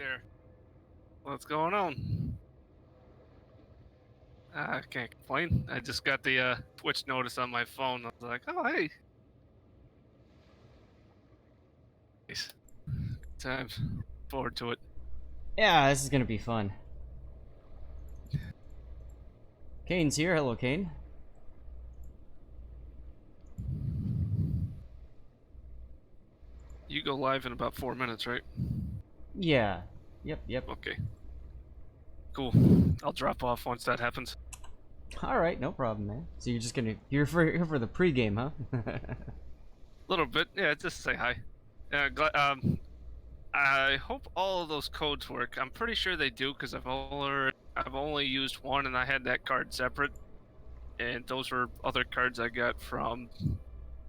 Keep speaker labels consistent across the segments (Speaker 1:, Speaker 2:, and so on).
Speaker 1: there. What's going on? I can't complain. I just got the Twitch notice on my phone. I was like, oh, hey. Nice. Good times. Forward to it.
Speaker 2: Yeah, this is gonna be fun. Kane's here. Hello, Kane.
Speaker 1: You go live in about 4 minutes, right?
Speaker 2: Yeah. Yep.
Speaker 1: Okay. Cool. I'll drop off once that happens.
Speaker 2: Alright, no problem, man. So you're here for the pregame, huh?
Speaker 1: A little bit. Yeah, just to say hi. I hope all of those codes work. I'm pretty sure they do because I've only used one and I had that card separate. And those were other cards I got from...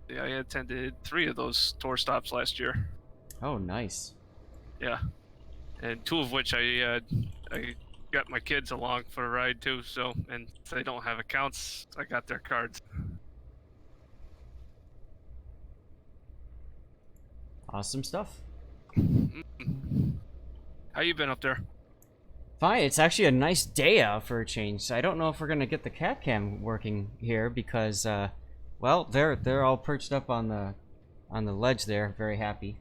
Speaker 1: Yeah, I attended 3 of those tour stops last year.
Speaker 2: Oh, nice.
Speaker 1: Yeah. And 2 of which I got my kids along for a ride too, so, and if they don't have accounts, I got their cards.
Speaker 2: Awesome stuff.
Speaker 1: How you been up there?
Speaker 2: Fine, it's actually a nice day out for a change. So I don't know if we're gonna get the cat cam working here because, well, they're all perched up on the ledge there, very happy.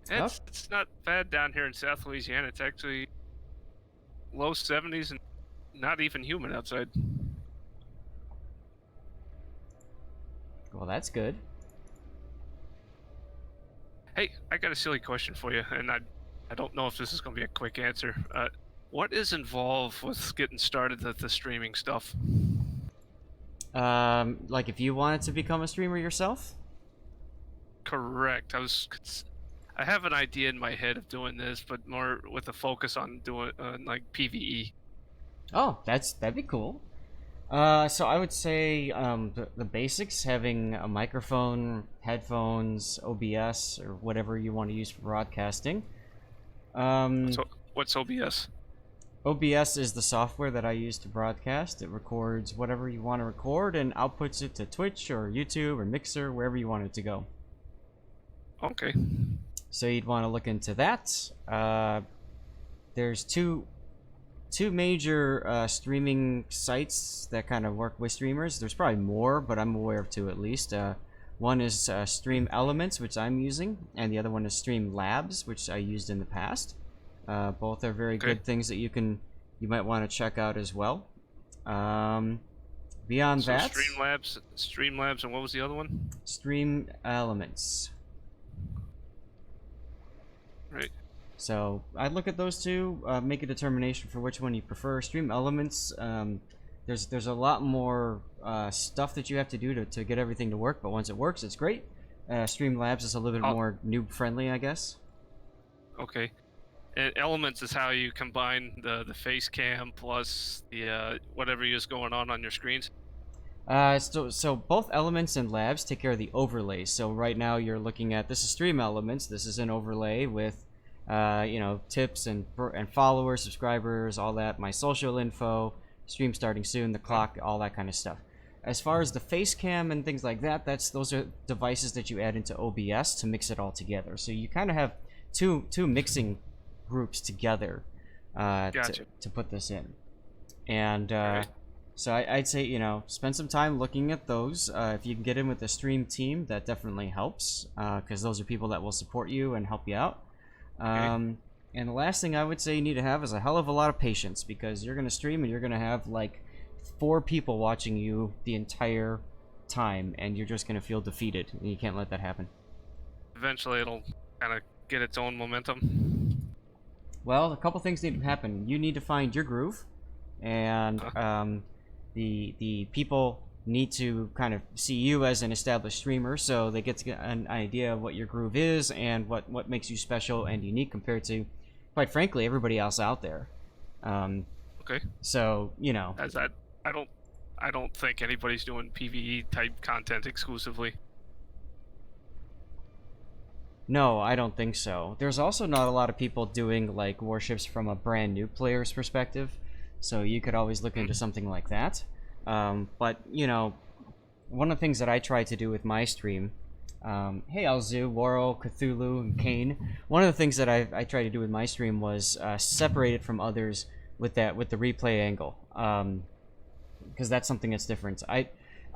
Speaker 1: It's not bad down here in South Louisiana. It's actually low 70s and not even humid outside.
Speaker 2: Well, that's good.
Speaker 1: Hey, I got a silly question for you, and I don't know if this is going to be a quick answer. What is involved with getting started with the streaming stuff?
Speaker 2: Like if you wanted to become a streamer yourself?
Speaker 1: Correct. I have an idea in my head of doing this, but more with a focus on doing like PvE.
Speaker 2: Oh, that'd be cool. So I would say the basics: having a microphone, headphones, OBS, or whatever you want to use for broadcasting.
Speaker 1: What's OBS?
Speaker 2: OBS is the software that I use to broadcast. It records whatever you want to record and outputs it to Twitch or YouTube or Mixer, wherever you want it to go.
Speaker 1: Okay.
Speaker 2: So you'd want to look into that. There's two major streaming sites that kind of work with streamers. There's probably more, but I'm aware of 2 at least. One is Stream Elements, which I'm using, and the other one is Stream Labs, which I used in the past. Both are very good things that you might want to check out as well. Beyond that,
Speaker 1: Streamlabs, and what was the other one?
Speaker 2: Stream Elements.
Speaker 1: Right.
Speaker 2: So I'd look at those 2, make a determination for which one you prefer. Stream Elements, there's a lot more stuff that you have to do to get everything to work, but once it works, it's great. Stream Labs is a little bit more noob friendly, I guess. Okay.
Speaker 1: And Elements is how you combine the face cam plus the whatever is going on your screens.
Speaker 2: So both Elements and Labs take care of the overlays. So right now you're looking at, this is Stream Elements. This is an overlay with, you know, tips and followers, subscribers, all that, my social info, stream starting soon, the clock, all that kind of stuff. As far as the face cam and things like that, those are devices that you add into OBS to mix it all together. So you kind of have two mixing groups together to put this in. And so I'd say, you know, spend some time looking at those. If you can get in with the stream team, that definitely helps, because those are people that will support you and help you out. And the last thing I would say you need to have is a hell of a lot of patience, because you're going to stream and you're going to have like 4 people watching you the entire time, and you're just going to feel defeated, and you can't let that happen.
Speaker 1: Eventually it'll kind of get its own momentum.
Speaker 2: Well, a couple things need to happen. You need to find your groove, and the people need to kind of see you as an established streamer, so they get to get an idea of what your groove is and what makes you special and unique compared to, quite frankly, everybody else out there. So, you know,
Speaker 1: I don't think anybody's doing PvE type content exclusively.
Speaker 2: No, I don't think so. There's also not a lot of people doing like warships from a brand new player's perspective, so you could always look into something like that. But, you know, one of the things that I try to do with my stream Hey Alzu, Waro, Cthulhu, and Kane. One of the things that I tried to do with my stream was separate it from others with the replay angle, because that's something that's different.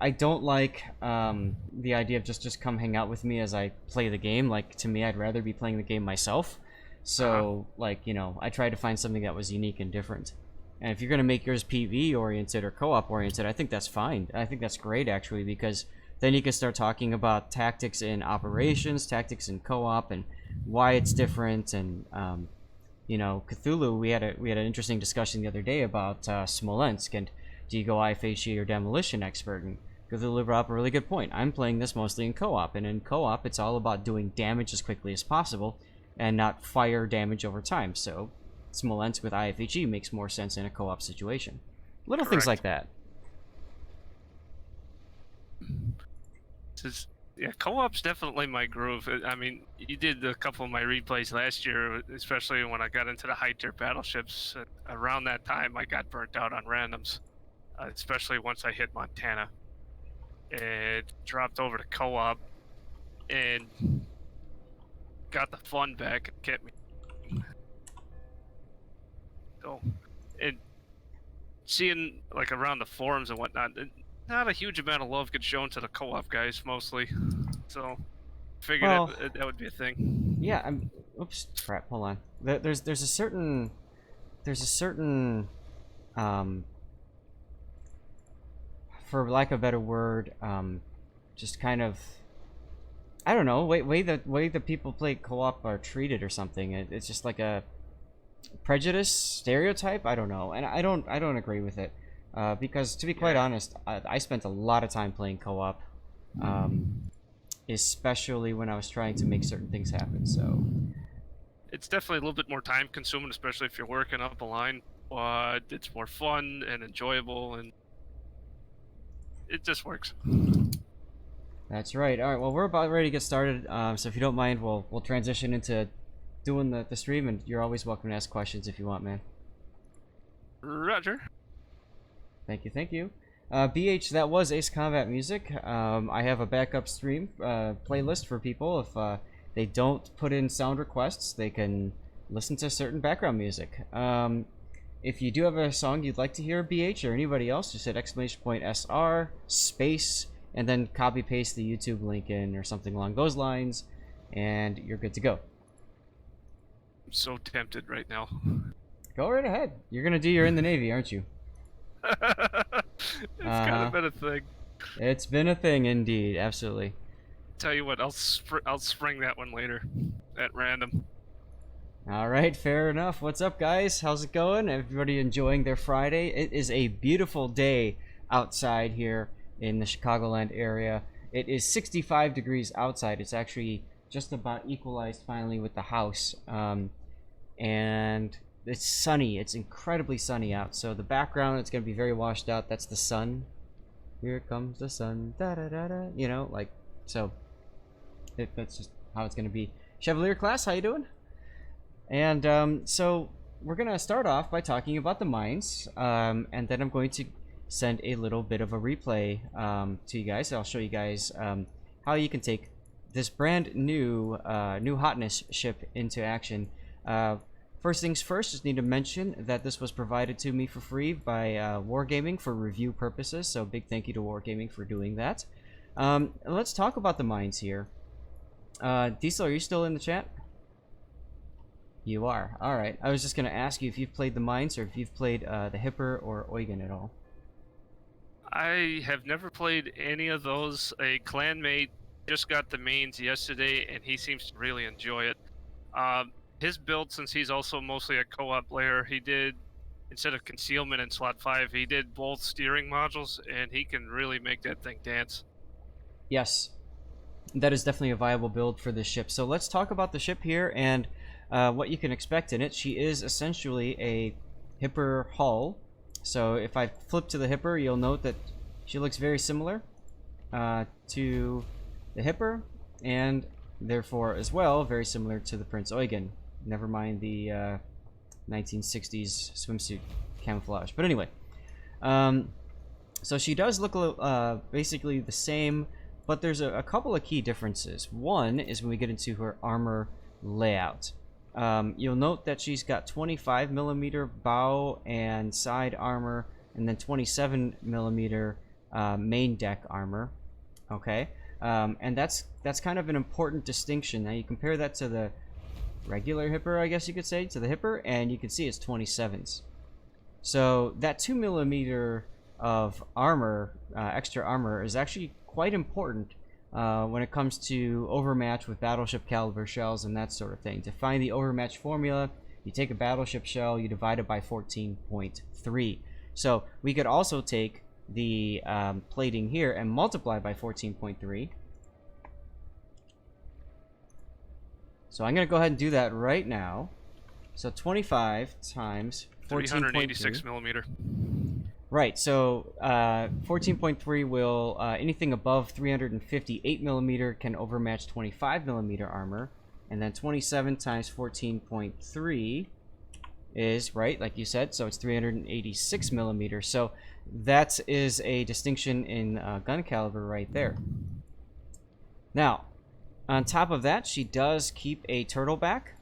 Speaker 2: I don't like the idea of just come hang out with me as I play the game. Like, to me, I'd rather be playing the game myself. So like, you know, I tried to find something that was unique and different. And if you're gonna make yours PvE oriented or co-op oriented, I think that's fine. I think that's great actually, because then you can start talking about tactics in operations, tactics in co-op, and why it's different. And you know, Cthulhu, we had an interesting discussion the other day about Smolensk, and do you go IFHE or demolition expert? And Cthulhu brought up a really good point. I'm playing this mostly in co-op, and in co-op, it's all about doing damage as quickly as possible and not fire damage over time. So Smolensk with IFHE makes more sense in a co-op situation. Little things like that.
Speaker 1: Yeah, co-op's definitely my groove. I mean, you did a couple of my replays last year, especially when I got into the high-tier battleships. Around that time, I got burnt out on randoms, especially once I hit Montana. And dropped over to co-op and got the fun back and kept me. So, and seeing, like, around the forums and whatnot, not a huge amount of love gets shown to the co-op guys, mostly. So, figured that would be a thing.
Speaker 2: Yeah, oops, crap, hold on. There's a certain... for lack of a better word, just kind of... I don't know, way the people play co-op are treated or something. It's just like a prejudice, stereotype, I don't know. And I don't agree with it. Because to be quite honest, I spent a lot of time playing co-op, especially when I was trying to make certain things happen. So
Speaker 1: it's definitely a little bit more time consuming, especially if you're working up a line, but it's more fun and enjoyable, and it just works.
Speaker 2: That's right. All right, well, we're about ready to get started, so if you don't mind, we'll transition into doing the stream, and you're always welcome to ask questions if you want, man.
Speaker 1: Roger.
Speaker 2: Thank you, thank you. BH, that was Ace Combat music. I have a backup stream playlist for people. If they don't put in sound requests, they can listen to certain background music. If you do have a song you'd like to hear, BH, or anybody else, just hit !SR space and then copy paste the YouTube link in or something along those lines, and you're good to go.
Speaker 1: I'm so tempted right now.
Speaker 2: Go right ahead. You're gonna do your In the Navy, aren't you?
Speaker 1: It's kind of been a thing.
Speaker 2: It's been a thing, indeed. Absolutely.
Speaker 1: Tell you what, I'll spring that one later, at random.
Speaker 2: All right, fair enough. What's up, guys? How's it going? Everybody enjoying their Friday? It is a beautiful day outside here in the Chicagoland area. It is 65 degrees outside. It's actually just about equalized finally with the house, and it's sunny. It's incredibly sunny out. So the background, it's gonna be very washed out. That's the sun. Here comes the sun. Da da da da. You know, like, so. That's just how it's gonna be. Chevalier class, how you doing? And so we're gonna start off by talking about the mines, and then I'm going to send a little bit of a replay to you guys. I'll show you guys how you can take this brand new new hotness ship into action. First things first, just need to mention that this was provided to me for free by Wargaming for review purposes, so big thank you to Wargaming for doing that. Let's talk about the mines here. Diesel, are you still in the chat? You are. Alright, I was just going to ask you if you've played the mines or if you've played the Hipper or Eugen at all.
Speaker 1: I have never played any of those. A clanmate just got the mains yesterday, and he seems to really enjoy it. His build, since he's also mostly a co-op player, he did, instead of concealment in slot 5, he did both steering modules, and he can really make that thing dance.
Speaker 2: Yes, that is definitely a viable build for this ship. So let's talk about the ship here and what you can expect in it. She is essentially a Hipper hull. So if I flip to the Hipper, you'll note that she looks very similar to the Hipper, and therefore as well very similar to the Prince Eugen. Never mind the 1960s swimsuit camouflage. But anyway, so she does look basically the same, but there's a couple of key differences. One is when we get into her armor layout. You'll note that she's got 25mm bow and side armor, and then 27mm main deck armor. Okay, and that's kind of an important distinction. Now you compare that to the regular hipper, I guess you could say, to the hipper, and you can see it's 27s. So that 2mm of armor, extra armor, is actually quite important when it comes to overmatch with battleship caliber shells and that sort of thing. To find the overmatch formula, you take a battleship shell, you divide it by 14.3. So we could also take the plating here and multiply by 14.3. So I'm going to go ahead and do that right now. So 25 times
Speaker 1: 386mm.
Speaker 2: Right, so 14.3 will, anything above 358mm can overmatch 25mm armor. And then 27 times 14.3 is, right, like you said, so it's 386mm. So that is a distinction in gun caliber right there. Now, on top of that, she does keep a turtle back.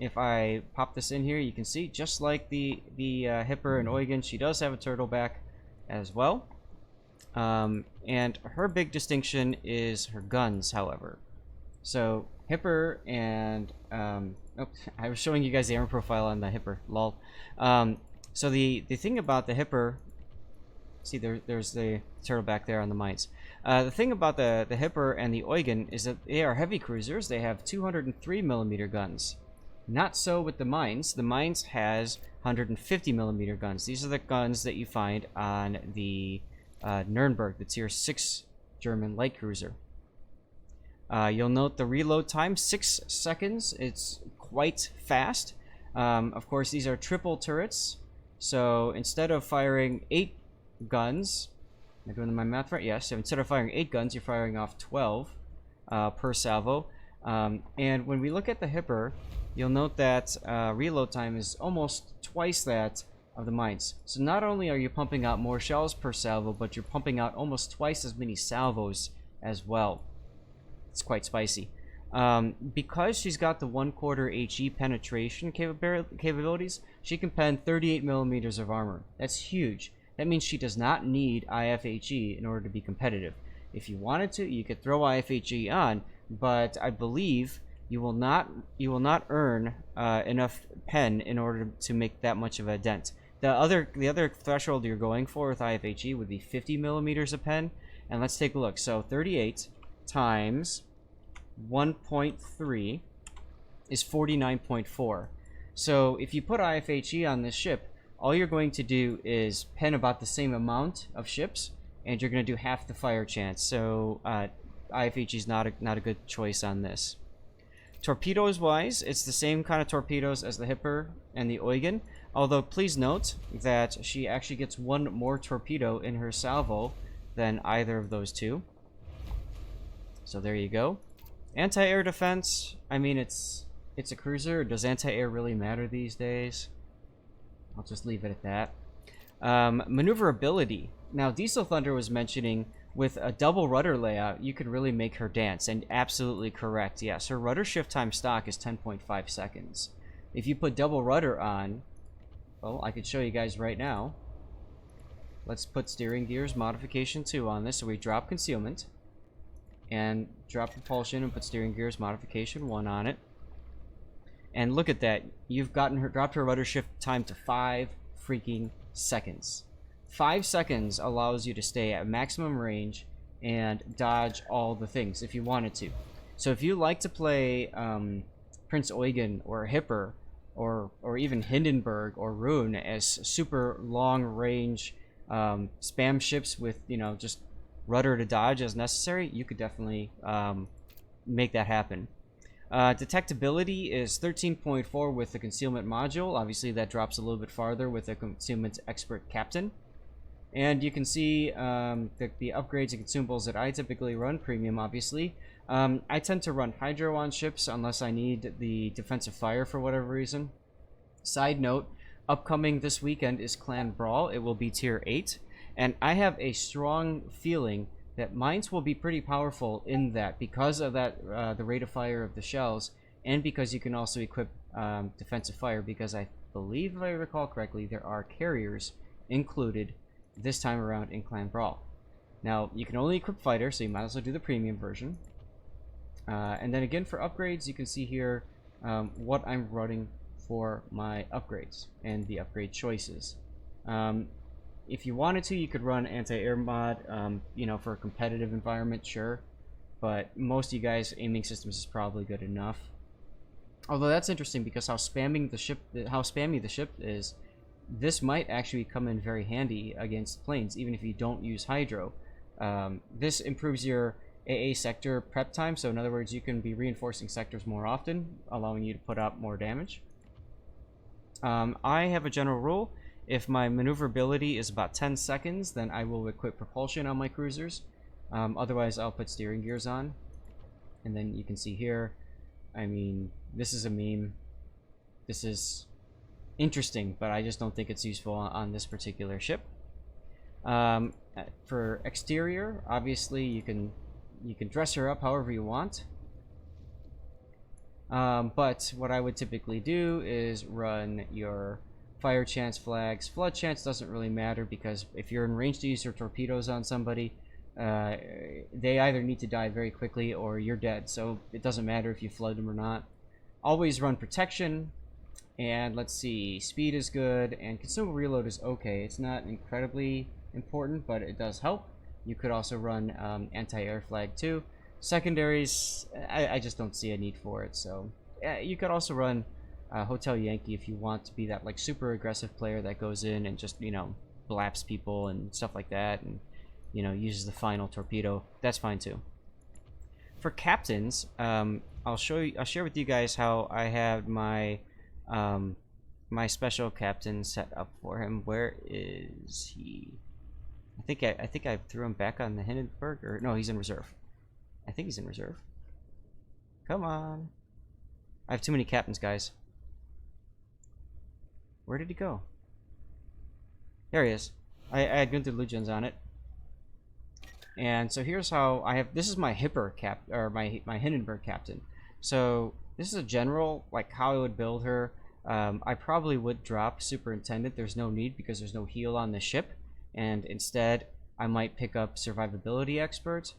Speaker 2: If I pop this in here, you can see, just like the hipper and Eugen, she does have a turtle back as well. And her big distinction is her guns, however. So hipper and oh, I was showing you guys the armor profile on the hipper, lol. So the thing about the hipper, see there's the turtle back there on the Mainz. The thing about the hipper and the Eugen is that they are heavy cruisers. They have 203mm guns. Not so with the Mainz. The Mainz has 150mm guns. These are the guns that you find on the Nuremberg, the tier 6 German light cruiser. You'll note the reload time, 6 seconds. It's quite fast. Of course, these are triple turrets. So instead of firing 8 guns, am I doing my math right? Yes. So instead of firing 8 guns, you're firing off 12 per salvo. And when we look at the hipper, you'll note that reload time is almost twice that of the Mainz. So not only are you pumping out more shells per salvo, but you're pumping out almost twice as many salvos as well. It's quite spicy. Because she's got the 1/4 HE penetration capabilities, she can pen 38mm of armor. That's huge. That means she does not need IFHE in order to be competitive. If you wanted to, you could throw IFHE on, but I believe you will not earn enough pen in order to make that much of a dent. The other threshold you're going for with IFHE would be 50mm of pen, and let's take a look. So 38 times 1.3 is 49.4. So if you put IFHE on this ship, all you're going to do is pen about the same amount of ships, and you're going to do half the fire chance. So IFHE is not a good choice on this. Torpedoes wise, it's the same kind of torpedoes as the hipper and the Eugen, although please note that she actually gets one more torpedo in her salvo than either of those two. So there you go. Anti-air defense, I mean, it's a cruiser. Does anti-air really matter these days? I'll just leave it at that. Maneuverability. Now, Diesel Thunder was mentioning with a double rudder layout, you could really make her dance, and absolutely correct. Yes, her rudder shift time stock is 10.5 seconds. If you put double rudder on, well, I could show you guys right now. Let's put steering gears modification 2 on this, so we drop concealment, and drop propulsion and put steering gears modification 1 on it. And look at that, you've dropped her rudder shift time to 5 freaking seconds. 5 seconds allows you to stay at maximum range and dodge all the things if you wanted to. So if you like to play Prince Eugen or Hipper or even Hindenburg or Rune as super long range spam ships with, you know, just rudder to dodge as necessary, you could definitely make that happen. Detectability is 13.4 with the concealment module. Obviously that drops a little bit farther with the concealment expert captain. And you can see the upgrades and consumables that I typically run, premium obviously. I tend to run hydro on ships unless I need the defensive fire for whatever reason. Side note, upcoming this weekend is Clan Brawl. It will be tier 8. And I have a strong feeling that Mainz will be pretty powerful in that because of that the rate of fire of the shells, and because you can also equip defensive fire, because I believe, if I recall correctly, there are carriers included this time around in Clan Brawl. Now, you can only equip fighter, so you might as well do the premium version. And then again, for upgrades, you can see here what I'm running for my upgrades and the upgrade choices. If you wanted to, you could run anti-air mod, you know, for a competitive environment, sure. But most of you guys, aiming systems is probably good enough. Although that's interesting, because how spammy the ship is, this might actually come in very handy against planes, even if you don't use hydro. This improves your AA sector prep time, so in other words, you can be reinforcing sectors more often, allowing you to put out more damage. I have a general rule: if my maneuverability is about 10 seconds, then I will equip propulsion on my cruisers. Otherwise, I'll put steering gears on. And then you can see here, I mean, this is a meme. This is interesting, but I just don't think it's useful on this particular ship. For exterior, obviously, you can dress her up however you want. But what I would typically do is run your fire chance flags. Flood chance doesn't really matter, because if you're in range to use your torpedoes on somebody, they either need to die very quickly or you're dead, so it doesn't matter if you flood them or not. Always run protection, and let's see, speed is good, and consumable reload is okay. It's not incredibly important, but it does help. You could also run anti-air flag too. Secondaries, I just don't see a need for it, so you could also run Hotel Yankee if you want to be that like super aggressive player that goes in and just, you know, blaps people and stuff like that, and, you know, uses the final torpedo. That's fine too. For captains, I'll share with you guys how I have my my special captain set up for him. Where is he? I think I threw him back on the Hindenburg, or no, he's in reserve. I think he's in reserve. Come on. I have too many captains, guys. Where did he go? There he is. I had Gunther Lugens on it. And so here's how I have, this is my Hipper cap, or my Hindenburg captain. So this is a general, like how I would build her. I probably would drop Superintendent. There's no need, because there's no heal on the ship. And instead, I might pick up Survivability Expert.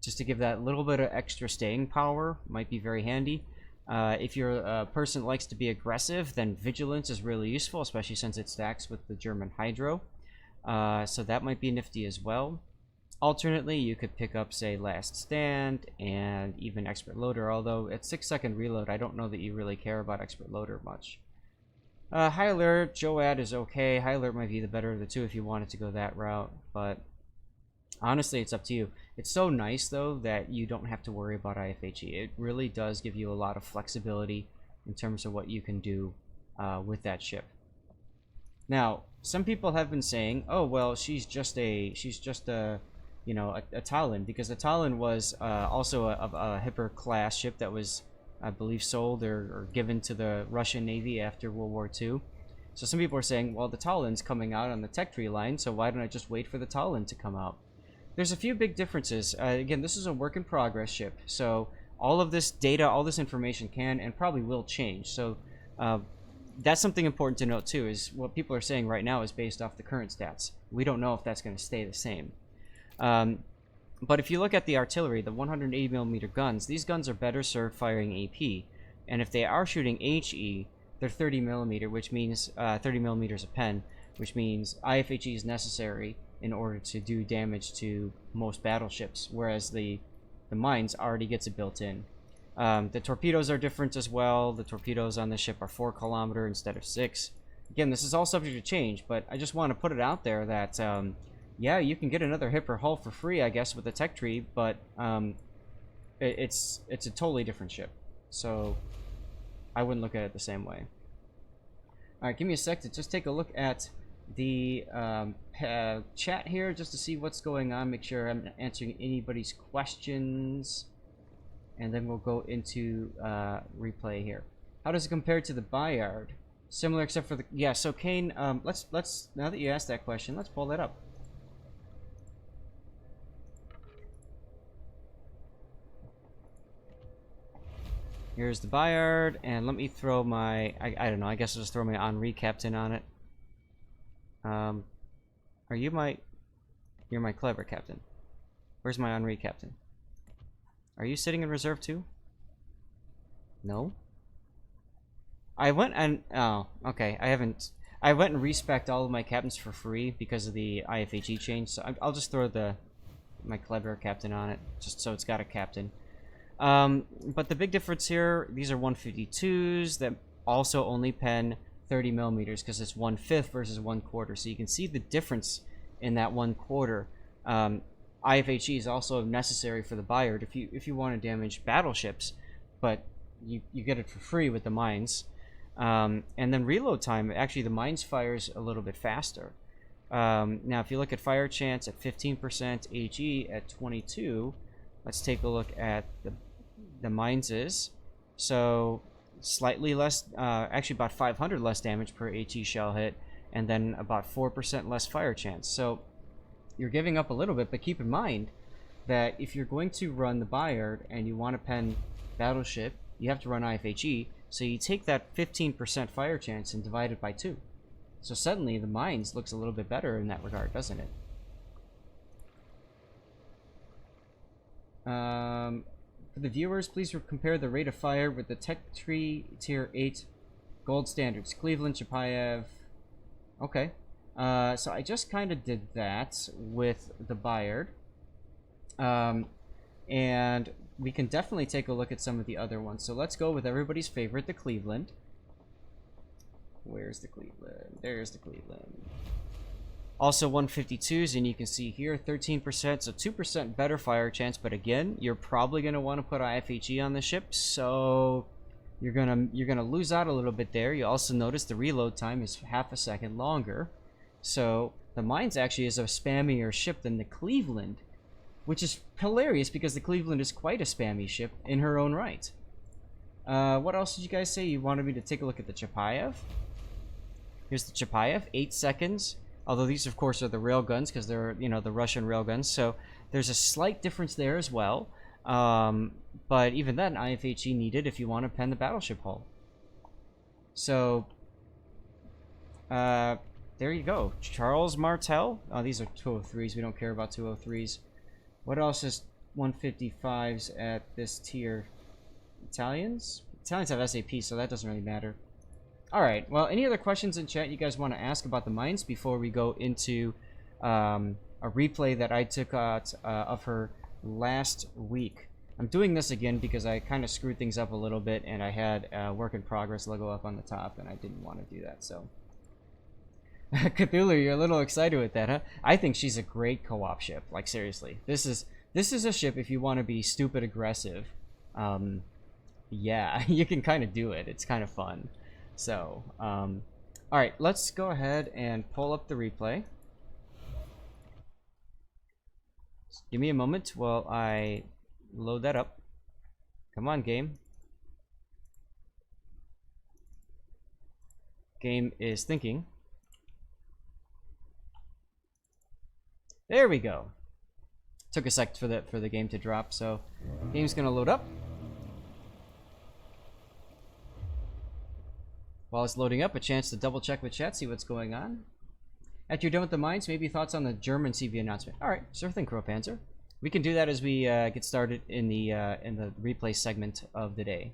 Speaker 2: Just to give that little bit of extra staying power, might be very handy. If you're a person that likes to be aggressive, then Vigilance is really useful, especially since it stacks with the German Hydro. So that might be nifty as well. Alternately, you could pick up, say, Last Stand and even Expert Loader, although at 6-second reload, I don't know that you really care about Expert Loader much. High Alert, Joad is okay. High Alert might be the better of the two if you wanted to go that route, but honestly, it's up to you. It's so nice, though, that you don't have to worry about IFHE. It really does give you a lot of flexibility in terms of what you can do with that ship. Now, some people have been saying, "Oh, well, she's just a, you know, a Talon," because the Talon was also a Hipper class ship that was, I believe, sold or given to the Russian Navy after World War II. So some people are saying, well, the Talon's coming out on the Tech Tree line, so why don't I just wait for the Talon to come out? There's a few big differences. Again, this is a work in progress ship, so all of this data, all this information can and probably will change. So that's something important to note too, is what people are saying right now is based off the current stats. We don't know if that's going to stay the same. But if you look at the artillery, the 180mm guns, these guns are better served firing AP. And if they are shooting HE, they're 30mm, which means 30mm a pen, which means IFHE is necessary in order to do damage to most battleships, whereas the mines already gets it built in. The torpedoes are different as well. The torpedoes on the ship are 4 km instead of 6. Again, this is all subject to change, but I just want to put it out there that yeah, you can get another Hipper hull for free, I guess, with the Tech Tree, but it's a totally different ship, so I wouldn't look at it the same way. Alright, give me a sec to just take a look at the chat here, just to see what's going on, make sure I'm answering anybody's questions, and then we'll go into replay here. How does it compare to the Bayard? Similar, except for the, yeah, so Kane, let's now that you asked that question, let's pull that up. Here's the Bayard, and let me throw my... I don't know, I guess I'll just throw my Henri captain on it. Are you my... You're my clever captain. Where's my Henri captain? Are you sitting in reserve too? No? I went and... Oh, okay, I haven't... I went and respec'd all of my captains for free because of the IFHE change, so I'll just throw my clever captain on it, just so it's got a captain. But the big difference here, these are 152s that also only pen 30 millimeters because it's 1/5 versus 1/4. So you can see the difference in that 1/4. IFHE is also necessary for the Bayard if you want to damage battleships, but you get it for free with the mines. And then reload time, actually the mines fires a little bit faster. Now if you look at fire chance at 15%, HE at 22, let's take a look at the mines. So slightly less, actually about 500 less damage per HE shell hit, and then about 4% less fire chance. So you're giving up a little bit, but keep in mind that if you're going to run the Bayard and you want to pen battleship, you have to run IFHE. So you take that 15% fire chance and divide it by 2. So suddenly the mines looks a little bit better in that regard, doesn't it? For the viewers, please compare the rate of fire with the Tech Tree Tier 8 gold standards. Cleveland, Chapayev. Okay. So I just kind of did that with the Bayard. And we can definitely take a look at some of the other ones. So let's go with everybody's favorite, the Cleveland. Where's the Cleveland? There's the Cleveland. Also 152s, and you can see here 13%, so 2% better fire chance. But again, you're probably going to want to put IFHE on the ship, so you're gonna lose out a little bit there. You also notice the reload time is half a second longer. So the Mainz actually is a spammier ship than the Cleveland, which is hilarious because the Cleveland is quite a spammy ship in her own right. What else did you guys say? You wanted me to take a look at the Chapayev. Here's the Chapayev, 8 seconds. Although these, of course, are the railguns because they're, you know, the Russian railguns. So there's a slight difference there as well. But even then, IFHE needed if you want to pen the battleship hull. So, there you go. Charles Martel. Oh, these are 203s. We don't care about 203s. What else is 155s at this tier? Italians? Italians have SAP, so that doesn't really matter. Alright, well, any other questions in chat you guys want to ask about the mines before we go into a replay that I took out of her last week? I'm doing this again because I kind of screwed things up a little bit and I had work in progress logo up on the top and I didn't want to do that, so. Cthulhu, you're a little excited with that, huh? I think she's a great co-op ship, like seriously. This is a ship if you want to be stupid aggressive. Yeah, you can kind of do it. It's kind of fun. So, alright, let's go ahead and pull up the replay. Just give me a moment while I load that up. Come on, game. Game is thinking. There we go. Took a sec for the game to drop, so game's gonna load up. While it's loading up, a chance to double check with chat, see what's going on. After you're done with the mines, maybe thoughts on the German CV announcement. All right, sure thing, Crow Panzer. We can do that as we get started in the replay segment of the day.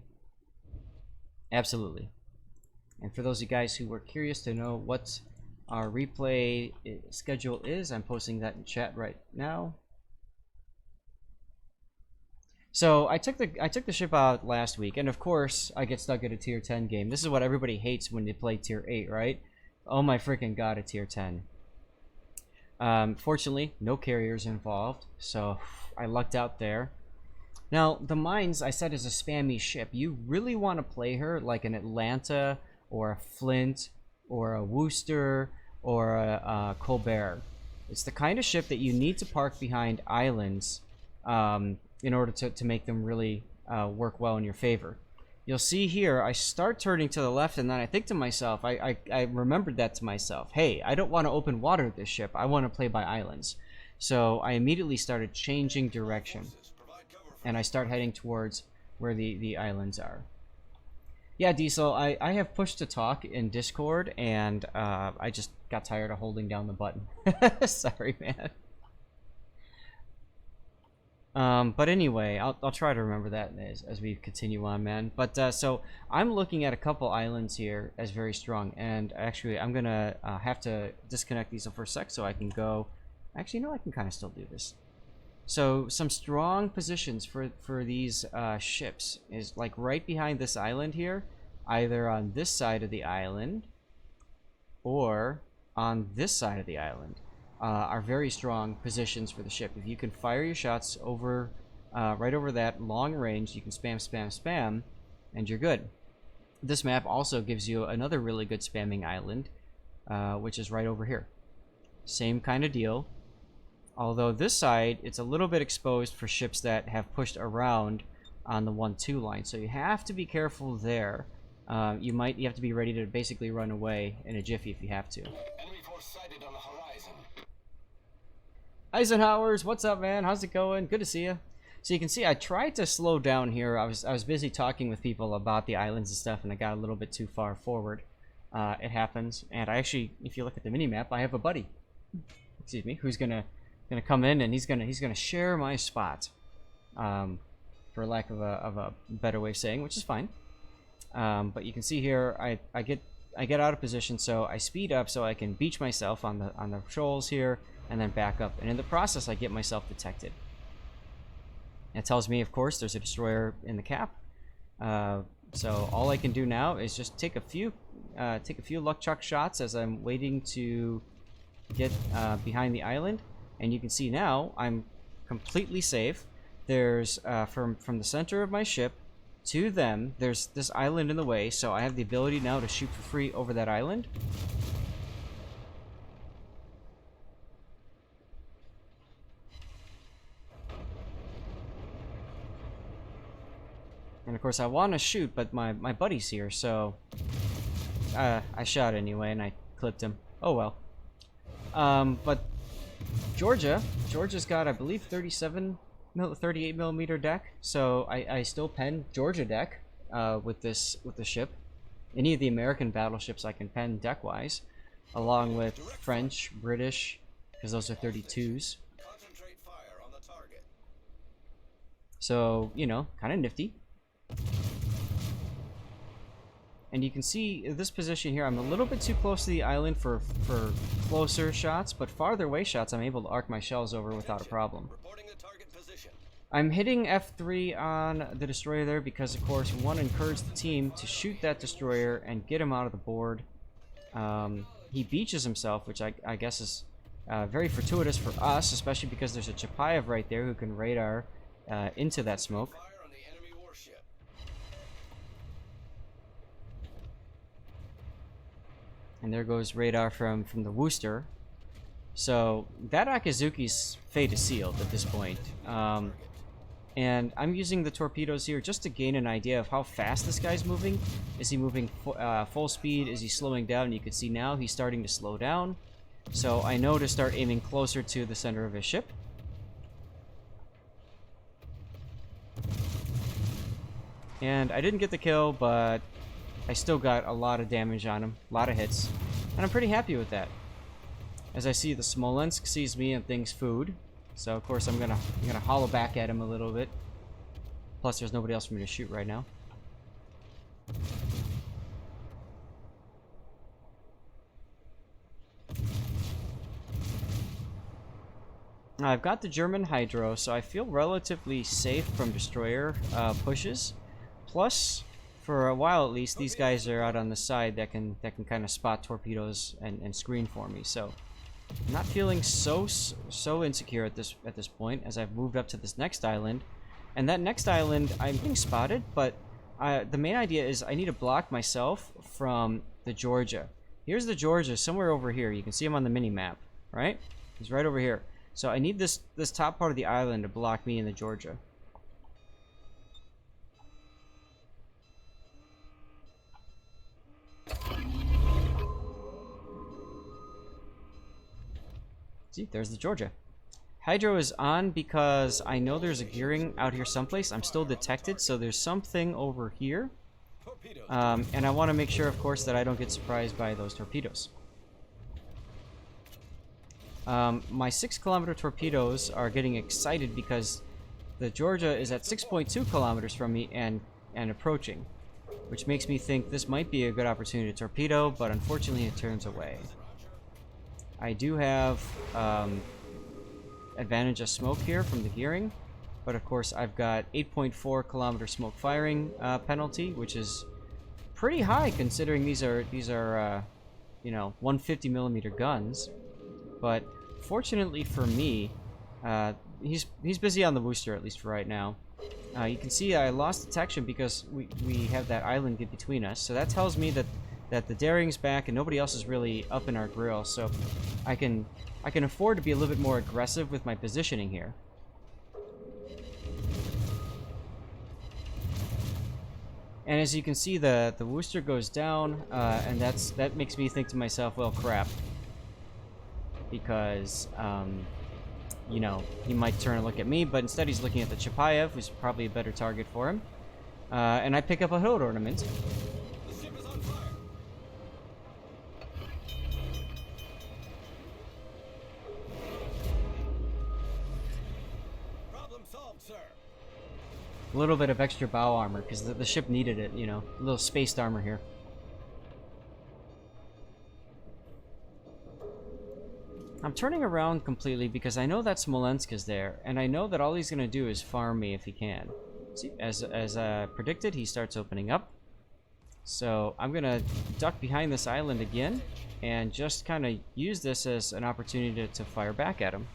Speaker 2: Absolutely. And for those of you guys who were curious to know what our replay schedule is, I'm posting that in chat right now. So I took the ship out last week, and of course I get stuck at a tier 10 game. This is what everybody hates when they play tier 8, right? Oh my freaking god, a tier 10. Fortunately, no carriers involved, so I lucked out there. Now, the Mines, I said, is a spammy ship. You really want to play her like an Atlanta, or a Flint, or a Worcester, or a Colbert. It's the kind of ship that you need to park behind islands, in order to make them really work well in your favor. You'll see here, I start turning to the left, and then I think to myself, I remembered that to myself. Hey, I don't want to open water with this ship. I want to play by islands. So I immediately started changing direction. And I start heading towards where the islands are. Yeah, Diesel, I have pushed to talk in Discord, and I just got tired of holding down the button. Sorry, man. But anyway, I'll try to remember that as we continue on, man. But so I'm looking at a couple islands here as very strong, and actually I'm gonna have to disconnect these for a sec so I can go. Actually, no, I can kind of still do this. So some strong positions for these ships is like right behind this island here, either on this side of the island or on this side of the island. Are very strong positions for the ship. If you can fire your shots over, right over that long range, you can spam, spam, spam, and you're good. This map also gives you another really good spamming island, which is right over here. Same kind of deal. Although this side, it's a little bit exposed for ships that have pushed around on the 1-2 line. So you have to be careful there. You have to be ready to basically run away in a jiffy if you have to.
Speaker 3: Enemy force sighted on the horizon.
Speaker 2: Eisenhower's, what's up, man? How's it going? Good to see you. So you can see I tried to slow down here. I was busy talking with people about the islands and stuff, and I got a little bit too far forward. It happens, and I actually, if you look at the mini map, I have a buddy, excuse me, who's gonna come in, and he's gonna share my spot, for lack of a better way of saying, which is fine. But you can see here, I get out of position, so I speed up so I can beach myself on the shoals here, and then back up. And in the process, I get myself detected. It tells me, of course, there's a destroyer in the cap. So all I can do now is just take a few luck chuck shots as I'm waiting to get behind the island. And you can see now I'm completely safe. There's from the center of my ship to them, there's this island in the way, so I have the ability now to shoot for free over that island. And of course I want to shoot, but my buddy's here, so I shot anyway, and I clipped him. Oh well. But Georgia's got, I believe, 38 millimeter deck, so I still pen Georgia deck with the ship. Any of the American battleships I can pen deck wise, along with French, British, because those are 32s.
Speaker 3: Concentrate fire on the target.
Speaker 2: So, you know, kind of nifty. And you can see this position here, I'm a little bit too close to the island for closer shots, but farther away shots I'm able to arc my shells over without a problem.
Speaker 3: Reporting the target position.
Speaker 2: I'm hitting F3 on the destroyer there because, of course, we want to encourage the team to shoot that destroyer and get him out of the board. He beaches himself, which I guess is very fortuitous for us, especially because there's a Chapayev right there who can radar into that smoke.
Speaker 3: Fire on the enemy warship.
Speaker 2: And there goes radar from the Worcester. So that Akazuki's fate is sealed at this point. And I'm using the torpedoes here just to gain an idea of how fast this guy's moving. Is he moving full speed? Is he slowing down? You can see now he's starting to slow down. So I know to start aiming closer to the center of his ship. And I didn't get the kill, but I still got a lot of damage on him, a lot of hits, and I'm pretty happy with that. As I see the Smolensk sees me and thinks food, so of course I'm gonna hollow back at him a little bit. Plus, there's nobody else for me to shoot right now. I've got the German Hydro, so I feel relatively safe from destroyer pushes. Plus, for a while at least, these guys are out on the side that can kind of spot torpedoes and screen for me. So I'm not feeling so insecure at this point as I've moved up to this next island. And that next island, I'm getting spotted, but the main idea is I need to block myself from the Georgia. Here's the Georgia somewhere over here. You can see him on the mini map, right? He's right over here. So I need this top part of the island to block me in the Georgia. See, there's the Georgia. Hydro is on because I know there's a gearing out here someplace. I'm still detected, so there's something over here.
Speaker 3: Torpedoes.
Speaker 2: And I want to make sure, of course, that I don't get surprised by those torpedoes. My 6-kilometer torpedoes are getting excited because the Georgia is at 6.2 kilometers from me and approaching, which makes me think this might be a good opportunity to torpedo, but unfortunately it turns away. I do have advantage of smoke here from the gearing, but of course I've got 8.4 kilometer smoke firing penalty, which is pretty high considering these are you know, 150 millimeter guns. But fortunately for me, he's busy on the booster, at least for right now. You can see I lost detection because we have that island get between us. So that tells me that the daring's back and nobody else is really up in our grill. So I can afford to be a little bit more aggressive with my positioning here. And as you can see, the booster goes down, and that makes me think to myself, well, crap. Because, you know, he might turn and look at me, but instead he's looking at the Chapayev, who's probably a better target for him. And I pick up a hood ornament.
Speaker 3: The ship is on fire. Problem solved, sir.
Speaker 2: A little bit of extra bow armor, because the ship needed it, you know. A little spaced armor here. I'm turning around completely because I know that Smolensk is there, and I know that all he's going to do is farm me if he can. See, as predicted, he starts opening up. So I'm going to duck behind this island again, and just kind of use this as an opportunity to fire back at him.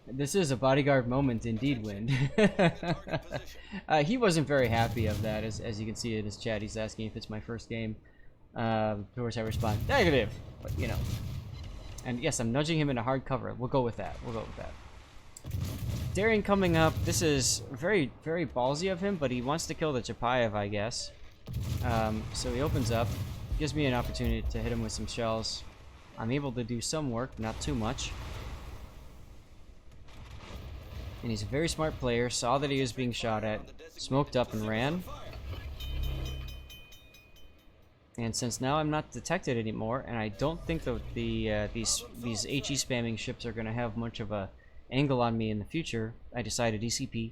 Speaker 2: This is a bodyguard moment indeed, Wind. He wasn't very happy of that, as you can see in his chat. He's asking if it's my first game. To which I respond, negative! But, you know. And yes, I'm nudging him into hard cover. We'll go with that. We'll go with that. Daring coming up. This is very, very ballsy of him, but he wants to kill the Chapayev, I guess. So he opens up. Gives me an opportunity to hit him with some shells. I'm able to do some work, not too much. And he's a very smart player. Saw that he was being shot at. Smoked up and ran. And since now I'm not detected anymore, and I don't think that these HE spamming ships are going to have much of a angle on me in the future, I decided ECP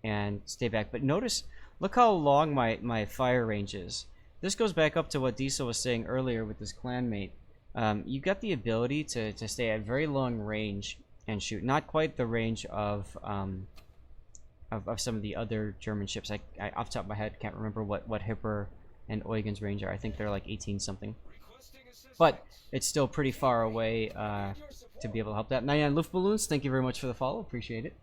Speaker 2: and stay back. But notice, look how long my fire range is. This goes back up to what Diesel was saying earlier with his clanmate. You got the ability to stay at very long range and shoot. Not quite the range of some of the other German ships. I off the top of my head can't remember what Hipper and Eugen's range are. I think they're like 18 something, but it's still pretty far away to be able to help that. 99 Luftballoons, thank you very much for the follow, appreciate it.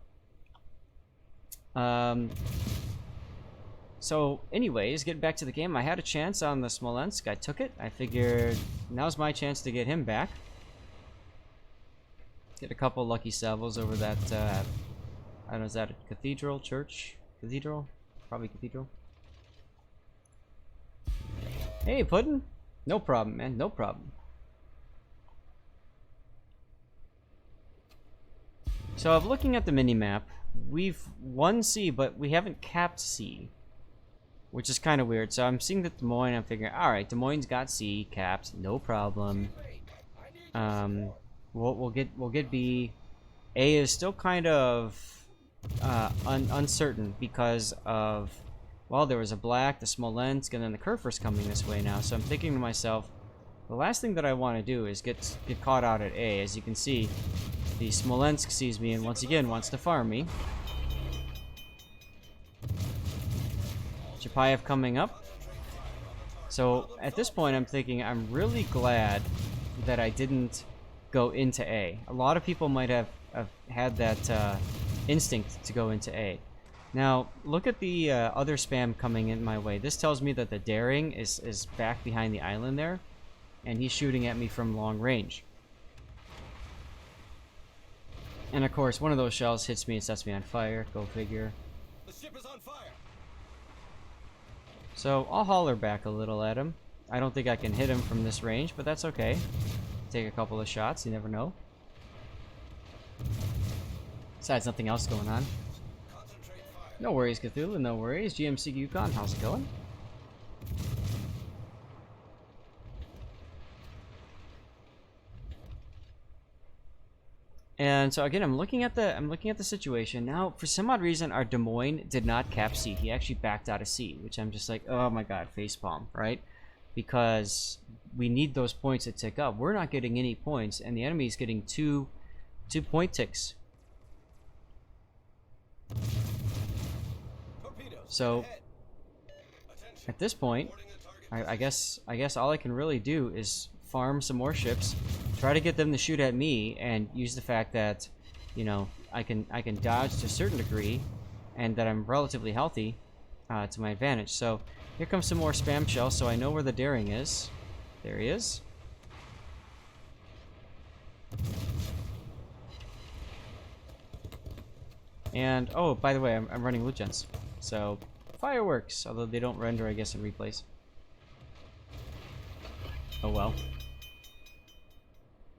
Speaker 2: So anyways, getting back to the game, I had a chance on the Smolensk. I took it. I figured now's my chance to get him back. Get a couple lucky salvos over that I don't know, is that a cathedral, church? Cathedral? Probably cathedral. Hey, Puddin'. No problem, man. No problem. So I'm looking at the mini-map. We've won C, but we haven't capped C, which is kind of weird. So I'm seeing that Des Moines. I'm figuring, all right, Des Moines got C capped, no problem. We'll get B. A is still kind of uncertain because of, well, there was a black, the Smolensk, and then the Kurfürst coming this way now. So I'm thinking to myself, the last thing that I want to do is get caught out at A. As you can see, the Smolensk sees me and once again wants to farm me. Chapayev coming up. So at this point I'm thinking I'm really glad that I didn't go into A. A lot of people might have had that instinct to go into A. Now look at the other spam coming in my way. This tells me that the daring is back behind the island there, and he's shooting at me from long range. And of course one of those shells hits me and sets me on fire. Go figure.
Speaker 3: The ship is on fire.
Speaker 2: So I'll holler back a little at him. I don't think I can hit him from this range, but that's okay. Take a couple of shots, you never know. Besides, nothing else going on.
Speaker 3: Concentrate fire.
Speaker 2: No worries, Cthulhu, no worries. GMC Yukon, how's it going? And so again, I'm looking at the situation now. For some odd reason, our Des Moines did not cap C. He actually backed out of C, which I'm just like, oh my god, facepalm, right? Because we need those points to tick up. We're not getting any points, and the enemy is getting two point ticks. So at this point, I guess all I can really do is farm some more ships, try to get them to shoot at me, and use the fact that, you know, I can dodge to a certain degree, and that I'm relatively healthy to my advantage. So here comes some more spam shells, so I know where the daring is. There he is. And oh, by the way, I'm running loot gens, so fireworks, although they don't render, I guess, in replays. Oh well.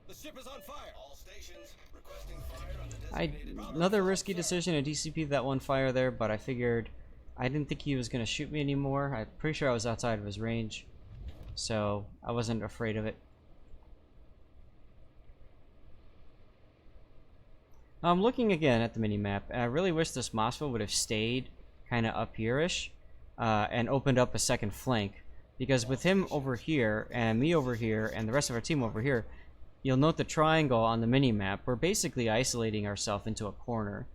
Speaker 3: The ship is on fire. All stations requesting fire on the designated
Speaker 2: Another risky decision to DCP that one fire there, but I figured I didn't think he was going to shoot me anymore. I'm pretty sure I was outside of his range, so I wasn't afraid of it. I'm looking again at the mini-map, and I really wish this Moskva would have stayed kind of up here-ish and opened up a second flank, because with him over here and me over here and the rest of our team over here, you'll note the triangle on the mini-map. We're basically isolating ourselves into a corner.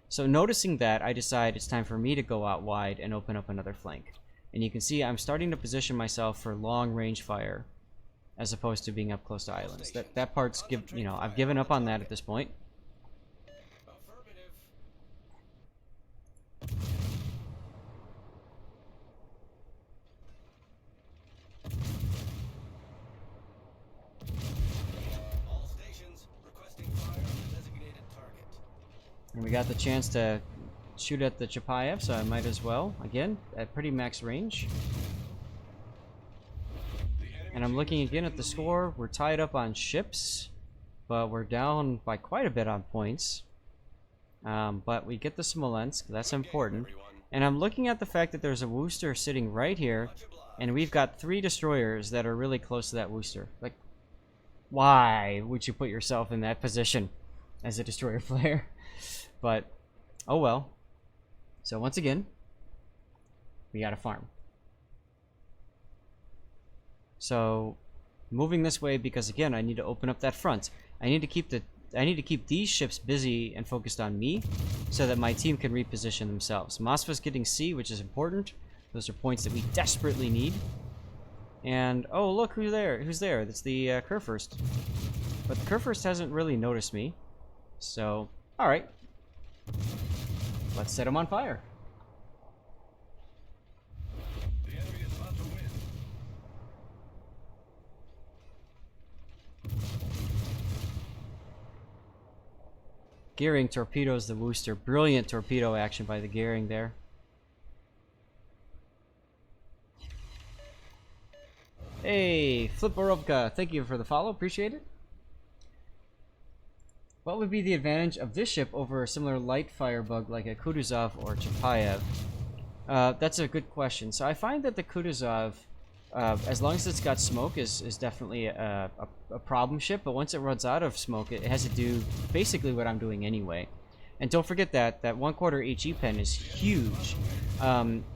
Speaker 2: So noticing that, I decide it's time for me to go out wide and open up another flank. And you can see I'm starting to position myself for long-range fire as opposed to being up close to islands. That part's I've given up on that at this point.
Speaker 3: affirmative. All stations requesting fire on the designated target.
Speaker 2: And we got the chance to shoot at the Chapayev, so I might as well. Again, at pretty max range. And I'm looking again at the score. We're tied up on ships, but we're down by quite a bit on points. But we get the Smolensk, that's important. And I'm looking at the fact that there's a Worcester sitting right here, and we've got 3 destroyers that are really close to that Worcester. Like, why would you put yourself in that position as a destroyer player? But, oh well. So once again, we gotta farm. So, moving this way because again, I need to open up that front. I need to keep these ships busy and focused on me, so that my team can reposition themselves. Moskva's getting C, which is important. Those are points that we desperately need. And oh, look who's there! Who's there? That's the Kurfürst. But the Kurfürst hasn't really noticed me. So, all right, let's set him on fire.
Speaker 3: The enemy is about to win.
Speaker 2: Gearing torpedoes the Worcester. Brilliant torpedo action by the Gearing there. Hey, Flipperovka, thank you for the follow. Appreciate it. What would be the advantage of this ship over a similar light fire bug like a Kutuzov or Chapayev? That's a good question. So I find that the Kutuzov, as long as it's got smoke, is definitely a problem ship. But once it runs out of smoke, it has to do basically what I'm doing anyway. And don't forget that 1/4 HE pen is huge,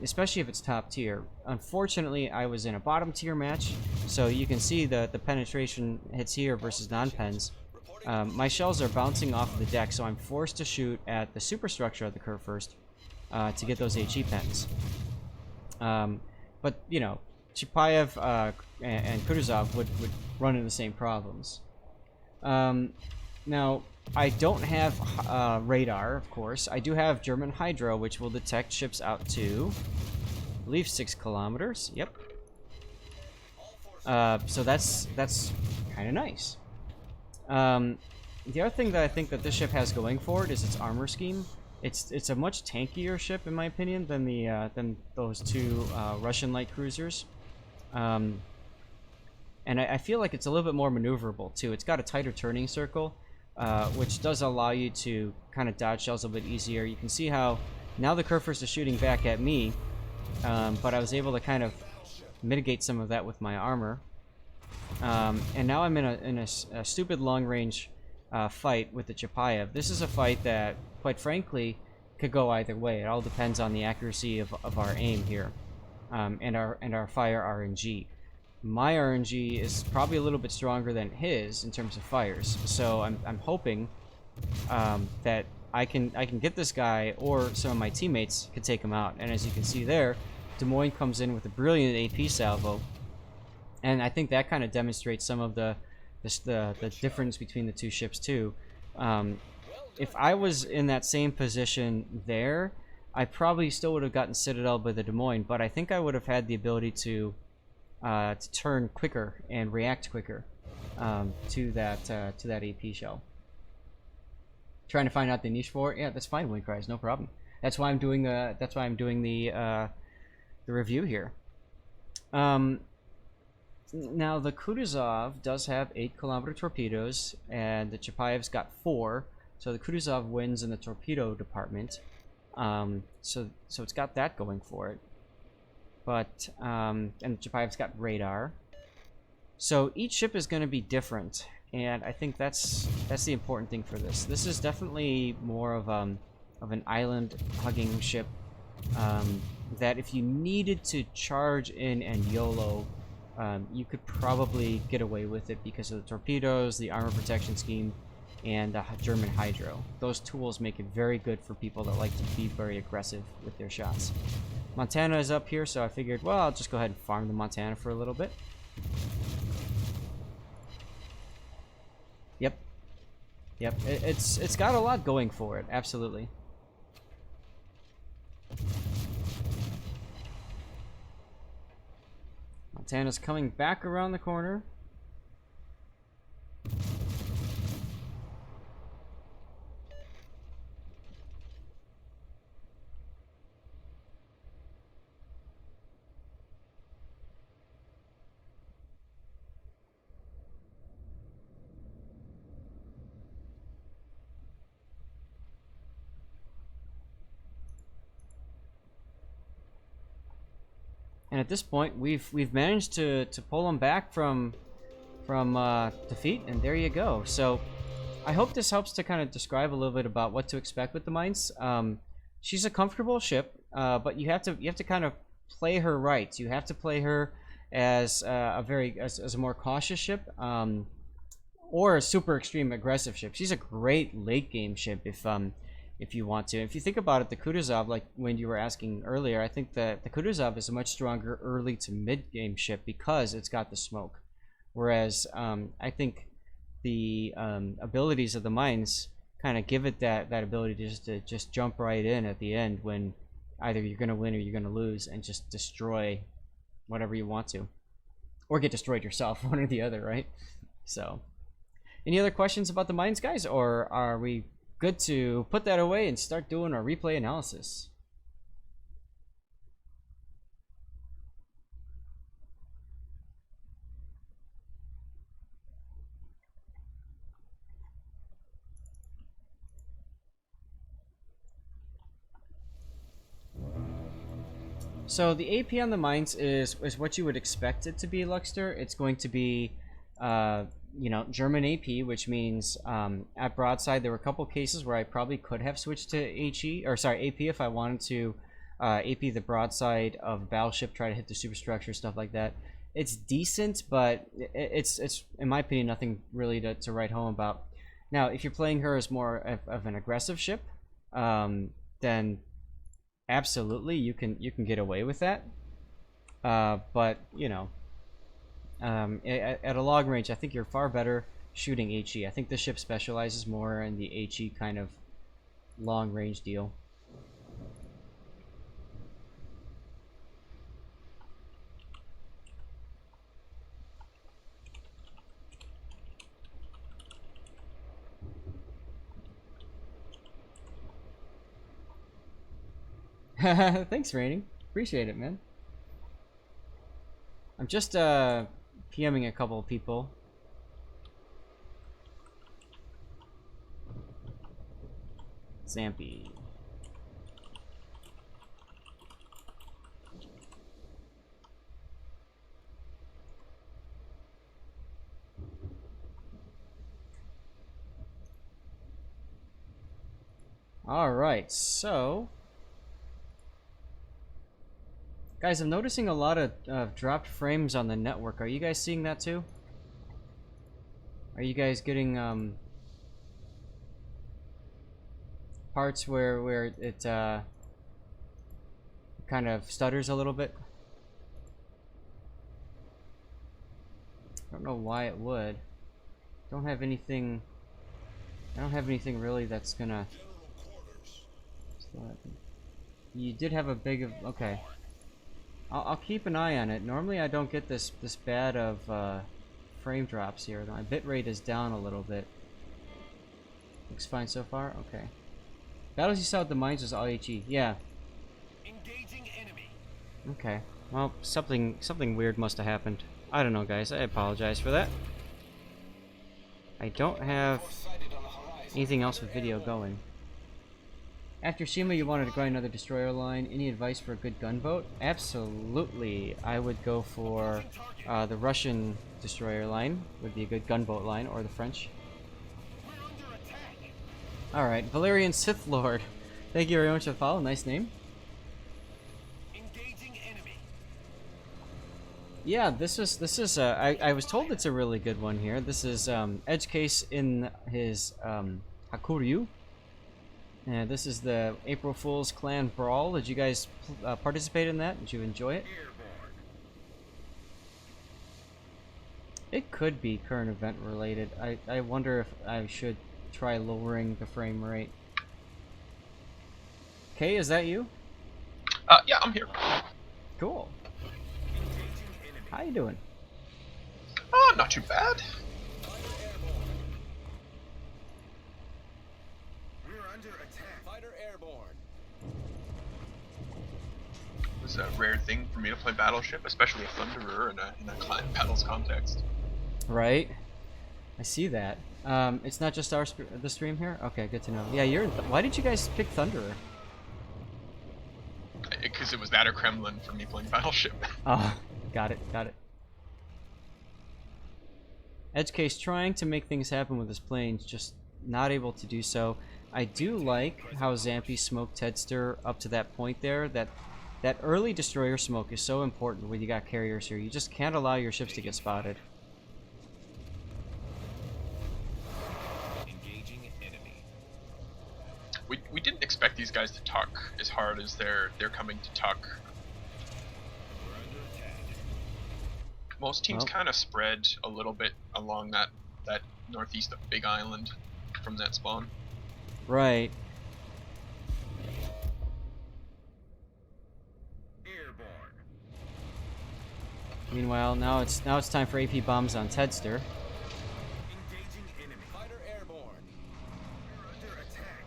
Speaker 2: especially if it's top tier. Unfortunately, I was in a bottom tier match, so you can see the penetration hits here versus non-pens. My shells are bouncing off of the deck, so I'm forced to shoot at the superstructure of the curve first to get those HE pens. But, you know, Chapayev and Kutuzov would run into the same problems. Now, I don't have radar, of course. I do have German Hydro, which will detect ships out to, I believe, 6 kilometers. Yep. So that's kind of nice. The other thing that I think that this ship has going for it is its armor scheme. It's a much tankier ship, in my opinion, than those 2 Russian light cruisers. And I feel like it's a little bit more maneuverable too. It's got a tighter turning circle, which does allow you to kind of dodge shells a bit easier. You can see how Now the Kurfürst is shooting back at me, but I was able to kind of mitigate some of that with my armor. And now I'm in a stupid long-range fight with the Chapayev. This is a fight that, quite frankly, could go either way. It all depends on the accuracy of our aim here, and our fire RNG. My RNG is probably a little bit stronger than his in terms of fires, so I'm hoping that I can get this guy, or some of my teammates could take him out. And as you can see there, Des Moines comes in with a brilliant AP salvo, and I think that kind of demonstrates some of the difference between the two ships too. If I was in that same position there, I probably still would have gotten Citadel by the Des Moines, but I think I would have had the ability to turn quicker and react quicker to that AP shell. Trying to find out the niche for it? Yeah, that's fine, Windcries, no problem. That's why I'm doing the review here. Now the Kutuzov does have 8-kilometer torpedoes, and the Chapayev's got 4. So the Kutuzov wins in the torpedo department. So it's got that going for it. But and the Chapayev's got radar. So each ship is going to be different, and I think that's the important thing for this. This is definitely more of an island-hugging ship. That if you needed to charge in and YOLO, you could probably get away with it because of the torpedoes, the armor protection scheme, and the German hydro. Those tools make it very good for people that like to be very aggressive with their shots. Montana is up here, so I figured, well, I'll just go ahead and farm the Montana for a little bit. Yep, it's got a lot going for it, absolutely. Montana's coming back around the corner. And at this point, we've managed to pull them back from defeat, and there you go. So I hope this helps to kind of describe a little bit about what to expect with the Mainz. She's a comfortable ship, but you have to kind of play her right. You have to play her as a more cautious ship, or a super extreme aggressive ship. She's a great late game ship if you want to. If you think about it, the Kutuzov, like when you were asking earlier, I think that the Kutuzov is a much stronger early to mid game ship because it's got the smoke. Whereas I think the abilities of the Mainz kind of give it that ability to just jump right in at the end when either you're going to win or you're going to lose, and just destroy whatever you want to, or get destroyed yourself, one or the other, right? So, any other questions about the Mainz, guys, or are we good to put that away and start doing our replay analysis? So the AP on the Mainz is what you would expect it to be, Luxter. It's going to be you know, German AP, which means at broadside there were a couple cases where I probably could have switched to AP if I wanted to AP the broadside of a battleship, try to hit the superstructure, stuff like that. It's decent, but it's in my opinion nothing really to write home about. Now, if you're playing her as more of an aggressive ship, then absolutely you can get away with that. But you know, at a long range, I think you're far better shooting HE. I think this ship specializes more in the HE kind of long range deal. Thanks, Raining. Appreciate it, man. I'm just PMing a couple of people. Zampy. Alright, so... Guys, I'm noticing a lot of dropped frames on the network. Are you guys seeing that too? Are you guys getting parts where it kind of stutters a little bit? I don't know why it would. I don't have anything really that's gonna... You did have a big... Okay. I'll keep an eye on it. Normally I don't get this bad of frame drops here. My bitrate is down a little bit. Looks fine so far? Okay. Battles you saw at the mines was all HE. Yeah.
Speaker 3: Engaging enemy.
Speaker 2: Okay. Well, something weird must have happened. I don't know, guys. I apologize for that. I don't have anything else with video going. After Shima, you wanted to grind another destroyer line. Any advice for a good gunboat? Absolutely. I would go for the Russian destroyer line. Would be a good gunboat line, or the French. Alright, Valerian Sith Lord. Thank you very much for the follow. Nice name.
Speaker 3: Engaging enemy.
Speaker 2: Yeah, this is I was told it's a really good one here. This is Edge Case in his Hakuryu. And this is the April Fool's Clan Brawl. Did you guys participate in that? Did you enjoy it?
Speaker 3: Airborne.
Speaker 2: It could be current event related. I wonder if I should try lowering the frame rate. Kay, is that you?
Speaker 4: Yeah, I'm here.
Speaker 2: Cool.
Speaker 3: Engaging enemy.
Speaker 2: How you doing?
Speaker 4: Not too bad.
Speaker 3: Fighter airborne. We're under attack. Fighter airborne.
Speaker 4: It was a rare thing for me to play Battleship, especially a Thunderer in a clan battles context.
Speaker 2: Right. I see that. It's not just the stream here? Okay, good to know. Yeah, you're... Why did you guys pick Thunderer?
Speaker 4: Because it was that or Kremlin for me playing Battleship.
Speaker 2: Oh, got it, got it. Edge Case trying to make things happen with his planes, just not able to do so. I do like how Zampy smoked Tedster up to that point there. That early destroyer smoke is so important when you got carriers here. You just can't allow your ships to get spotted.
Speaker 3: Engaging enemy.
Speaker 4: We didn't expect these guys to tuck as hard as they're coming to tuck.
Speaker 3: We're under attack.
Speaker 4: Most teams
Speaker 2: Well.
Speaker 4: kind of spread a little bit along that northeast of Big Island from that spawn.
Speaker 2: Right.
Speaker 3: Airborne.
Speaker 2: Meanwhile, now it's time for AP bombs on Tedster.
Speaker 3: Engaging enemy. Fighter airborne. We're under attack.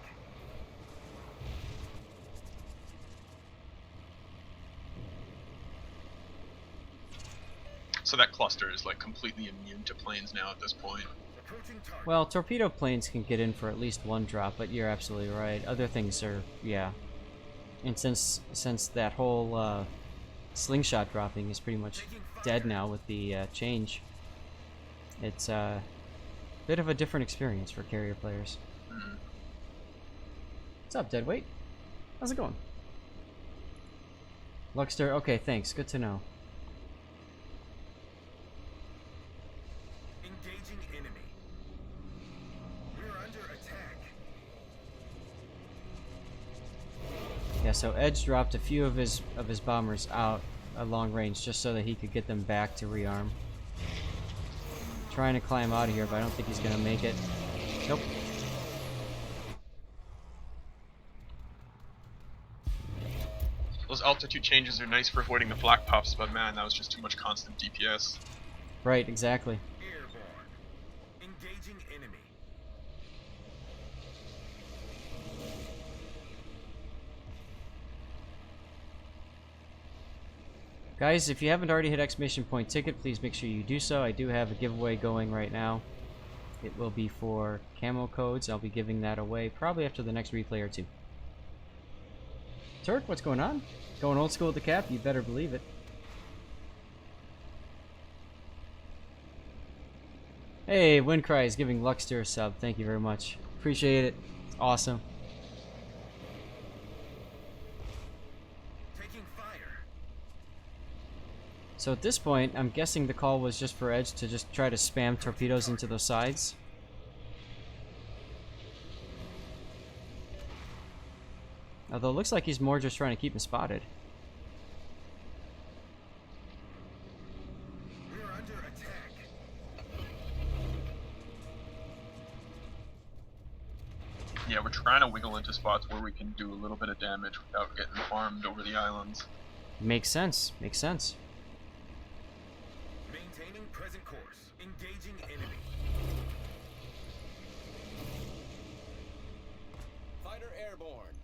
Speaker 4: So that cluster is like completely immune to planes now at this point.
Speaker 3: Approaching target.
Speaker 2: Well, torpedo planes can get in for at least one drop, but you're absolutely right. Other things are, yeah. And since that whole slingshot dropping is pretty much dead now with the change, it's a bit of a different experience for carrier players.
Speaker 4: Mhm.
Speaker 2: What's up, Deadweight? How's it going? Luxter, okay, thanks. Good to know.
Speaker 3: Engaging enemy. We're under attack.
Speaker 2: Yeah, so Edge dropped a few of his bombers out at long range just so that he could get them back to rearm. Trying to climb out of here, but I don't think he's gonna make it. Nope.
Speaker 4: Those altitude changes are nice for avoiding the flak puffs, but man, that was just too much constant DPS.
Speaker 2: Right, exactly.
Speaker 3: Airborne. Engaging enemy.
Speaker 2: Guys, if you haven't already hit exclamation point ticket, please make sure you do so. I do have a giveaway going right now. It will be for camo codes. I'll be giving that away probably after the next replay or two. Turk, what's going on? Going old school with the cap? You better believe it. Hey, Windcry is giving Luxter a sub. Thank you very much. Appreciate it. It's awesome. So at this point, I'm guessing the call was just for Edge to just try to spam torpedoes into those sides. Although it looks like he's more just trying to keep him spotted.
Speaker 3: We're under attack.
Speaker 4: Yeah, we're trying to wiggle into spots where we can do a little bit of damage without getting farmed over the islands.
Speaker 2: Makes sense. Makes sense.
Speaker 3: Maintaining present course. Engaging enemy. Fighter airborne.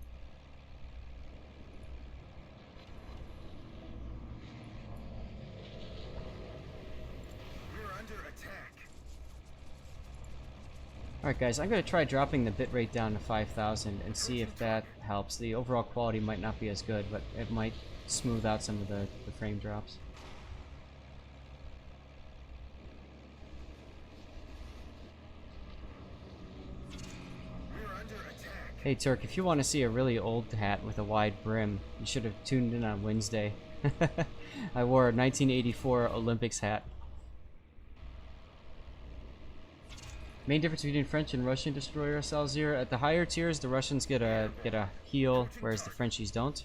Speaker 3: We're under attack.
Speaker 2: Alright guys, I'm going to try dropping the bitrate down to 5,000 and see if that helps. The overall quality might not be as good, but it might smooth out some of the frame drops.
Speaker 3: We're under attack.
Speaker 2: Hey Turk, if you want to see a really old hat with a wide brim, you should have tuned in on Wednesday. I wore a 1984 Olympics hat. Main difference between French and Russian destroyer SL0: at the higher tiers, the Russians get a heal, whereas the Frenchies don't.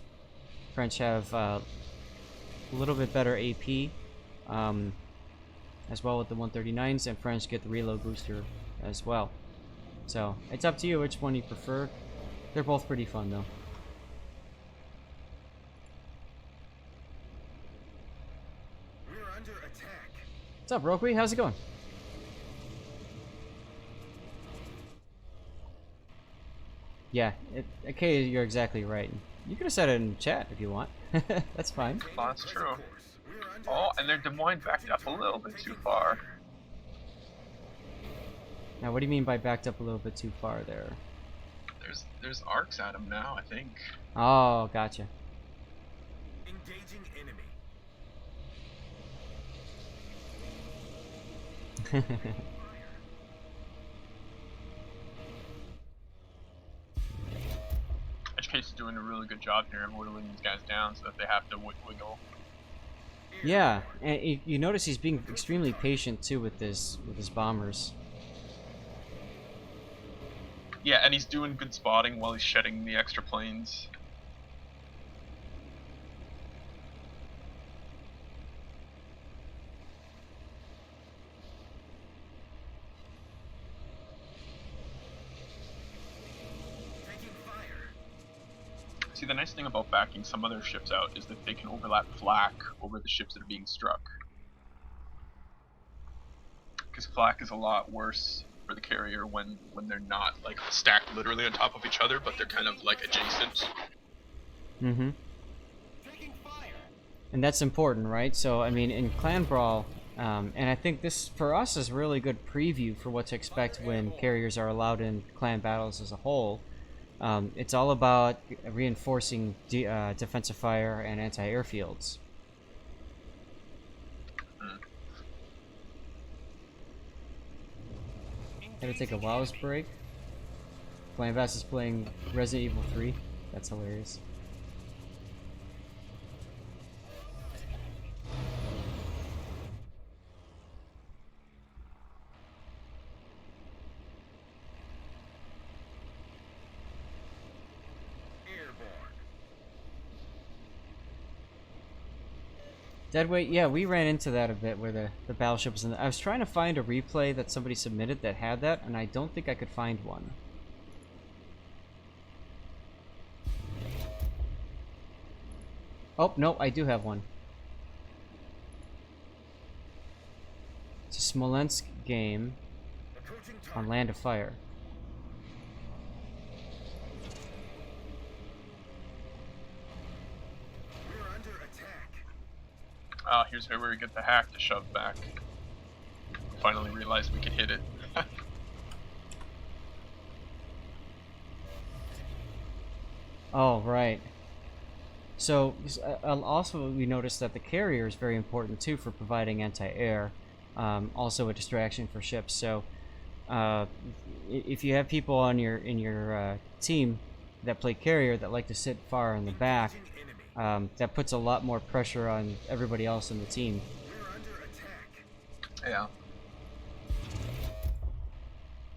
Speaker 2: French have a little bit better AP, as well with the 139s, and French get the reload booster as well. So it's up to you which one you prefer. They're both pretty fun though.
Speaker 3: We're under attack.
Speaker 2: What's up, Roqui? How's it going? Yeah, okay, you're exactly right. You could have said it in chat if you want. That's fine.
Speaker 4: Oh, that's true. Oh, and their Des Moines backed up a little bit too far.
Speaker 2: Now, what do you mean by backed up a little bit too far there?
Speaker 4: There's arcs at them now, I think.
Speaker 2: Oh, gotcha.
Speaker 3: Engaging enemy.
Speaker 4: HK is doing a really good job here of whittling these guys down so that they have to wiggle.
Speaker 2: Yeah, and you notice he's being extremely patient too with his bombers.
Speaker 4: Yeah, and he's doing good spotting while he's shedding the extra planes.
Speaker 3: Taking fire.
Speaker 4: See, the nice thing about backing some other ships out is that they can overlap flak over the ships that are being struck. Because flak is a lot worse for the carrier when they're not like stacked literally on top of each other, but they're kind of like adjacent.
Speaker 2: Mm-hmm.
Speaker 3: Taking fire.
Speaker 2: And that's important, right? So, I mean, in Clan Brawl, and I think this, for us, is a really good preview for what to expect when carriers are allowed in clan battles as a whole. It's all about reinforcing defensive fire and anti-airfields. Gotta take a WoW's break. Glambass is playing Resident Evil 3. That's hilarious.
Speaker 3: Airborne.
Speaker 2: Deadweight, yeah, we ran into that a bit where the battleship was in I was trying to find a replay that somebody submitted that had that, and I don't think I could find one. Oh, no, I do have one. It's a Smolensk game
Speaker 3: Approaching
Speaker 2: on
Speaker 3: target.
Speaker 2: Land of Fire.
Speaker 3: We're under attack.
Speaker 4: Ah, here's where we get the hack to shove back. Finally realized we could hit it.
Speaker 2: Oh, right. So, also we noticed that the carrier is very important too for providing anti-air. Also a distraction for ships. So, if you have people on in your team that play carrier that like to sit far in the back,
Speaker 3: Engaging
Speaker 2: that puts a lot more pressure on everybody else in the team.
Speaker 4: Yeah.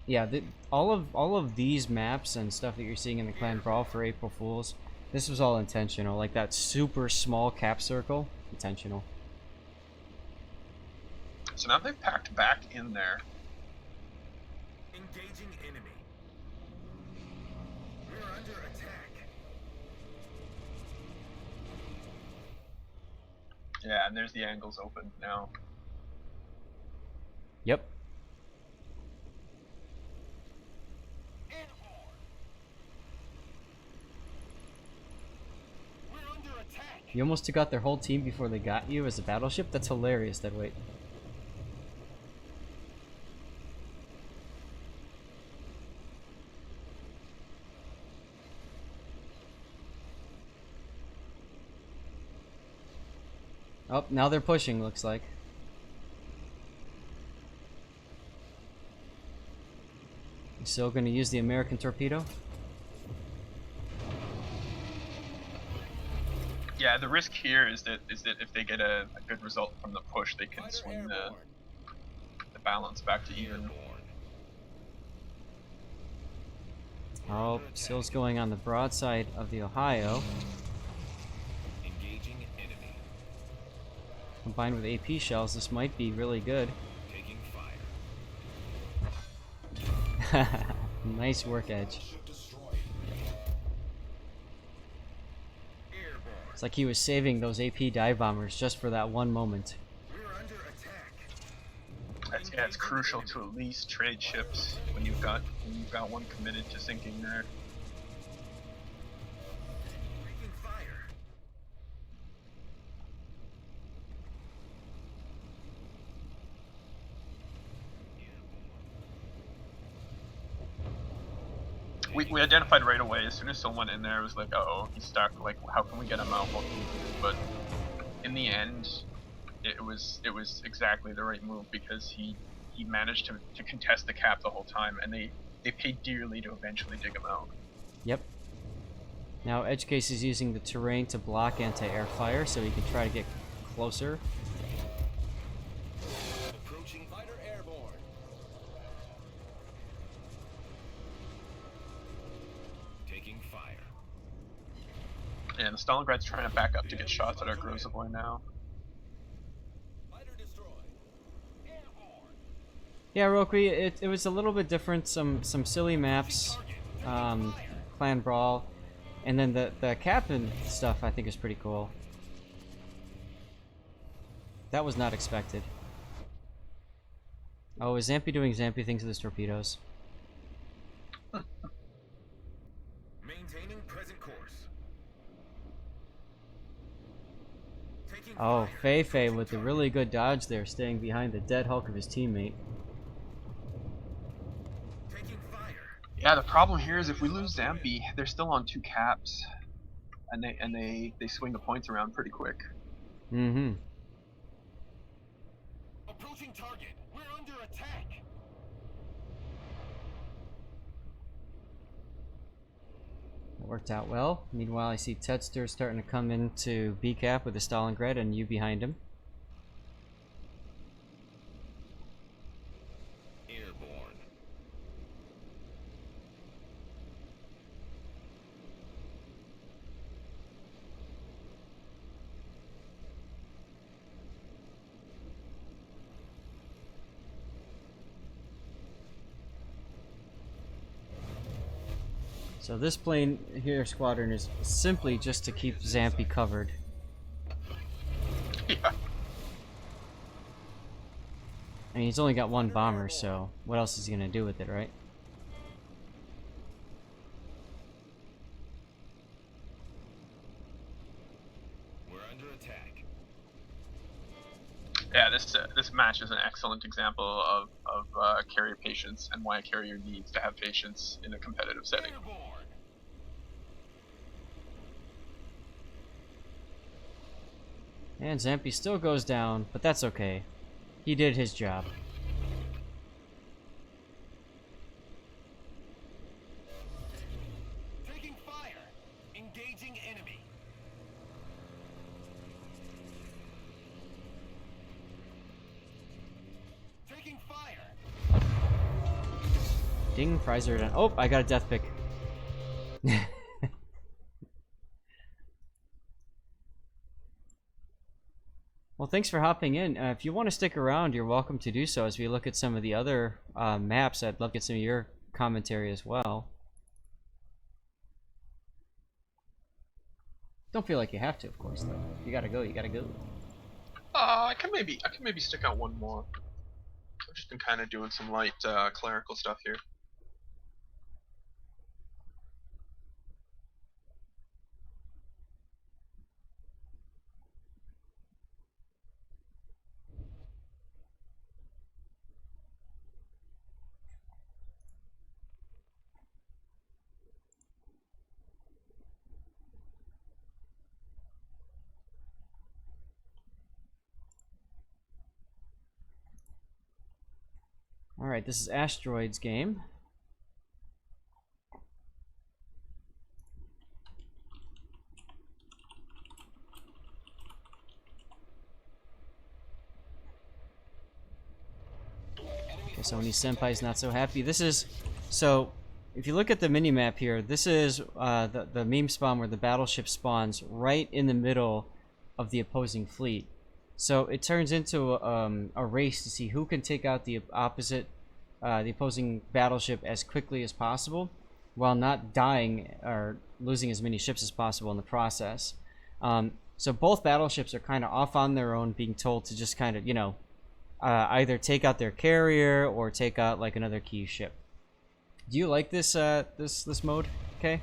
Speaker 2: Yeah, all of these maps and stuff that you're seeing in the Clan Brawl for April Fools, this was all intentional. Like that super small cap circle, intentional.
Speaker 4: So now they've packed back in there.
Speaker 3: Engaging enemy. We're under attack.
Speaker 4: Yeah, and there's the angles open now.
Speaker 2: Yep.
Speaker 3: We're under attack.
Speaker 2: You almost took out their whole team before they got you as a battleship? That's hilarious, Deadweight. Oh, now they're pushing, looks like. You still gonna use the American torpedo?
Speaker 4: Yeah, the risk here is that if they get a good result from the push, they can swing the balance back to even.
Speaker 2: Oh, Sill's going on the broadside of the Ohio.
Speaker 3: Engaging enemy.
Speaker 2: Combined with AP shells, this might be really good.
Speaker 3: Taking fire.
Speaker 2: Nice work, Edge. It's like he was saving those AP dive bombers just for that one moment.
Speaker 3: We're under attack.
Speaker 4: Yeah, it's crucial to at least trade ships when you've got one committed to sinking there.
Speaker 3: Taking fire.
Speaker 4: We identified right away as soon as someone in there was like, uh-oh, he's stuck, like how can we get him out? But in the end it was exactly the right move because he managed to contest the cap the whole time, and they paid dearly to eventually dig him out.
Speaker 2: Yep. Now Edge Case is using the terrain to block anti-air fire so he can try to get closer.
Speaker 3: Approaching fighter airborne. Taking fire.
Speaker 4: And the Stalingrad's trying to back up to get shots at our Grozoboy now.
Speaker 3: Fighter destroyed. Airborne.
Speaker 2: Yeah, Rokri, it was a little bit different. Some silly maps, Clan Brawl, and then the captain stuff I think is pretty cool. That was not expected. Oh, is Zampy doing Zampy things with his torpedoes?
Speaker 3: Maintaining present course. Taking
Speaker 2: Oh,
Speaker 3: fire.
Speaker 2: Fei with the really good dodge there, staying behind the dead Hulk of his teammate.
Speaker 3: Taking fire.
Speaker 4: Yeah, the problem here is if we lose Zampy, they're still on 2 caps, and they swing the points around pretty quick.
Speaker 2: Mm-hmm.
Speaker 3: Approaching target. We're under attack.
Speaker 2: That worked out well. Meanwhile, I see Tedster starting to come into B cap with a Stalingrad and you behind him.
Speaker 3: Airborne.
Speaker 2: So this plane here, squadron, is simply just to keep Zampy covered.
Speaker 4: Yeah.
Speaker 2: I mean, he's only got one bomber, so what else is he gonna do with it, right?
Speaker 3: We're under attack.
Speaker 4: Yeah, this match is an excellent example of carrier patience and why a carrier needs to have patience in a competitive setting.
Speaker 3: Airborne.
Speaker 2: And Zampy still goes down, but that's okay. He did his job.
Speaker 3: Taking fire. Engaging enemy.
Speaker 2: waiting. Fries are done. Oh, I got a death pick. Well, thanks for hopping in. If you want to stick around, you're welcome to do so as we look at some of the other maps. I'd love to get some of your commentary as well. Don't feel like you have to, of course, though. You gotta go, you gotta go.
Speaker 4: I can maybe stick out one more. I've just been kind of doing some light clerical stuff here.
Speaker 2: Alright, this is Asteroid's game. Okay, so Oni Senpai's not so happy. This is... So, if you look at the mini-map here, this is the meme spawn where the battleship spawns right in the middle of the opposing fleet. So it turns into a race to see who can take out the opposing battleship as quickly as possible, while not dying or losing as many ships as possible in the process. So both battleships are kind of off on their own, being told to just kind of, you know, either take out their carrier or take out like another key ship. Do you like this this mode? Okay.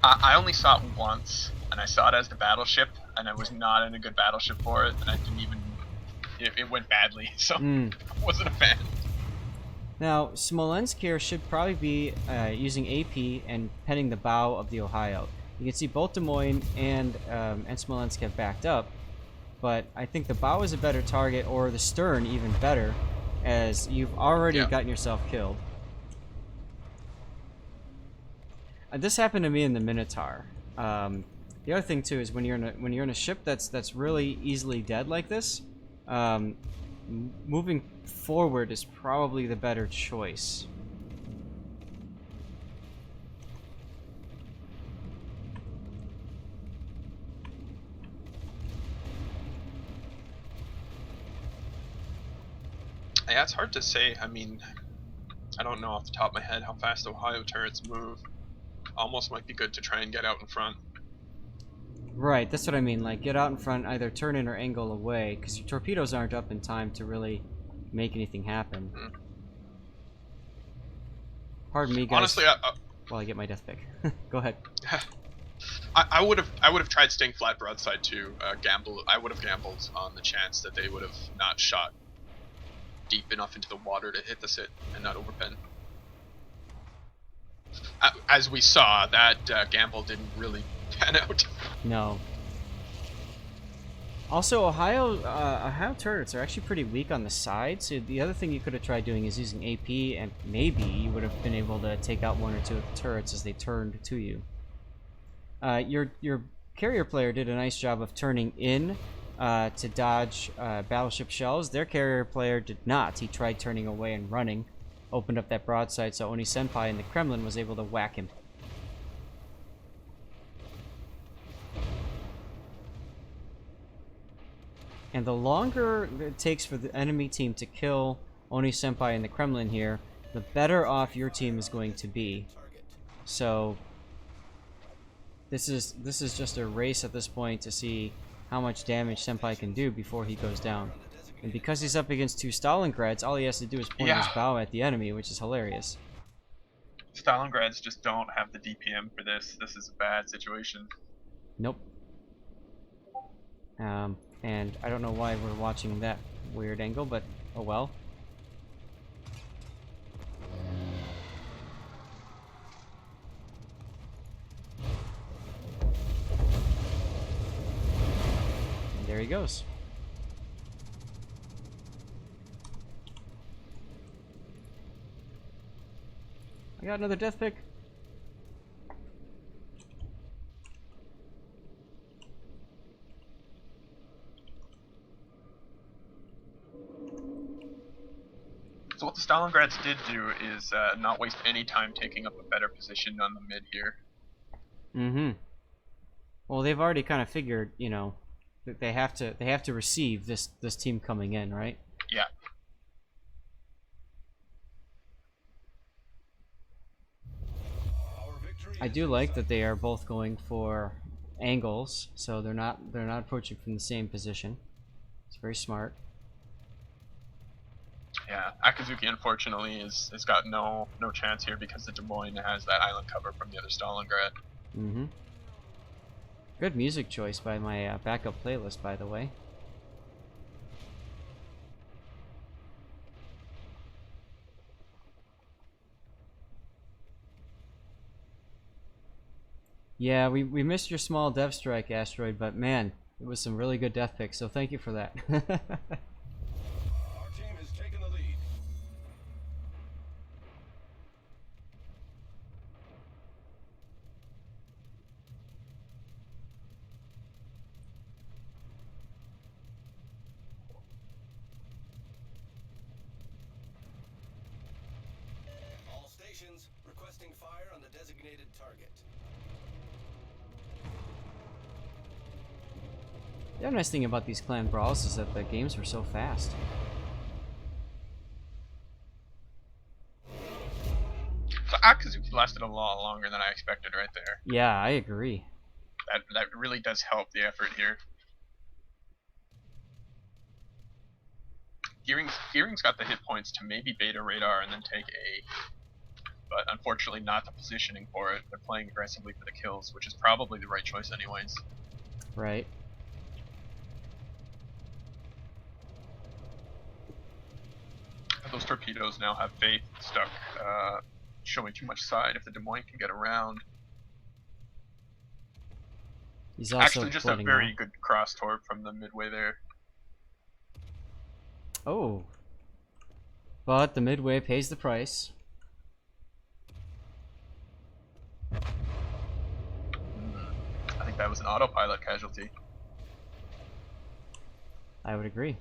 Speaker 4: I only saw it once, and I saw it as the battleship, and I was not in a good battleship for it, and I didn't even... It went badly, so I wasn't a fan.
Speaker 2: Now, Smolensk here should probably be using AP and penning the bow of the Ohio. You can see both Des Moines and Smolensk have backed up, but I think the bow is a better target, or the stern even better, as you've already gotten yourself killed. This happened to me in the Minotaur. The other thing too is when you're in a ship that's really easily dead like this, moving forward is probably the better choice.
Speaker 4: Yeah, it's hard to say. I mean, I don't know off the top of my head how fast Ohio turrets move. Almost might be good to try and get out in front.
Speaker 2: Right, that's what I mean. Like, get out in front, either turn in or angle away, because your torpedoes aren't up in time to really make anything happen. Pardon me, guys.
Speaker 4: Honestly,
Speaker 2: while I get my death pick. Go ahead.
Speaker 4: I would have tried staying flat broadside too. I would have gambled on the chance that they would have not shot deep enough into the water to hit the sit and not overpen. As we saw, that gamble didn't really pan out.
Speaker 2: No. Also, Ohio turrets are actually pretty weak on the side, so the other thing you could have tried doing is using AP, and maybe you would have been able to take out one or two of the turrets as they turned to you. Your carrier player did a nice job of turning in to dodge battleship shells. Their carrier player did not. He tried turning away and running, opened up that broadside, so Oni Senpai in the Kremlin was able to whack him. And the longer it takes for the enemy team to kill Oni Senpai in the Kremlin here, the better off your team is going to be. So this is just a race at this point to see how much damage Senpai can do before he goes down. And because he's up against two Stalingrads, all he has to do is point his bow at the enemy, which is hilarious.
Speaker 4: Stalingrads just don't have the DPM for this. This is a bad situation.
Speaker 2: Nope. And I don't know why we're watching that weird angle, but oh well. And there he goes. I got another death pick.
Speaker 4: So what the Stalingrads did do is not waste any time taking up a better position on the mid here.
Speaker 2: Mm-hmm. Well, they've already kind of figured, you know, that they have to receive this team coming in, right?
Speaker 4: Yeah.
Speaker 3: Our victory
Speaker 2: I
Speaker 3: is
Speaker 2: do
Speaker 3: in
Speaker 2: like
Speaker 3: sight.
Speaker 2: that they are both going for angles, so they're not approaching from the same position. It's very smart.
Speaker 4: Yeah, Akazuki unfortunately has got no chance here because the Des Moines has that island cover from the other Stalingrad.
Speaker 2: Mm-hmm. Good music choice by my backup playlist, by the way. Yeah, we missed your small dev strike, Asteroid, but man, it was some really good death picks, so thank you for that.
Speaker 3: Our team has taken the lead. All stations requesting fire on the designated target.
Speaker 2: The other nice thing about these clan brawls is that the games were so fast.
Speaker 4: So Akazuki lasted a lot longer than I expected right there.
Speaker 2: Yeah, I agree.
Speaker 4: That really does help the effort here. Gearing's got the hit points to maybe beta radar and then take A, but unfortunately not the positioning for it. They're playing aggressively for the kills, which is probably the right choice anyways.
Speaker 2: Right.
Speaker 4: Those torpedoes now have Faith stuck, showing too much side if the Des Moines can get around.
Speaker 2: He's also
Speaker 4: Actually, just a
Speaker 2: flooding
Speaker 4: very
Speaker 2: now.
Speaker 4: good cross torp from the midway there.
Speaker 2: Oh. But the midway pays the price.
Speaker 4: I think that was an autopilot casualty.
Speaker 2: I would agree.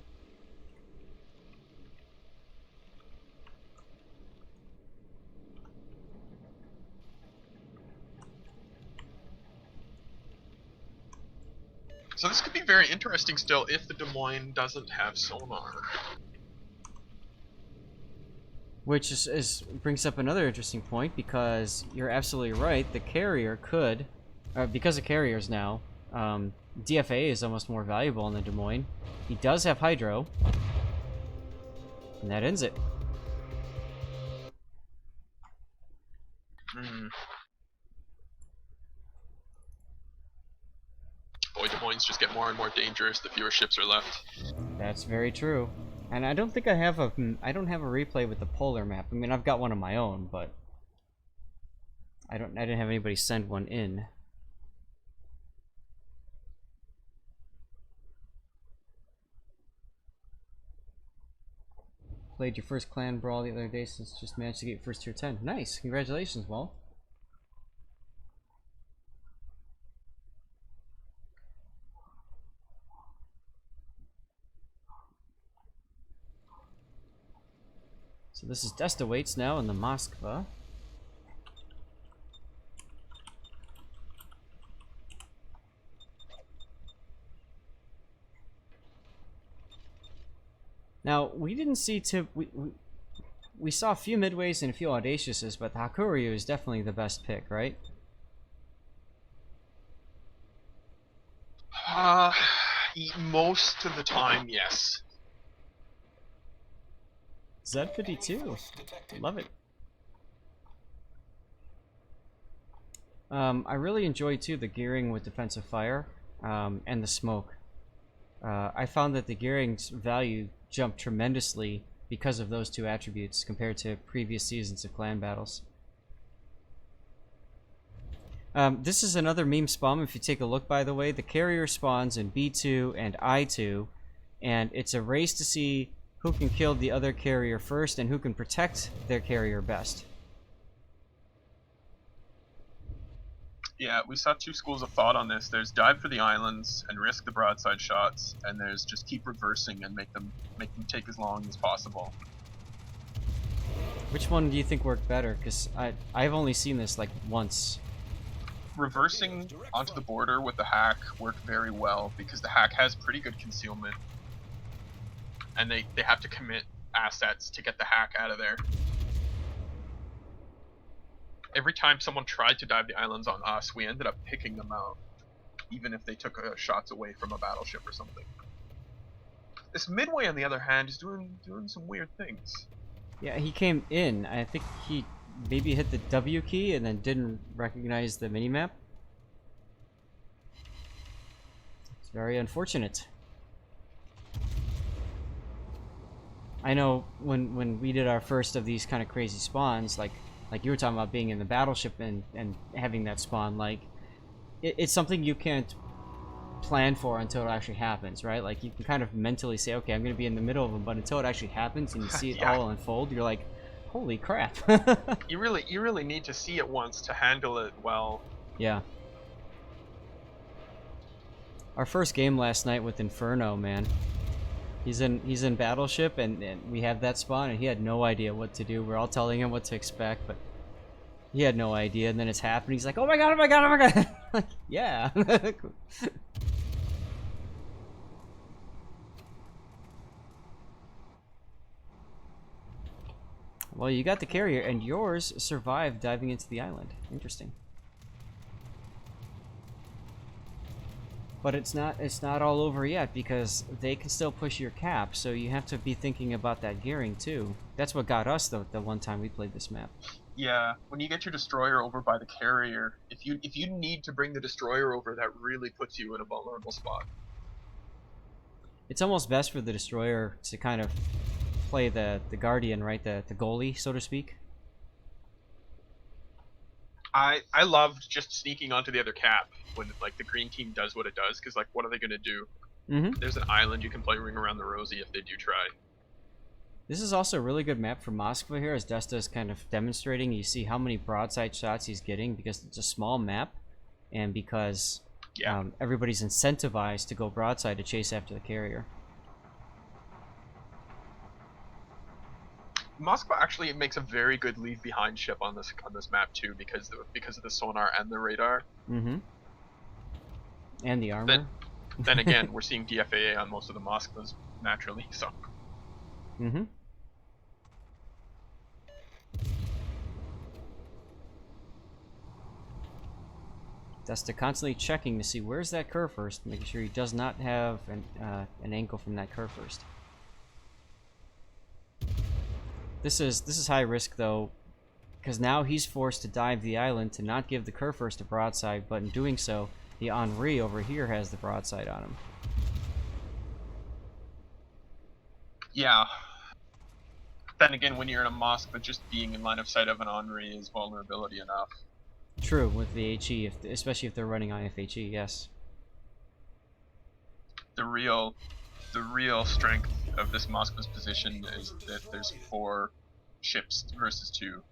Speaker 4: So this could be very interesting still if the Des Moines doesn't have sonar.
Speaker 2: Which brings up another interesting point, because you're absolutely right. The carrier could, because of carriers now, DFA is almost more valuable in the Des Moines. He does have hydro, and that ends it.
Speaker 4: Boy, Des Moines just get more and more dangerous the fewer ships are left.
Speaker 2: That's very true. And I don't think I have a replay with the polar map. I mean, I've got one of my own, but I didn't have anybody send one in. Played your first clan brawl the other day, since just managed to get first tier 10. Nice, congratulations, Walt. So this is Desta waits now in the Moskva. Now we didn't see we saw a few midways and a few audaciouses, but the Hakuryu is definitely the best pick, right?
Speaker 4: Most of the time, yes.
Speaker 2: Z52. Love it. I really enjoy too the gearing with defensive fire and the smoke. I found that the gearing's value jumped tremendously because of those two attributes compared to previous seasons of clan battles. This is another meme spawn. If you take a look, by the way, the carrier spawns in B2 and I2, and it's a race to see who can kill the other carrier first and who can protect their carrier best.
Speaker 4: Yeah, we saw two schools of thought on this. There's dive for the islands and risk the broadside shots, and there's just keep reversing and make them take as long as possible.
Speaker 2: Which one do you think worked better? Because I've only seen this like once.
Speaker 4: Reversing onto the border with the hack worked very well because the hack has pretty good concealment. And they have to commit assets to get the hack out of there. Every time someone tried to dive the islands on us, we ended up picking them out, even if they took shots away from a battleship or something. This Midway, on the other hand, is doing some weird things.
Speaker 2: Yeah, he came in. I think he maybe hit the W key and then didn't recognize the minimap. It's very unfortunate. I know when we did our first of these kind of crazy spawns, like you were talking about being in the battleship and having that spawn, like it's something you can't plan for until it actually happens, right? Like you can kind of mentally say, okay, I'm gonna be in the middle of them, but until it actually happens and you see it all unfold, you're like, holy crap.
Speaker 4: you really need to see it once to handle it well.
Speaker 2: Yeah. Our first game last night with Inferno, man. He's in Battleship and we have that spawn and he had no idea what to do. We're all telling him what to expect, but he had no idea, and then it's happening. He's like, oh my god, oh my god, oh my god. Like, yeah. Well, you got the carrier, and yours survived diving into the island. Interesting. But it's not all over yet, because they can still push your cap, so you have to be thinking about that gearing too. That's what got us the one time we played this map.
Speaker 4: Yeah, when you get your destroyer over by the carrier, if you need to bring the destroyer over, that really puts you in a vulnerable spot.
Speaker 2: It's almost best for the destroyer to kind of play the guardian, right? The goalie, so to speak.
Speaker 4: I loved just sneaking onto the other cap when like the green team does what it does, because like what are they gonna do? There's an island you can play Ring Around the Rosie if they do try.
Speaker 2: This is also a really good map for Moskva here, as Desta is kind of demonstrating. You see how many broadside shots he's getting because it's a small map, and because everybody's incentivized to go broadside to chase after the carrier.
Speaker 4: Moskva actually makes a very good leave behind ship on this map too, because of the sonar and the radar.
Speaker 2: And the armor.
Speaker 4: Then again, we're seeing DFAA on most of the Moskvas naturally, so.
Speaker 2: Desta constantly checking to see where's that curve first, making sure he does not have an angle from that curve first. This is high risk though, because now he's forced to dive the island to not give the curve first a broadside, but in doing so, the Henri over here has the broadside on him.
Speaker 4: Yeah. Then again, when you're in a Moskva, just being in line of sight of an Henri is vulnerability enough.
Speaker 2: True, with the HE, especially if they're running IFHE, yes.
Speaker 4: The real strength of this Moskva's position is that there's 4 ships versus 2.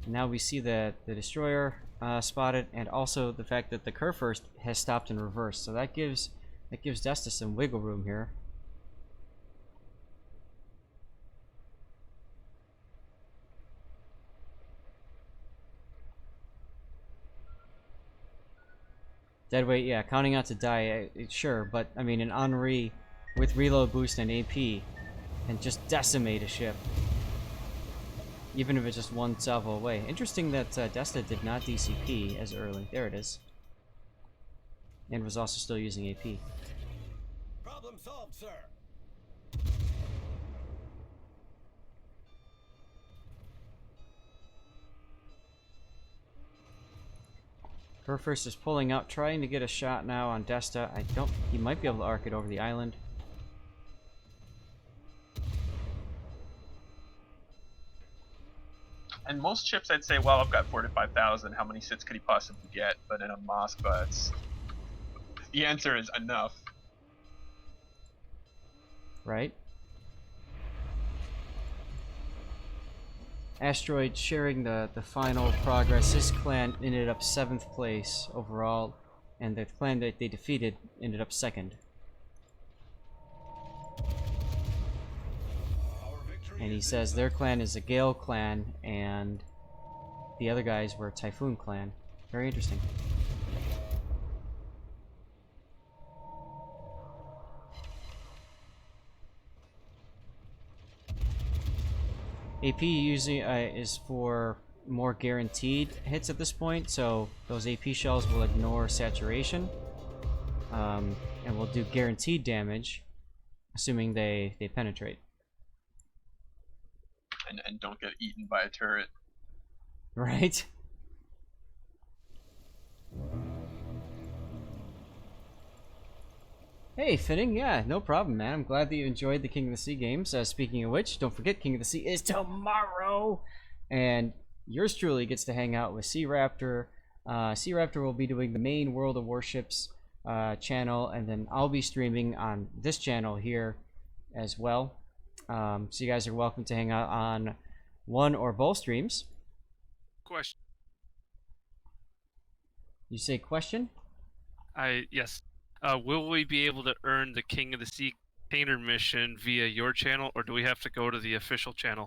Speaker 2: Now we see that the destroyer spotted, and also the fact that the curve first has stopped in reverse, so that gives Desta some wiggle room here. Deadweight, yeah, counting out to die, sure, but I mean an Henri with reload boost and AP can just decimate a ship, even if it's just one salvo away. Interesting that Desta did not DCP as early. There it is, and was also still using AP.
Speaker 3: Problem solved, sir.
Speaker 2: First is pulling out, trying to get a shot now on Desta. He might be able to arc it over the island.
Speaker 4: And most ships I'd say, well, I've got 4,000 to 5,000, how many sits could he possibly get? But in a Moskva, the answer is enough.
Speaker 2: Right? Asteroid sharing the final progress. His clan ended up 7th place overall, and the clan that they defeated ended up 2nd. And he says their clan is a Gale clan, and the other guys were a Typhoon clan. Very interesting. AP usually is for more guaranteed hits at this point, so those AP shells will ignore saturation, and will do guaranteed damage, assuming they penetrate.
Speaker 4: And don't get eaten by a turret.
Speaker 2: Right? Hey, Fitting, yeah, no problem, man. I'm glad that you enjoyed the King of the Sea games. Speaking of which, don't forget, King of the Sea is tomorrow! And yours truly gets to hang out with Sea Raptor. Sea Raptor will be doing the main World of Warships channel, and then I'll be streaming on this channel here as well. So you guys are welcome to hang out on one or both streams.
Speaker 1: Question.
Speaker 2: You say question?
Speaker 1: Yes. Will we be able to earn the King of the Sea container mission via your channel, or do we have to go to the official channel?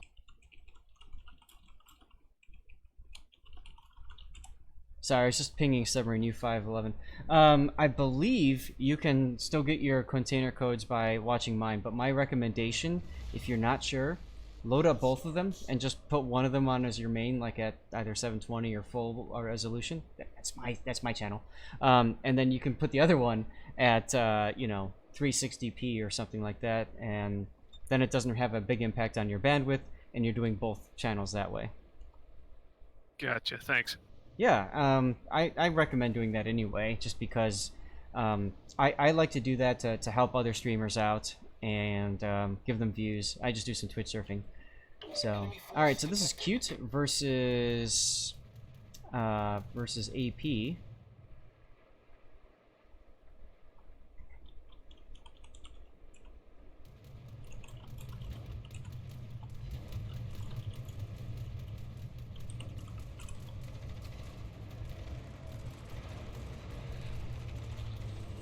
Speaker 2: Sorry, I was just pinging Submarine U511. I believe you can still get your container codes by watching mine, but my recommendation, if you're not sure, load up both of them and just put one of them on as your main, like at either 720 or full resolution. That's my channel. And then you can put the other one at you know, 360p or something like that, and then it doesn't have a big impact on your bandwidth, and you're doing both channels that way.
Speaker 1: Gotcha. Thanks.
Speaker 2: Yeah, I recommend doing that anyway, just because I like to do that to help other streamers out and give them views. I just do some Twitch surfing. So, all right, so this is Cute versus AP.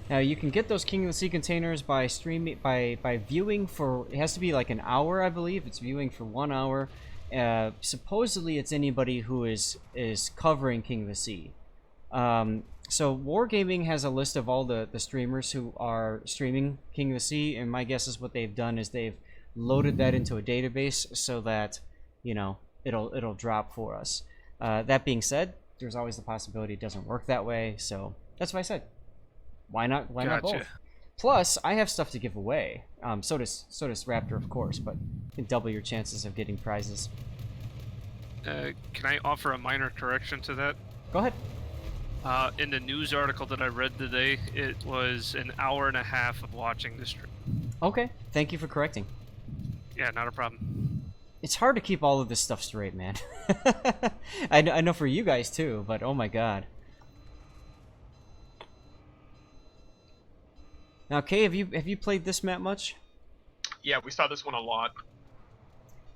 Speaker 2: Now you can get those King of the Sea containers by streaming by viewing for, it has to be like an hour, I believe. It's viewing for 1 hour. Supposedly it's anybody who is covering King of the Sea. So Wargaming has a list of all the streamers who are streaming King of the Sea, and my guess is what they've done is they've loaded that into a database so that, you know, it'll drop for us. That being said, there's always the possibility it doesn't work that way, so that's what I said. Why not both? Plus, I have stuff to give away. So does Raptor, of course, but you can double your chances of getting prizes.
Speaker 1: Can I offer a minor correction to that?
Speaker 2: Go ahead.
Speaker 1: In the news article that I read today, it was an hour and a half of watching the stream.
Speaker 2: Okay, thank you for correcting.
Speaker 1: Yeah, not a problem.
Speaker 2: It's hard to keep all of this stuff straight, man. I know for you guys too, but oh my god. Now, Kay, have you played this map much?
Speaker 4: Yeah, we saw this one a lot.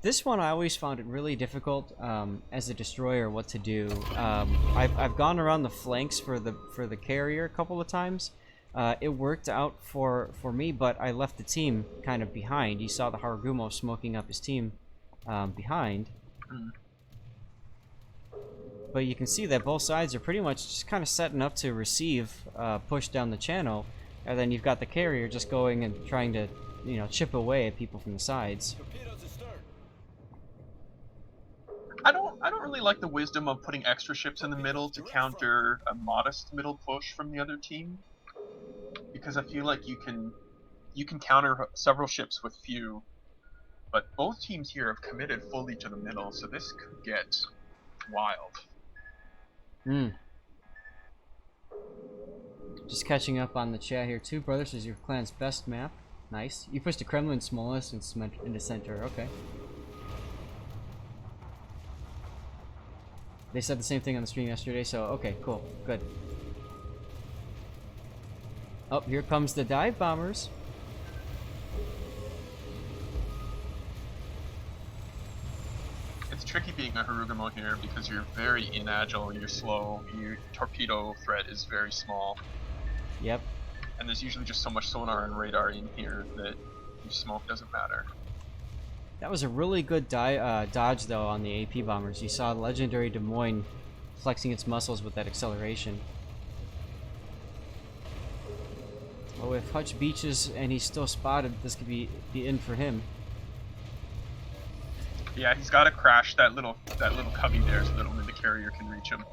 Speaker 2: This one I always found it really difficult as a destroyer what to do. I've gone around the flanks for the carrier a couple of times. It worked out for me, but I left the team kind of behind. You saw the Hakuryu smoking up his team behind. But you can see that both sides are pretty much just kind of setting up to receive push down the channel. And then you've got the carrier just going and trying to, you know, chip away at people from the sides.
Speaker 4: I don't really like the wisdom of putting extra ships in the middle to counter a modest middle push from the other team, because I feel like you can counter several ships with few, but both teams here have committed fully to the middle, so this could get wild.
Speaker 2: Just catching up on the chat here. Two Brothers is your clan's best map. Nice. You pushed the Kremlin, Smolensk, and into center. Okay. They said the same thing on the stream yesterday, so okay, cool. Good. Oh, here comes the dive bombers.
Speaker 4: It's tricky being a Hakuryu here because you're very inagile, you're slow, your torpedo threat is very small.
Speaker 2: Yep.
Speaker 4: And there's usually just so much sonar and radar in here that your smoke doesn't matter.
Speaker 2: That was a really good dodge, though, on the AP bombers. You saw legendary Des Moines flexing its muscles with that acceleration. Oh, if Hutch beaches and he's still spotted, this could be in for him.
Speaker 4: Yeah, he's got to crash that little cubby there so that only the carrier can reach him.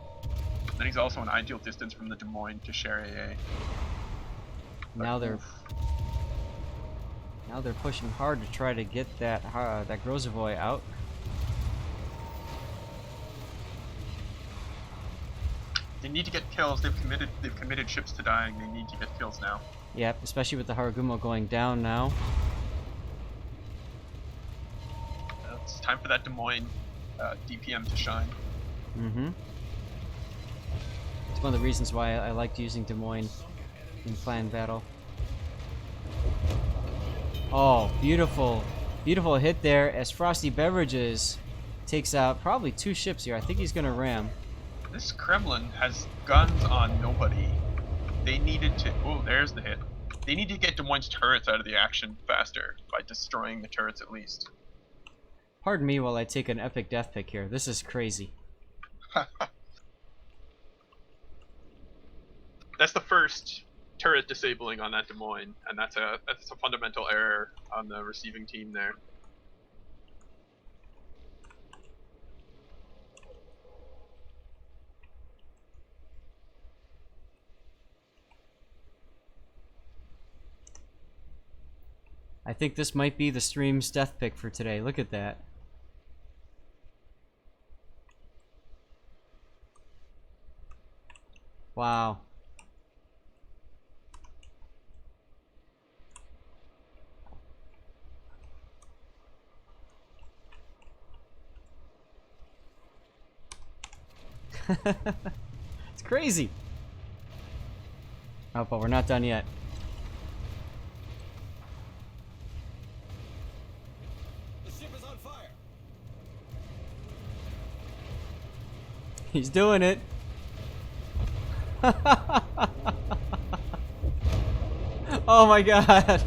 Speaker 4: Then he's also an ideal distance from the Des Moines to share AA.
Speaker 2: Now they're pushing hard to try to get that Grozovoy out.
Speaker 4: They need to get kills. They've committed ships to dying. They need to get kills now.
Speaker 2: Yep, especially with the Harugumo going down now.
Speaker 4: It's time for that Des Moines DPM to shine.
Speaker 2: Mm-hmm. It's one of the reasons why I liked using Des Moines in clan battle. Oh, beautiful. Beautiful hit there as Frosty Beverages takes out probably 2 ships here. I think he's going to ram.
Speaker 4: This Kremlin has guns on nobody. They needed to... Oh, there's the hit. They need to get Des Moines' turrets out of the action faster by destroying the turrets at least.
Speaker 2: Pardon me while I take an epic death pick here. This is crazy.
Speaker 4: That's the first turret disabling on that Des Moines, and that's a fundamental error on the receiving team there.
Speaker 2: I think this might be the stream's death pick for today. Look at that. Wow. It's crazy. Oh, but we're not done yet.
Speaker 3: The ship is on fire.
Speaker 2: He's doing it. Oh my god.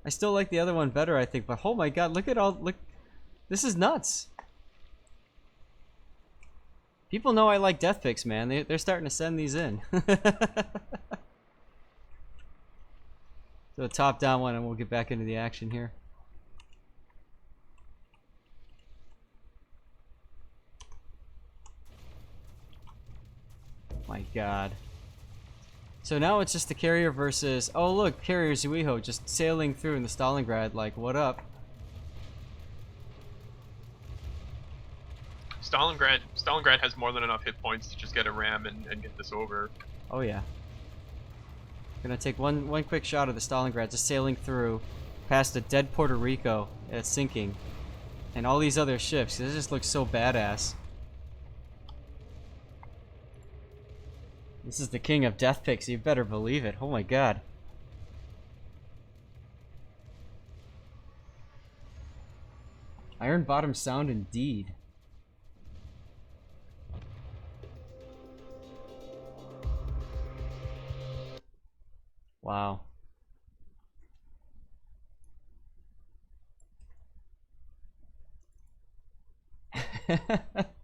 Speaker 2: I still like the other one better, I think, but oh my god, look. This is nuts. People know I like death picks, man. They're starting to send these in. So a top down one, and we'll get back into the action here. My god. So now it's just the carrier versus... Oh look, carrier Zuiho just sailing through in the Stalingrad like, what up?
Speaker 4: Stalingrad has more than enough hit points to just get a ram and get this over.
Speaker 2: Oh yeah. Gonna take one quick shot of the Stalingrad just sailing through past a dead Puerto Rico that's sinking. And all these other ships. This just looks so badass. This is the king of death picks, you better believe it. Oh my god. Iron Bottom sound indeed. Wow.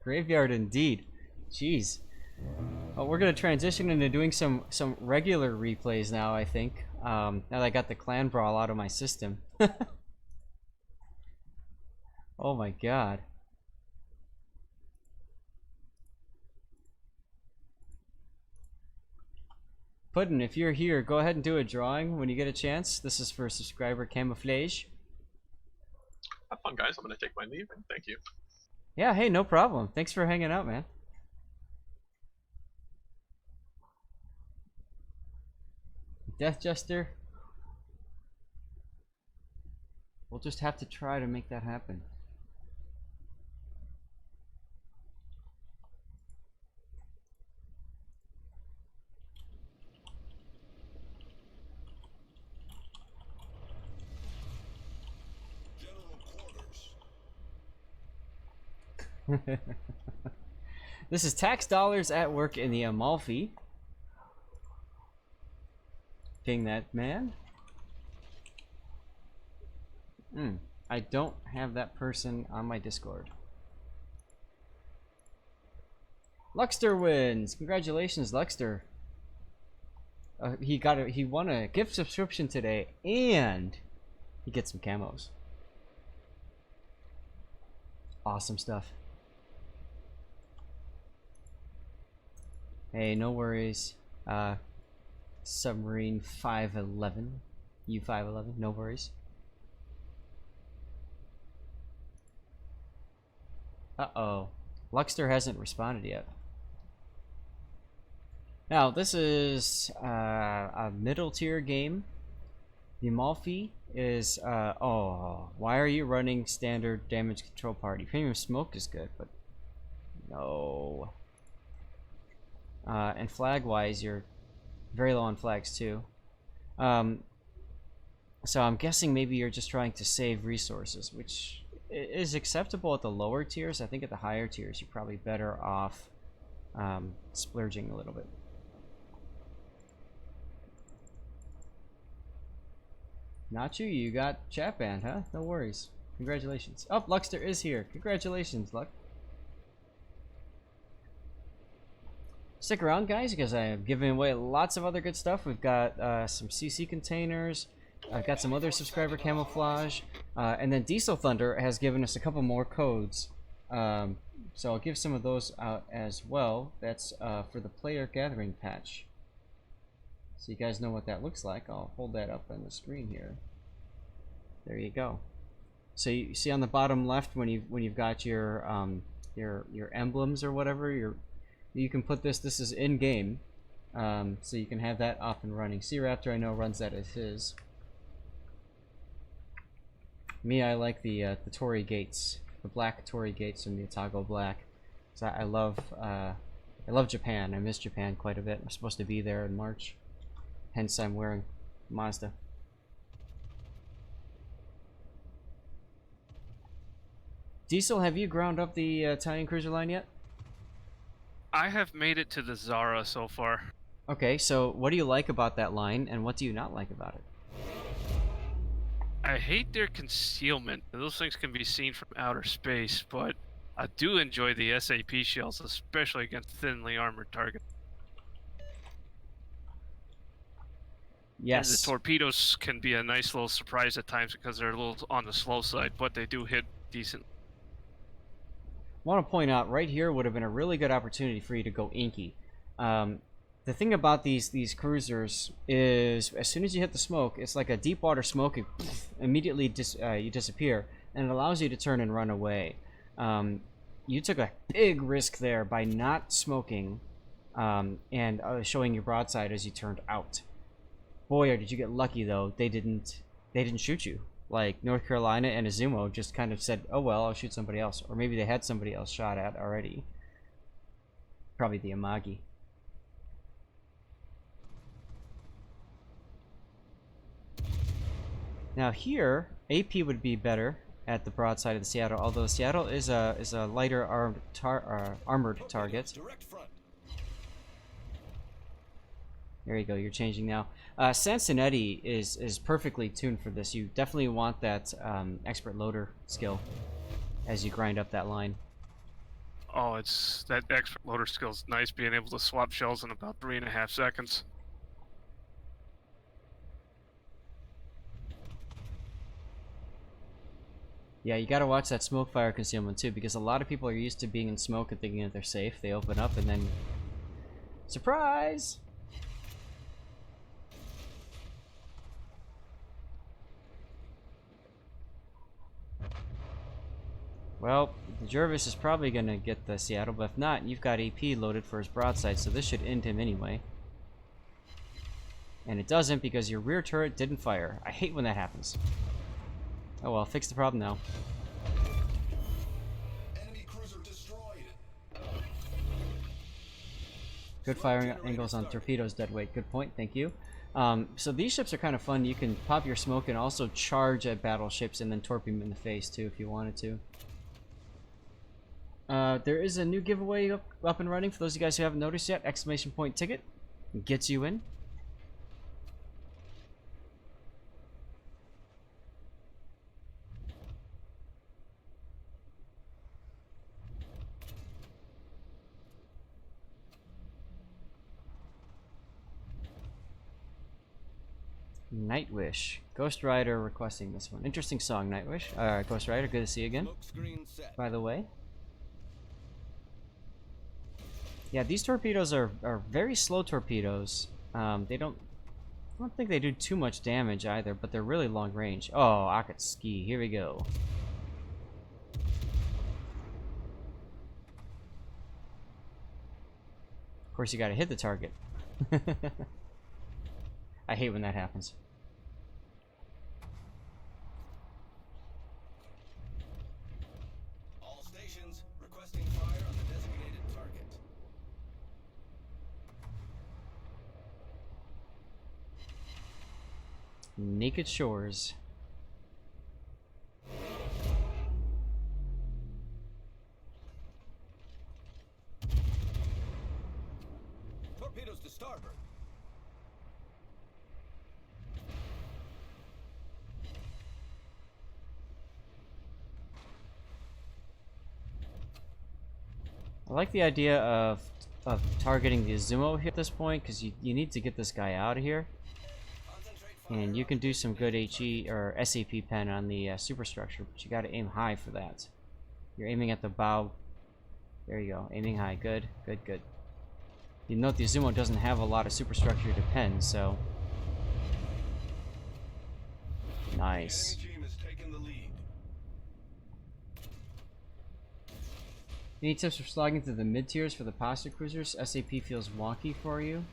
Speaker 2: Graveyard indeed. Jeez. Oh, we're gonna transition into doing some regular replays now, I think. Now that I got the clan brawl out of my system. Oh my god. Puddin', if you're here, go ahead and do a drawing when you get a chance. This is for subscriber camouflage.
Speaker 4: Have fun, guys. I'm gonna take my leave, and thank you.
Speaker 2: Yeah, hey, no problem. Thanks for hanging out, man. Death Jester. We'll just have to try to make that happen. This is tax dollars at work in the Amalfi. Ping that man. I don't have that person on my Discord. Luxter wins. Congratulations, Luxter. He won a gift subscription today, and he gets some camos. Awesome stuff. Hey, no worries. Submarine 511, U511, no worries. Uh-oh. Luxter hasn't responded yet. Now, this is a middle tier game. The Amalfi is, oh, why are you running standard damage control party? Premium smoke is good, but no. And flag-wise, you're very low on flags too. So I'm guessing maybe you're just trying to save resources, which is acceptable at the lower tiers. I think at the higher tiers, you're probably better off splurging a little bit. Nacho, you got chat banned, huh? No worries. Congratulations. Oh, Luxter is here. Congratulations, Luck. Stick around, guys, because I am giving away lots of other good stuff. We've got some CC containers. I've got some other subscriber camouflage. And then Diesel Thunder has given us a couple more codes. So I'll give some of those out as well. That's for the player gathering patch. So you guys know what that looks like. I'll hold that up on the screen here. There you go. So you see on the bottom left when you've got your emblems or whatever, you can put this is in game, so you can have that up and running. Sea Raptor I know runs that as his. Me, I like the Torii Gates, the black Torii Gates from the Otago Black. So I love Japan. I miss Japan quite a bit. I'm supposed to be there in March. Hence, I'm wearing Mazda. Diesel, have you ground up the Italian cruiser line yet?
Speaker 1: I have made it to the Zara so far.
Speaker 2: Okay, so what do you like about that line, and what do you not like about it?
Speaker 1: I hate their concealment. Those things can be seen from outer space, but I do enjoy the SAP shells, especially against thinly armored targets.
Speaker 2: Yes.
Speaker 1: And the torpedoes can be a nice little surprise at times because they're a little on the slow side, but they do hit decent.
Speaker 2: I want to point out right here would have been a really good opportunity for you to go inky. The thing about these cruisers is as soon as you hit the smoke, it's like a deep water smoke. It immediately you disappear, and it allows you to turn and run away. You took a big risk there by not smoking and showing your broadside as you turned out. Boy, or did you get lucky though. They didn't shoot you. Like North Carolina and Izumo just kind of said, oh well, I'll shoot somebody else. Or maybe they had somebody else shot at already. Probably the Amagi. Now here, AP would be better at the broadside of the Seattle, although Seattle is a lighter armored target. There you go, you're changing now. Cincinnati is perfectly tuned for this. You definitely want that expert loader skill as you grind up that line.
Speaker 1: Oh, it's that expert loader skill is nice, being able to swap shells in about 3.5 seconds.
Speaker 2: Yeah, you gotta watch that smoke fire concealment too, because a lot of people are used to being in smoke and thinking that they're safe. They open up and then... surprise! Well, the Jervis is probably gonna get the Seattle, but if not, you've got AP loaded for his broadside, so this should end him anyway. And it doesn't because your rear turret didn't fire. I hate when that happens. Oh well, fix the problem now.
Speaker 3: Enemy cruiser destroyed.
Speaker 2: Good firing angles on torpedoes, deadweight. Good point, thank you. So these ships are kind of fun. You can pop your smoke and also charge at battleships and then torpedo them in the face too if you wanted to. There is a new giveaway up and running for those of you guys who haven't noticed yet. Exclamation point ticket gets you in. Nightwish. Ghost Rider requesting this one. Interesting song, Nightwish. Ghost Rider, good to see you again.
Speaker 3: Smoke screen set.
Speaker 2: By the way. Yeah, these torpedoes are very slow torpedoes. They don't... I don't think they do too much damage either, but they're really long range. Oh, Akatsuki, here we go. Of course, you gotta hit the target. I hate when that happens.
Speaker 3: All stations requesting fire on the designated target.
Speaker 2: Naked Shores.
Speaker 3: Torpedoes to starboard.
Speaker 2: I like the idea of targeting the Izumo here at this point, because you need to get this guy out of here.
Speaker 3: Concentrate fire
Speaker 2: And you
Speaker 3: on
Speaker 2: can
Speaker 3: the
Speaker 2: do some good
Speaker 3: designated
Speaker 2: HE or SAP pen on the superstructure, but you got to aim high for that. You're aiming at the bow. There you go, aiming high. Good, good, good. You note the Izumo doesn't have a lot of superstructure to pen, so nice.
Speaker 3: enemy team has taken the lead.
Speaker 2: Any tips for slogging through the mid tiers for the pasta cruisers? SAP feels wonky for you.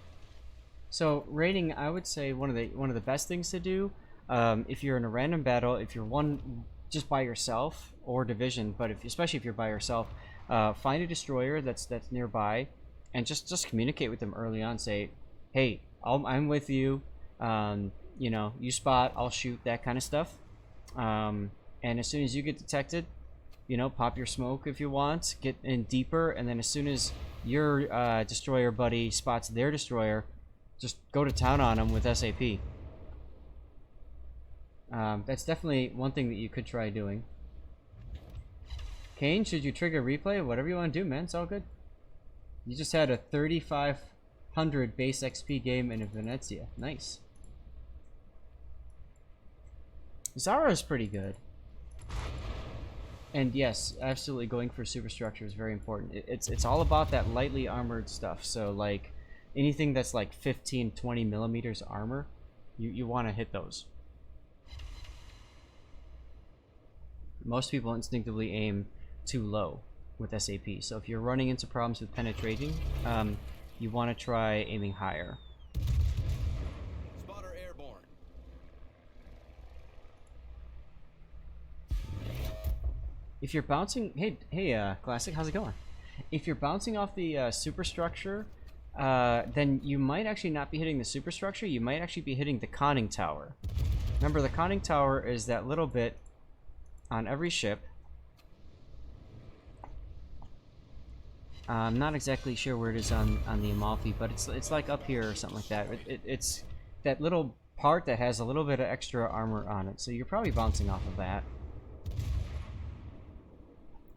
Speaker 2: So raiding, I would say one of the best things to do, if you're in a random battle, if you're one just by yourself or division, but especially if you're by yourself, find a destroyer that's nearby, and just communicate with them early on. Say, hey, I'm with you. You know, you spot, I'll shoot, that kind of stuff. And as soon as you get detected, you know, pop your smoke if you want, get in deeper, and then as soon as your destroyer buddy spots their destroyer, just go to town on them with SAP. That's definitely one thing that you could try doing. Kane, should you trigger replay? Whatever you want to do, man, it's all good. You just had a 3,500 base XP game in Venezia. Nice. Zara is pretty good. And yes, absolutely, going for superstructure is very important. It's all about that lightly armored stuff. So like anything that's like 15, 20 millimeters armor, you want to hit those. Most people instinctively aim too low with SAP. So if you're running into problems with penetrating, you want to try aiming higher.
Speaker 3: Spotter airborne.
Speaker 2: If you're bouncing, hey, Classic, how's it going? If you're bouncing off the superstructure, then you might actually not be hitting the superstructure. You might actually be hitting the conning tower. Remember, the conning tower is that little bit on every ship. I'm not exactly sure where it is on the Amalfi, but it's like up here or something like that. It's that little part that has a little bit of extra armor on it, so you're probably bouncing off of that.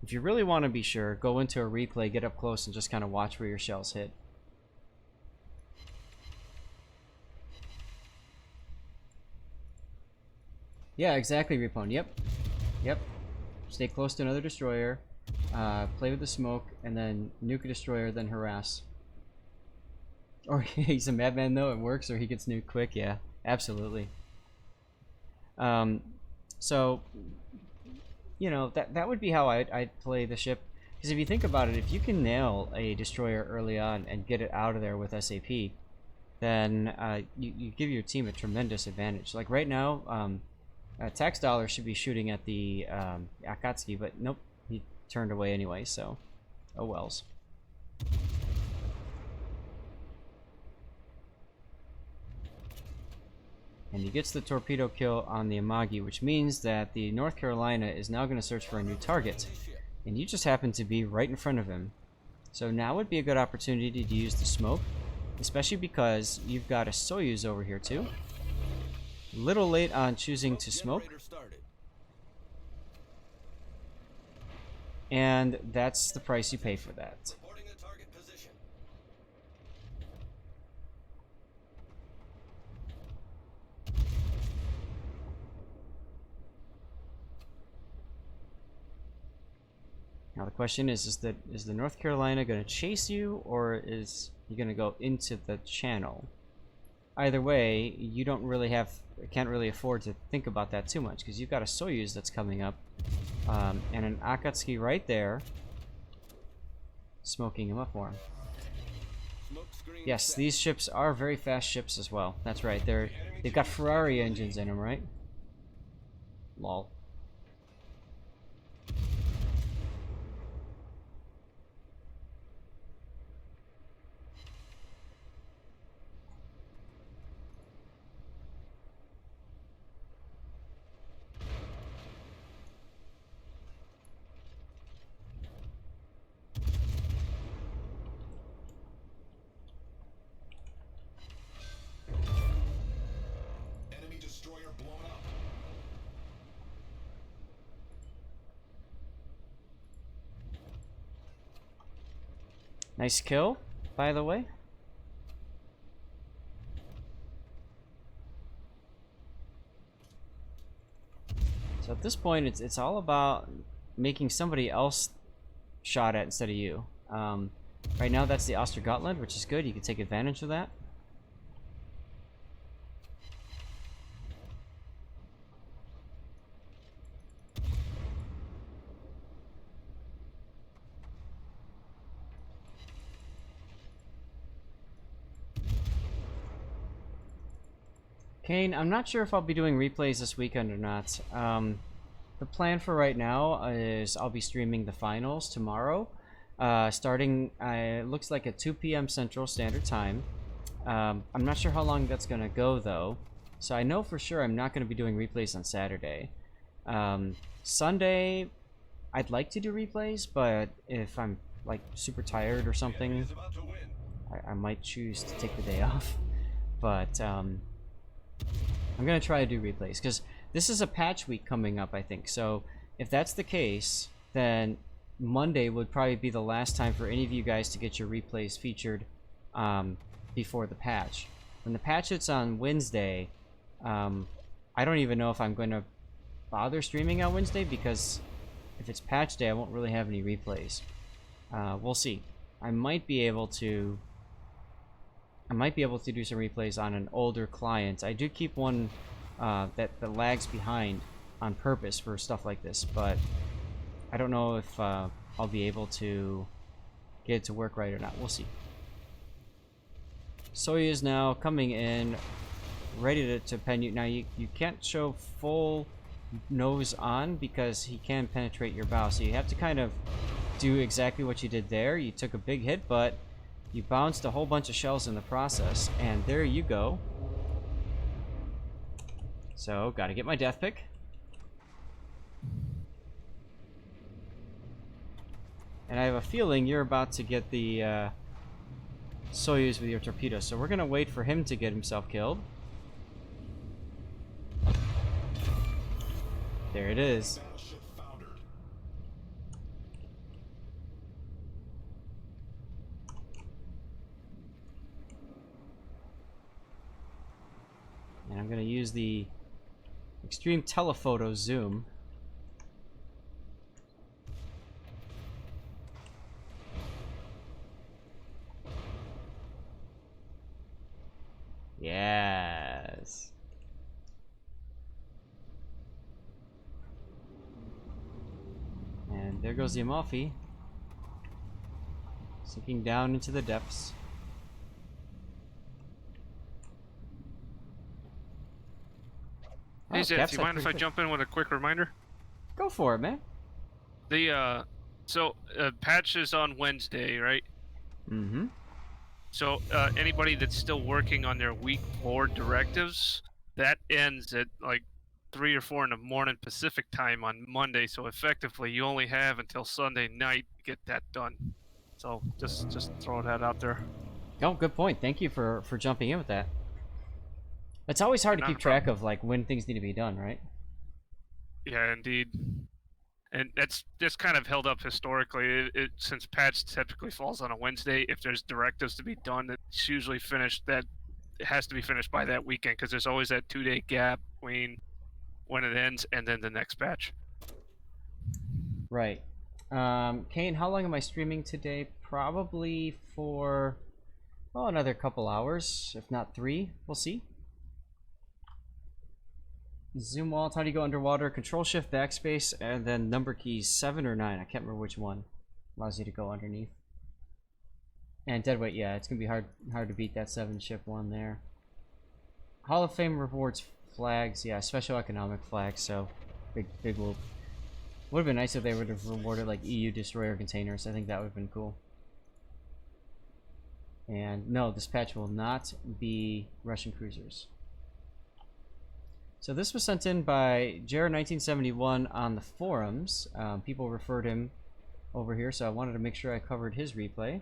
Speaker 2: If you really want to be sure, go into a replay, get up close, and just kind of watch where your shells hit. Yeah, exactly, Repone. Yep. Stay close to another destroyer, play with the smoke, and then nuke a destroyer, then harass. Or he's a madman though, it works, or he gets nuked quick. Yeah, absolutely. So, you know, that would be how I'd play the ship. Because if you think about it, if you can nail a destroyer early on and get it out of there with SAP, then you give your team a tremendous advantage. Like right now, Tax Dollar should be shooting at the Akatsuki, but nope, he turned away anyway, so oh wells. And he gets the torpedo kill on the Amagi, which means that the North Carolina is now going to search for a new target. And you just happen to be right in front of him. So now would be a good opportunity to use the smoke, especially because you've got a Soyuz over here too. A little late on choosing to smoke. And that's the price you pay for that.
Speaker 3: Reporting a target position.
Speaker 2: Now the question is the North Carolina going to chase you, or is he going to go into the channel? Either way, you don't really can't really afford to think about that too much, because you've got a Soyuz that's coming up, and an Akatsuki right there, smoking him up for him.
Speaker 3: Smoke screen
Speaker 2: Yes,
Speaker 3: set.
Speaker 2: these ships are very fast ships as well. That's right. They've got Ferrari engines in them, right? Lol.
Speaker 3: Enemy destroyer blown up.
Speaker 2: Nice kill, by the way. So at this point, it's all about making somebody else shot at instead of you. Right now, that's the Ostergotland, which is good. You can take advantage of that. Kane, I'm not sure if I'll be doing replays this weekend or not. The plan for right now is I'll be streaming the finals tomorrow, starting, it looks like at 2 p.m. Central Standard Time. I'm not sure how long that's going to go, though. So I know for sure I'm not going to be doing replays on Saturday. Sunday, I'd like to do replays, but if I'm, like, super tired or something,
Speaker 3: Is about to win.
Speaker 2: I might choose to take the day off. But, I'm gonna try to do replays because this is a patch week coming up, I think. So if that's the case, then Monday would probably be the last time for any of you guys to get your replays featured before the patch. When the patch hits on Wednesday, I don't even know if I'm going to bother streaming on Wednesday, because if it's patch day, I won't really have any replays. We'll see. I might be able to do some replays on an older client. I do keep one that lags behind on purpose for stuff like this, but I don't know if I'll be able to get it to work right or not. We'll see. Soyuz now coming in, ready to pen you. Now you can't show full nose on because he can penetrate your bow, so you have to kind of do exactly what you did there. You took a big hit, but you bounced a whole bunch of shells in the process, and there you go. So, gotta get my death pick. And I have a feeling you're about to get the Soyuz with your torpedo, so we're gonna wait for him to get himself killed. There it is.
Speaker 3: Battleship foundered.
Speaker 2: And I'm gonna use the extreme telephoto zoom. Yes. And there goes the Amalfi, sinking down into the depths.
Speaker 1: Hey,
Speaker 2: Oh,
Speaker 1: Zed,
Speaker 2: Cap's
Speaker 1: do you
Speaker 2: had
Speaker 1: mind if I
Speaker 2: pretty good.
Speaker 1: jump in with a quick reminder?
Speaker 2: Go for it, man.
Speaker 1: The patch is on Wednesday, right?
Speaker 2: Mm-hmm.
Speaker 1: So anybody that's still working on their week 4 directives, that ends at like 3 or 4 in the morning Pacific time on Monday, so effectively you only have until Sunday night to get that done. So just throw that out there.
Speaker 2: Oh, good point. Thank you for jumping in with that. It's always hard to
Speaker 1: Not
Speaker 2: keep
Speaker 1: a problem.
Speaker 2: track of like when things need to be done, right?
Speaker 1: Yeah, indeed. And that's kind of held up historically. Since patch typically falls on a Wednesday, if there's directives to be done, it's usually finished. That it has to be finished by that weekend because there's always that 2-day gap between when it ends and then the next patch.
Speaker 2: Right. Kane, how long am I streaming today? Probably for, well, another couple hours, if not 3. We'll see. Zoom wall, how do you go underwater? Control Shift backspace, and then number keys 7 or 9. I can't remember which one allows you to go underneath. And deadweight, yeah, it's gonna be hard to beat that 7 ship one there. Hall of Fame rewards flags, yeah, special economic flags. So big whoop. Would have been nice if they would have rewarded like EU destroyer containers. I think that would have been cool. And no, this patch will not be Russian cruisers. So this was sent in by Jared1971 on the forums. People referred him over here, so I wanted to make sure I covered his replay.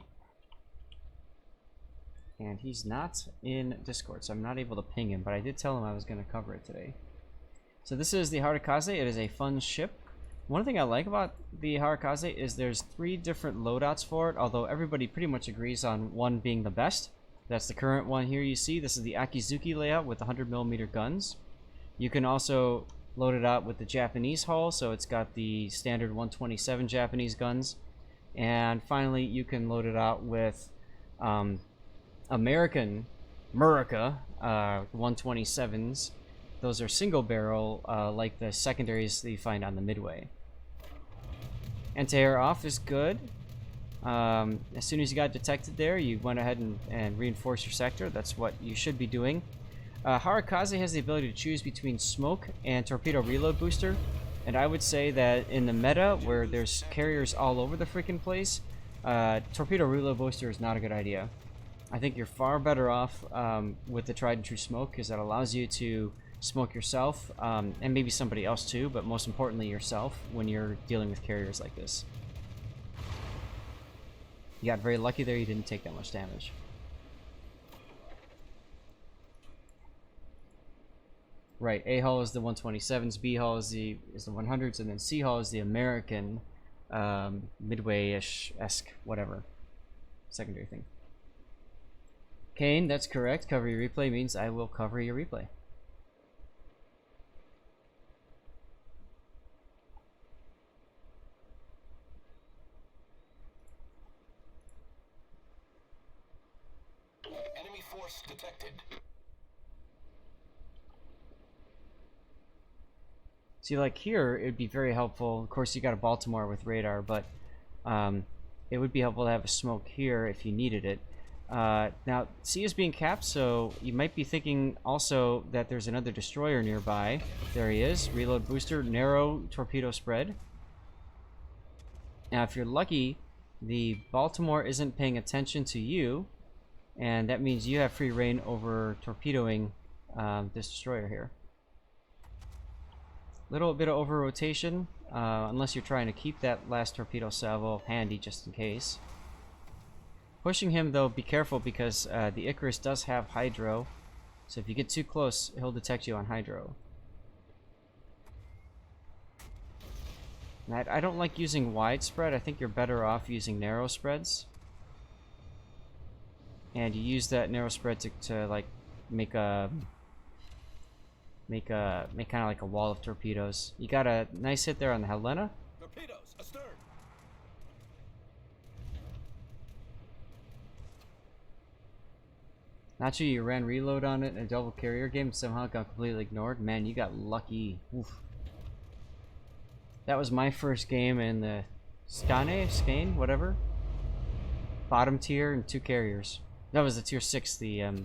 Speaker 2: And he's not in Discord, so I'm not able to ping him, but I did tell him I was going to cover it today. So this is the Harekaze. It is a fun ship. One thing I like about the Harekaze is there's 3 different loadouts for it, although everybody pretty much agrees on one being the best. That's the current one here you see. This is the Akizuki layout with 100mm guns. You can also load it out with the Japanese hull, so it's got the standard 127 Japanese guns. And finally, you can load it out with American Murica 127s. Those are single barrel, like the secondaries that you find on the Midway. Anti-air off is good. As soon as you got detected there, you went ahead and reinforced your sector. That's what you should be doing. Harekaze has the ability to choose between smoke and torpedo reload booster, and I would say that in the meta where there's carriers all over the freaking place, torpedo reload booster is not a good idea. I think you're far better off with the tried and true smoke, because that allows you to smoke yourself and maybe somebody else too, but most importantly yourself when you're dealing with carriers like this. You got very lucky there, you didn't take that much damage. Right, A hull is the 127s, B hull is the 100s, and then C hull is the American Midway-ish-esque whatever secondary thing. Kane, that's correct. Cover your replay means I will cover your replay.
Speaker 3: Enemy force detected.
Speaker 2: See, like here, it would be very helpful. Of course, you got a Baltimore with radar, but it would be helpful to have a smoke here if you needed it. Now, C is being capped, so you might be thinking also that there's another destroyer nearby. There he is. Reload booster, narrow torpedo spread. Now, if you're lucky, the Baltimore isn't paying attention to you, and that means you have free reign over torpedoing this destroyer here. Little bit of over rotation, unless you're trying to keep that last torpedo salvo handy just in case. Pushing him though, be careful because the Icarus does have hydro, so if you get too close, he'll detect you on hydro. And I don't like using wide spread. I think you're better off using narrow spreads. And you use that narrow spread to like make kind of like a wall of torpedoes. You got a nice hit there on the Helena.
Speaker 3: Torpedoes astern.
Speaker 2: Not sure you ran reload on it in a double carrier game and somehow got completely ignored. Man, you got lucky. Oof. That was my first game in the Skane, whatever. Bottom tier and 2 carriers. That was the tier 6, the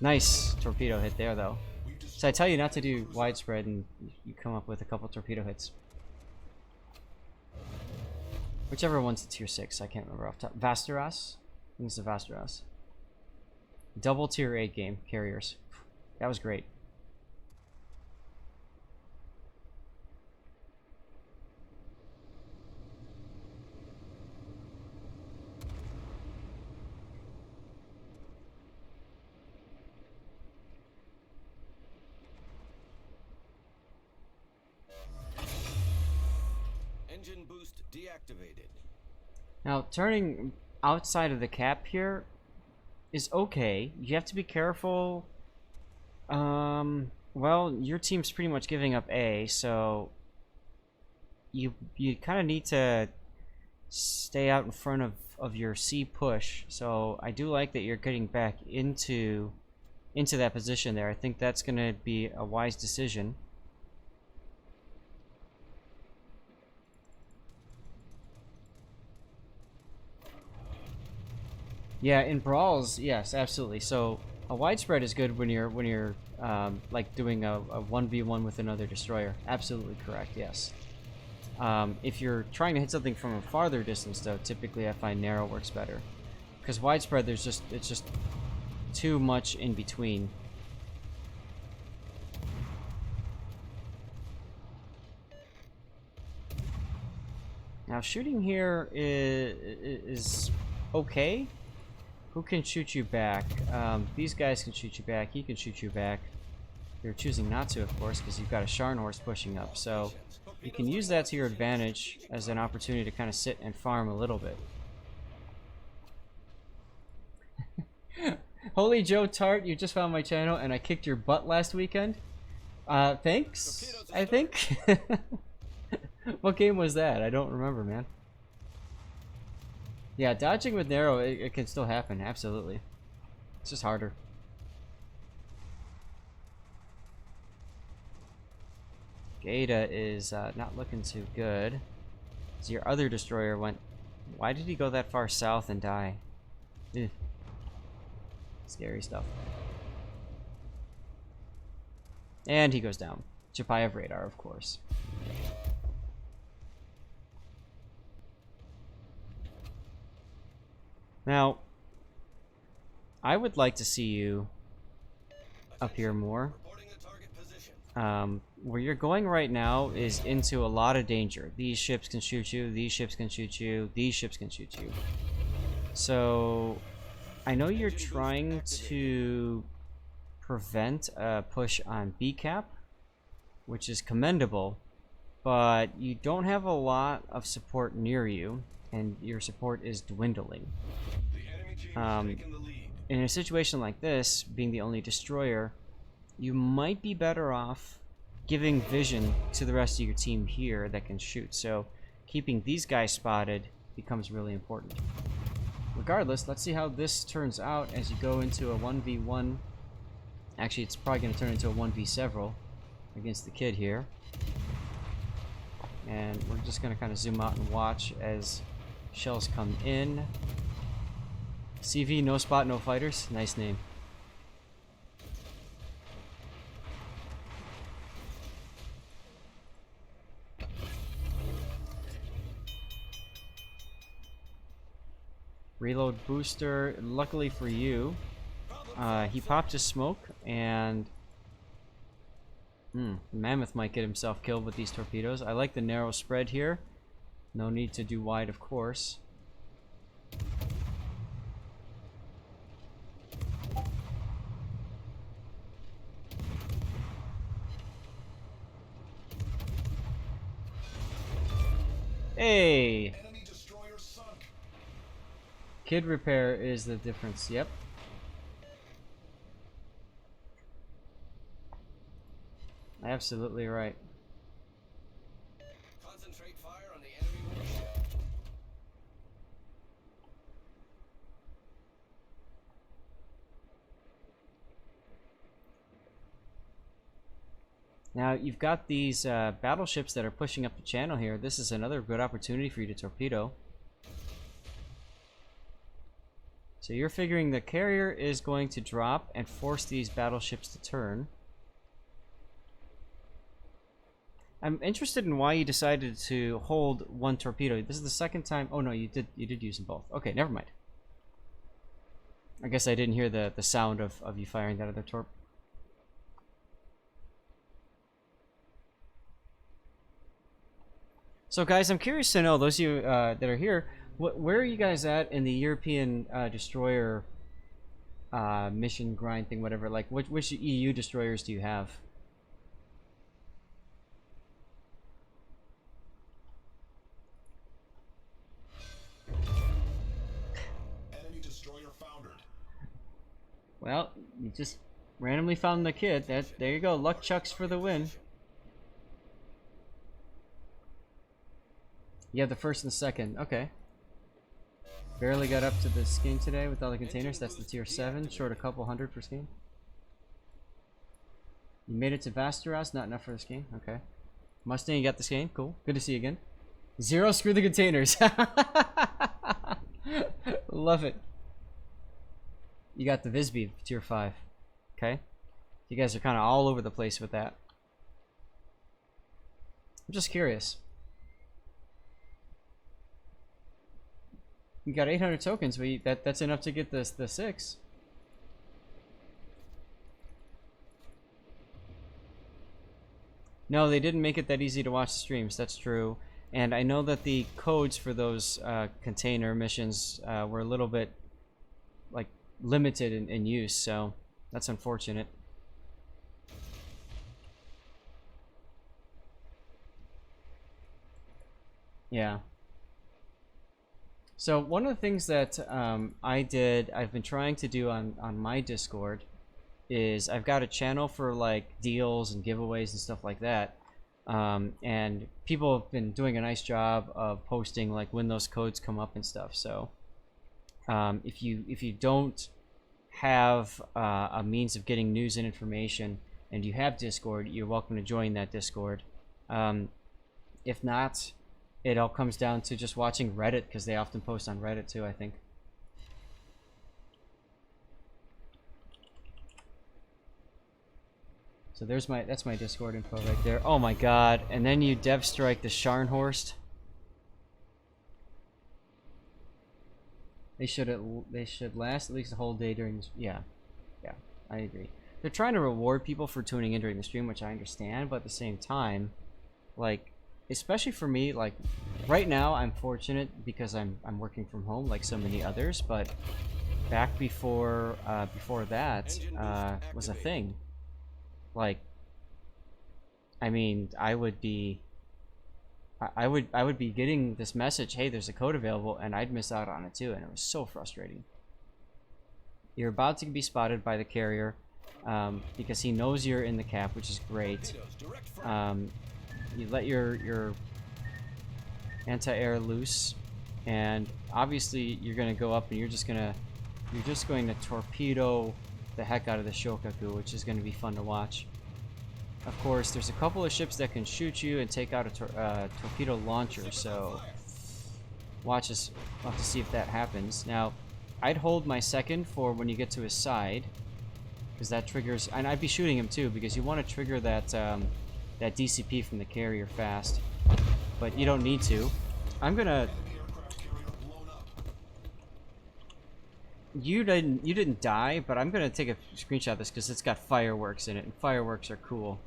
Speaker 2: nice torpedo hit there though. So I tell you not to do widespread and you come up with a couple torpedo hits. Whichever one's the tier 6, I can't remember off the top. Vasteras? I think it's the Vasteras. Double tier 8 game, carriers. That was great.
Speaker 3: Engine boost deactivated.
Speaker 2: Now, turning outside of the cap here is okay. You have to be careful. Well, your team's pretty much giving up A, so you kind of need to stay out in front of your C push. So I do like that you're getting back into that position there. I think that's going to be a wise decision. Yeah, in brawls, yes, absolutely. So a widespread is good when you're like doing a 1v1 with another destroyer. Absolutely correct. Yes. If you're trying to hit something from a farther distance, though, typically I find narrow works better, because widespread it's just too much in between. Now shooting here is okay. Who can shoot you back? These guys can shoot you back. He can shoot you back. You're choosing not to, of course, because you've got a Scharnhorst pushing up. So you can use that to your advantage as an opportunity to kind of sit and farm a little bit. Holy Joe Tart, you just found my channel and I kicked your butt last weekend. Thanks, I think. What game was that? I don't remember, man. Yeah, dodging with narrow, it can still happen, absolutely. It's just harder. Gata is not looking too good. So your other destroyer went... Why did he go that far south and die? Ugh. Scary stuff. And he goes down. Chapayev radar, of course. Now, I would like to see you up here more. Where you're going right now is into a lot of danger. These ships can shoot you, these ships can shoot you, these ships can shoot you. So, I know you're trying to prevent a push on B cap, which is commendable, but you don't have a lot of support near you, and your support is dwindling. In a situation like this, being the only destroyer, you might be better off giving vision to the rest of your team here that can shoot. So keeping these guys spotted becomes really important. Regardless, let's see how this turns out as you go into a 1v1. Actually, it's probably going to turn into a 1v several against the kid here. And we're just going to kind of zoom out and watch as shells come in. CV, no spot, no fighters. Nice name. Reload booster. Luckily for you, he popped his smoke, and Mammoth might get himself killed with these torpedoes. I like the narrow spread here. No need to do wide, of course. Hey!
Speaker 3: Enemy destroyer sunk.
Speaker 2: Kid repair is the difference, yep. Absolutely right.
Speaker 3: Concentrate fire on the enemy warship.
Speaker 2: Now, you've got these battleships that are pushing up the channel here. This is another good opportunity for you to torpedo. So you're figuring the carrier is going to drop and force these battleships to turn. I'm interested in why you decided to hold one torpedo. This is the second time. Oh no, you did use them both. Okay, never mind. I guess I didn't hear the sound of you firing that other torp. So guys, I'm curious to know, those of you that are here, where are you guys at in the European destroyer mission grind thing, whatever? Like, which EU destroyers do you have? Well, you just randomly found the kid. There you go. Luck Chucks for the win. You have the first and the second. Okay. Barely got up to the skin today with all the containers. That's the tier 7. Short a couple hundred per skin. You made it to Vasteros. Not enough for the skin. Okay. Mustang, you got the skin. Cool. Good to see you again. 0, screw the containers. Love it. You got the Visby, tier 5. Okay. You guys are kind of all over the place with that. I'm just curious. You got 800 tokens, but that's enough to get the 6. No, they didn't make it that easy to watch the streams. That's true. And I know that the codes for those container missions were a little bit like limited in use, so that's unfortunate. Yeah. So one of the things that I've been trying to do on my Discord is I've got a channel for like deals and giveaways and stuff like that. And people have been doing a nice job of posting like when those codes come up and stuff. So if you don't have a means of getting news and information and you have Discord, you're welcome to join that Discord. If not, it all comes down to just watching Reddit, because they often post on Reddit too, I think. So that's my Discord info right there. Oh my god. And then you dev strike the Scharnhorst. They should last at least a whole day during this. Yeah, I agree. They're trying to reward people for tuning in during the stream, which I understand, but at the same time, like, especially for me, like right now I'm fortunate because I'm working from home like so many others, but back before that was a thing. Like, I mean, I would be getting this message, hey, there's a code available, and I'd miss out on it too, and it was so frustrating. You're about to be spotted by the carrier because he knows you're in the cap, which is great. You let your anti-air loose, and obviously you're gonna go up and you're just going to torpedo the heck out of the Shokaku, which is going to be fun to watch. Of course, there's a couple of ships that can shoot you and take out a torpedo launcher, so watch us. We'll have to see if that happens. Now, I'd hold my second for when you get to his side, because that triggers, and I'd be shooting him too, because you want to trigger that that DCP from the carrier fast, but you don't need to. I'm gonna. You didn't die, but I'm gonna take a screenshot of this because it's got fireworks in it, and fireworks are cool.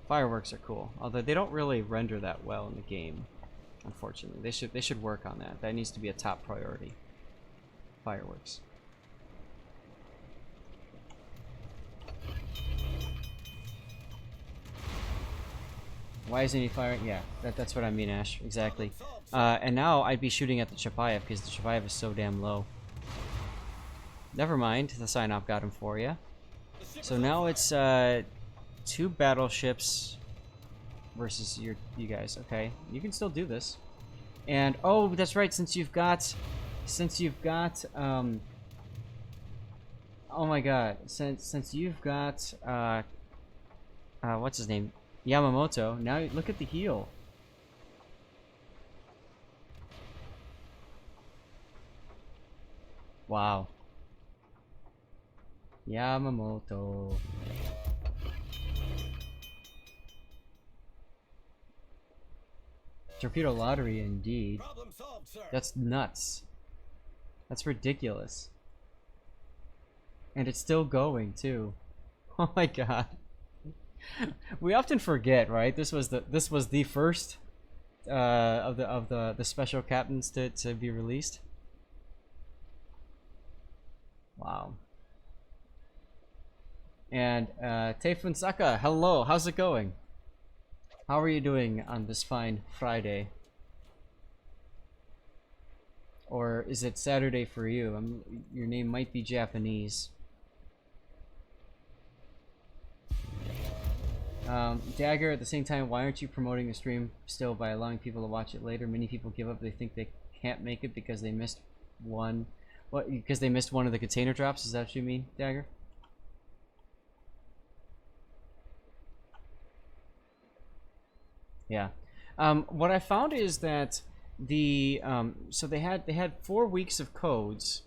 Speaker 2: Fireworks are cool, although they don't really render that well in the game. Unfortunately, they should work on that. That needs to be a top priority. Fireworks. Why isn't he firing? Yeah, that's what I mean, Ash. Exactly. And now I'd be shooting at the Chapayev because the Chapayev is so damn low. Never mind, the sign-off got him for you. So now it's 2 battleships versus you guys. Okay, you can still do this. And oh, that's right. Since you've got oh my god, since you've got what's his name, Yamamoto. Now look at the heal. Wow. Yamamoto. Torpedo lottery indeed. That's nuts. That's ridiculous. And it's still going too. Oh my god. We often forget, right? This was the first of the special captains to be released. Wow. And Taefun Saka, hello, how's it going? How are you doing on this fine Friday? Or is it Saturday for you? Your name might be Japanese. Dagger, at the same time, why aren't you promoting the stream still by allowing people to watch it later? Many people give up. They think they can't make it because they missed one. What? Because they missed one of the container drops? Is that what you mean, Dagger? Yeah. What I found is that the so they had 4 weeks of codes,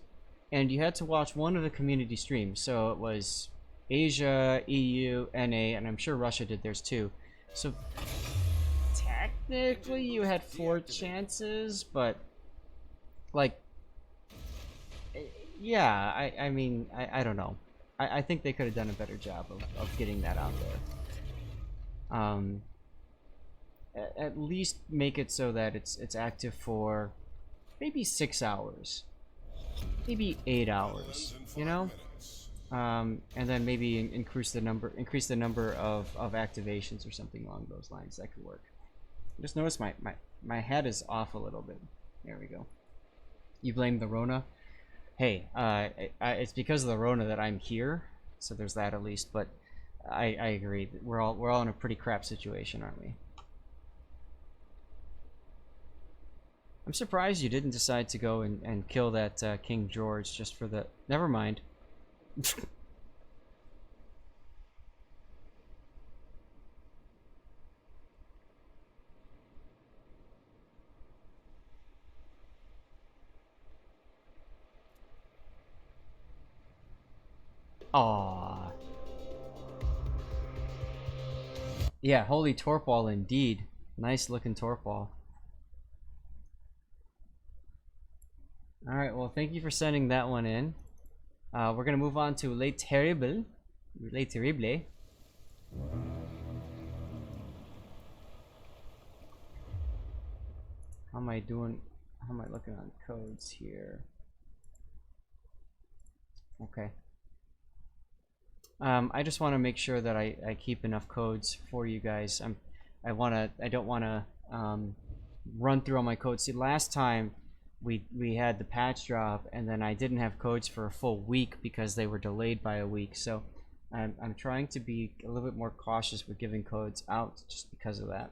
Speaker 2: and you had to watch one of the community streams. So it was Asia, EU, NA, and I'm sure Russia did theirs too. So technically you had 4 chances, but like, yeah, I mean, I don't know. I think they could have done a better job of getting that out there. At least make it so that it's active for maybe 6 hours, maybe 8 hours, you know, and then maybe increase the number of activations or something along those lines. That could work. Just notice my head is off a little bit. There we go. You blame the Rona. Hey, it's because of the Rona that I'm here, so there's that at least. But I agree. We're all in a pretty crap situation, aren't we? I'm surprised you didn't decide to go and kill that King George just for the... Never mind. Aww. Yeah, holy Torpal indeed. Nice looking Torpal. Alright, well, thank you for sending that one in. We're gonna move on to Les Terribles. Les Terribles. How am I doing? How am I looking on codes here? Okay. I just want to make sure that I keep enough codes for you guys. I don't want to run through all my codes. See, last time we had the patch drop, and then I didn't have codes for a full week because they were delayed by a week. So I'm trying to be a little bit more cautious with giving codes out just because of that.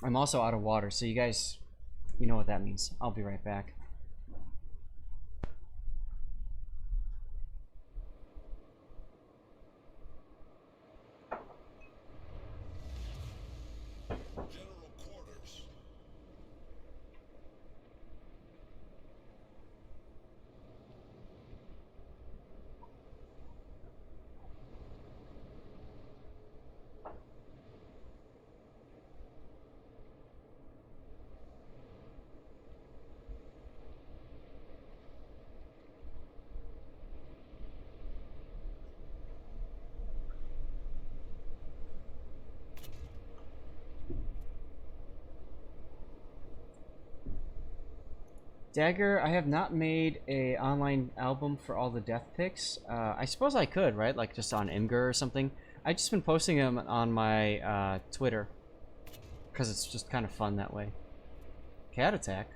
Speaker 2: I'm also out of water, so you guys, you know what that means. I'll be right back. Dagger, I have not made a online album for all the death picks. I suppose I could, right? Like just on Imgur or something. I've just been posting them on my Twitter because it's just kind of fun that way. Cat attack.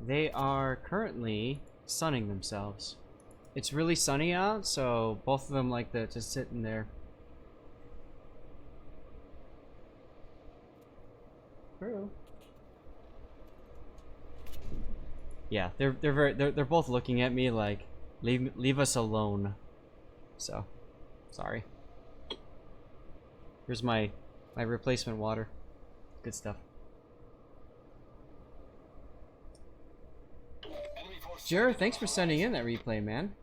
Speaker 2: They are currently sunning themselves. It's really sunny out, so both of them like to just sit in there. True. Yeah, they're both looking at me like, leave us alone. So, sorry. Here's my replacement water. Good stuff. Sure, thanks for sending in that replay, man.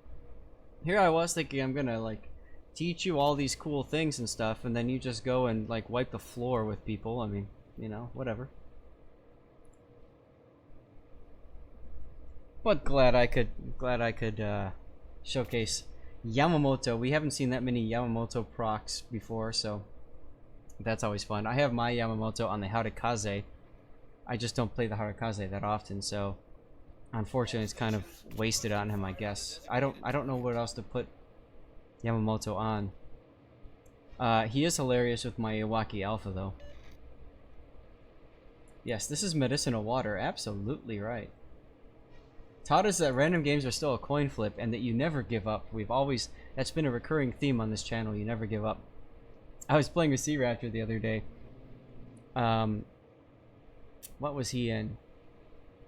Speaker 2: Here I was thinking I'm gonna like teach you all these cool things and stuff, and then you just go and like wipe the floor with people. I mean, you know, whatever. But glad I could showcase Yamamoto. We haven't seen that many Yamamoto procs before, so That's always fun. I have my Yamamoto on the Harekaze. I just don't play the Harekaze that often, so unfortunately it's kind of wasted on him, I guess. I don't know what else to put Yamamoto on. He is hilarious with my Iwaki Alpha though. Yes, this is medicinal water. Absolutely right. Taught us that random games are still a coin flip and that you never give up. That's been a recurring theme on this channel. You never give up. I was playing with Sea Raptor the other day. What was he in?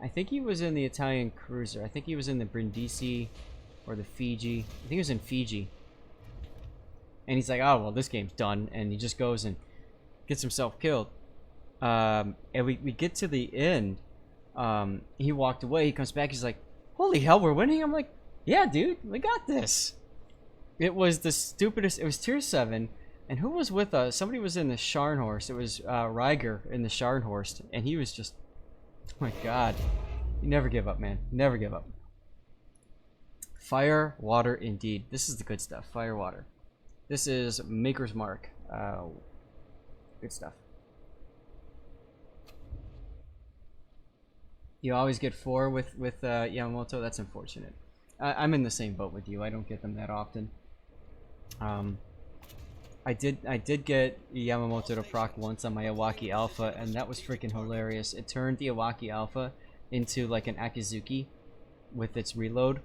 Speaker 2: I think he was in the Italian cruiser. I think he was in the Brindisi or the Fiji. I think he was in Fiji. And he's like, oh, well, this game's done. And he just goes and gets himself killed. And we get to the end. He walked away. He comes back. He's like, holy hell, we're winning? I'm like, yeah, dude, we got this. It was the stupidest. It was tier 7. And who was with us? Somebody was in the Scharnhorst. It was Ryger in the Scharnhorst. And he was just, oh my god. You never give up, man. Never give up. Fire, water, indeed. This is the good stuff. Fire, water. This is Maker's Mark. Good stuff. You always get 4 with Yamamoto. That's unfortunate. I'm in the same boat with you. I don't get them that often. I did get Yamamoto to proc once on my Iwaki Alpha, and that was freaking hilarious. It turned the Iwaki Alpha into like an Akizuki with its reload,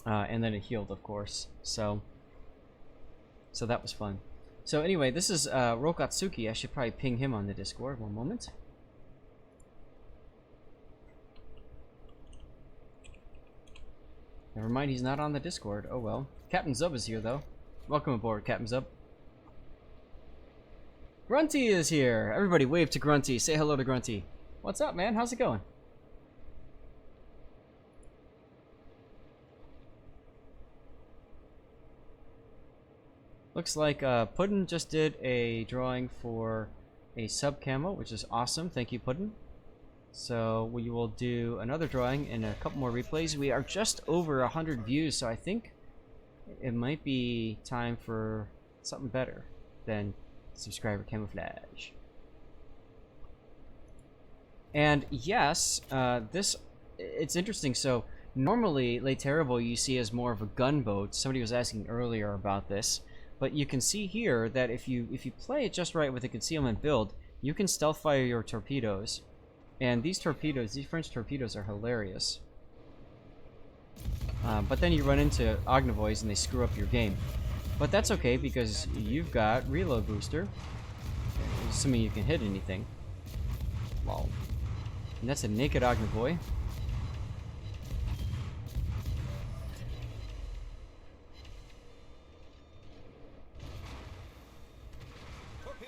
Speaker 2: and then it healed, of course. So that was fun. So anyway, this is Rokatsuki. I should probably ping him on the Discord. One moment. Never mind, he's not on the Discord. Oh well. Captain Zub is here though. Welcome aboard, Captain Zub. Grunty is here. Everybody wave to Grunty. Say hello to Grunty. What's up, man? How's it going? Looks like Puddin just did a drawing for a sub camo, which is awesome. Thank you, Puddin. So we will do another drawing and a couple more replays. We are just over 100 views, so I think it might be time for something better than subscriber camouflage. And yes, it's interesting. So normally Lake Terrible you see as more of a gunboat. Somebody was asking earlier about this, but you can see here that if you play it just right with a concealment build, you can stealth fire your torpedoes. And these torpedoes, these French torpedoes are hilarious. But then you run into Ognivoys and they screw up your game. But that's okay because you've got reload booster. Assuming you can hit anything. Wow. And that's a naked Ognivoy.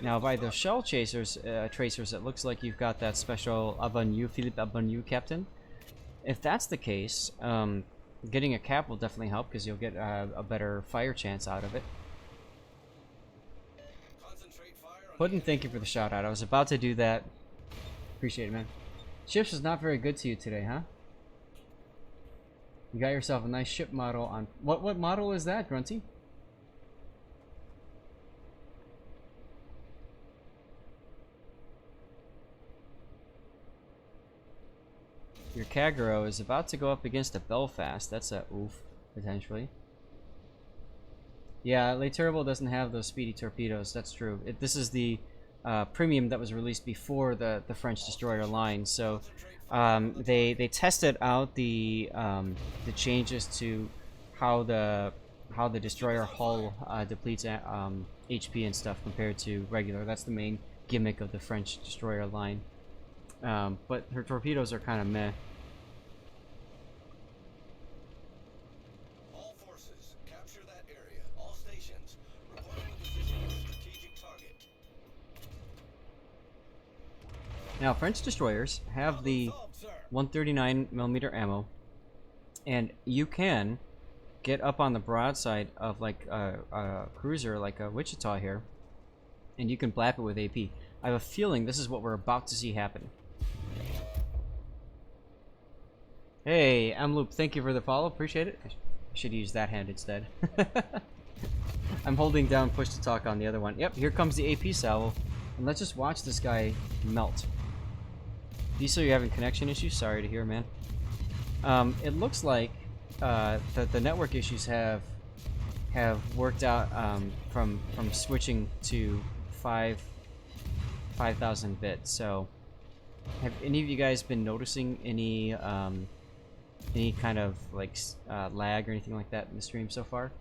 Speaker 2: Now by the shell tracers, it looks like you've got that special Philippe Abanu captain. If that's the case, getting a cap will definitely help because you'll get a better fire chance out of it. Puddin, thank you for the shout out. I was about to do that. Appreciate it, man. Ships is not very good to you today, huh? You got yourself a nice ship model on. What model is that, Grunty? Your Kagero is about to go up against a Belfast. That's a oof, potentially. Yeah, Lake Terrible doesn't have those speedy torpedoes. That's true. This is the premium that was released before the French destroyer line. So they tested out the changes to how the destroyer hull depletes HP and stuff compared to regular. That's the main gimmick of the French destroyer line. But her torpedoes are kind of meh.
Speaker 3: All forces, capture that area. All stations, reporting the position of a strategic target.
Speaker 2: Now, French destroyers have the 139mm ammo, and you can get up on the broadside of like a cruiser like a Wichita here, and you can blap it with AP. I have a feeling this is what we're about to see happen. Hey, Mloop, thank you for the follow. Appreciate it. I should use that hand instead. I'm holding down push to talk on the other one. Yep, here comes the AP salvo. And let's just watch this guy melt. Diesel, you're having connection issues? Sorry to hear, man. It looks like the network issues have worked out from switching to 5,000 bits. So, have any of you guys been noticing any kind of like lag or anything like that in the stream so far?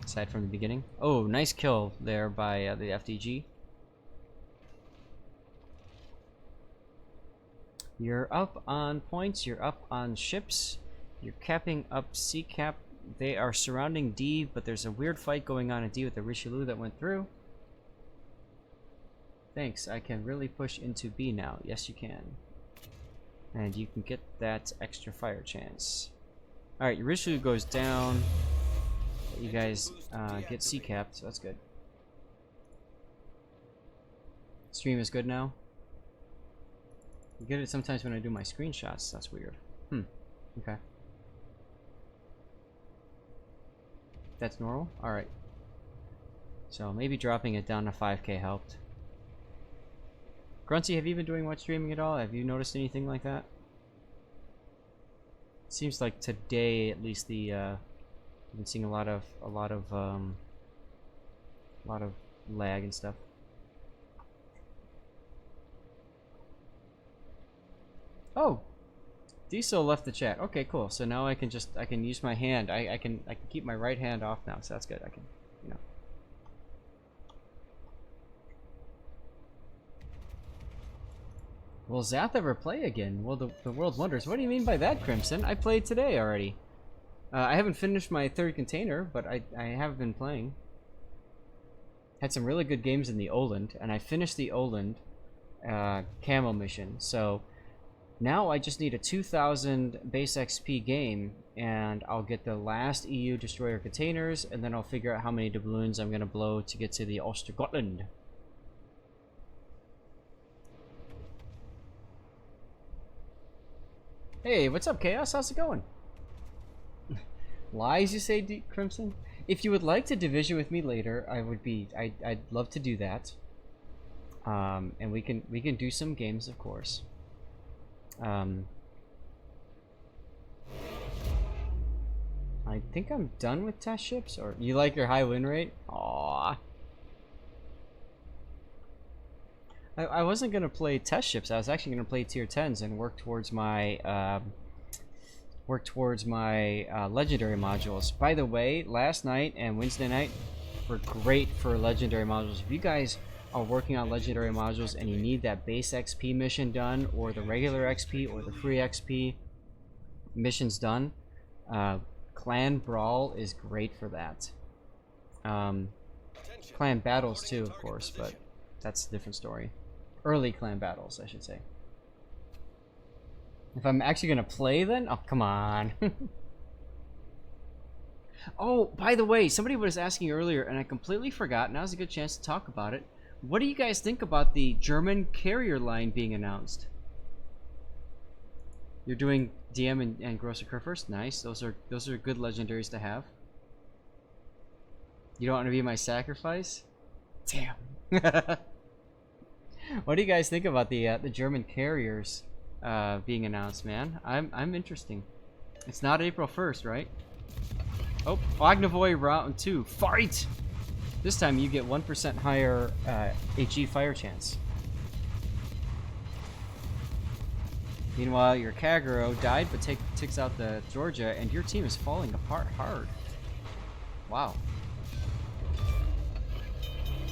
Speaker 2: Aside from the beginning. Oh, nice kill there by the FDG. You're up on points, you're up on ships, you're capping up C cap. They are surrounding D, but there's a weird fight going on in D with the Richelieu that went through. Thanks, I can really push into B now. Yes, you can. And you can get that extra fire chance. Alright, your Richelieu goes down. You guys get C capped, so that's good. Stream is good now. You get it sometimes when I do my screenshots. That's weird. Okay. That's normal? Alright. So maybe dropping it down to 5K helped. Grunty, have you been doing much streaming at all? Have you noticed anything like that? Seems like today, at least, I've been seeing a lot of lag and stuff. Oh, Diesel left the chat. Okay, cool. So now I can use my hand. I can keep my right hand off now. So that's good. I can, you know. Will Zath ever play again? Well, the world wonders. What do you mean by that, Crimson? I played today already. I haven't finished my third container, but I have been playing. Had some really good games in the Oland, and I finished the Oland camo mission. So now I just need a 2,000 base XP game, and I'll get the last EU destroyer containers, and then I'll figure out how many doubloons I'm going to blow to get to the Ostergotland. Hey, what's up, Chaos? How's it going? Lies, you say, Crimson? If you would like to division with me later, I'd love to do that. And we can do some games, of course. I think I'm done with test ships. Or you like your high win rate? Aww. I wasn't gonna play test ships. I was actually gonna play tier 10s and work towards my legendary modules. By the way, last night and Wednesday night were great for legendary modules. If you guys are working on legendary modules and you need that base XP mission done, or the regular XP, or the free XP missions done, Clan Brawl is great for that. Clan Battles too, of course, but that's a different story. Early Clan Battles, I should say. If I'm actually gonna play then? Oh, come on. Oh, by the way, somebody was asking earlier, and I completely forgot. Now's a good chance to talk about it. What do you guys think about the German carrier line being announced? You're doing DM and Grosser Kerr first? Nice. Those are good legendaries to have. You don't want to be my sacrifice? Damn. What do you guys think about the German carriers being announced, man? I'm interesting. It's not April 1st, right? Oh, Ognavoy round 2. Fight! This time you get 1% higher HE fire chance. Meanwhile, your Kagero died but takes out the Georgia, and your team is falling apart hard. Wow.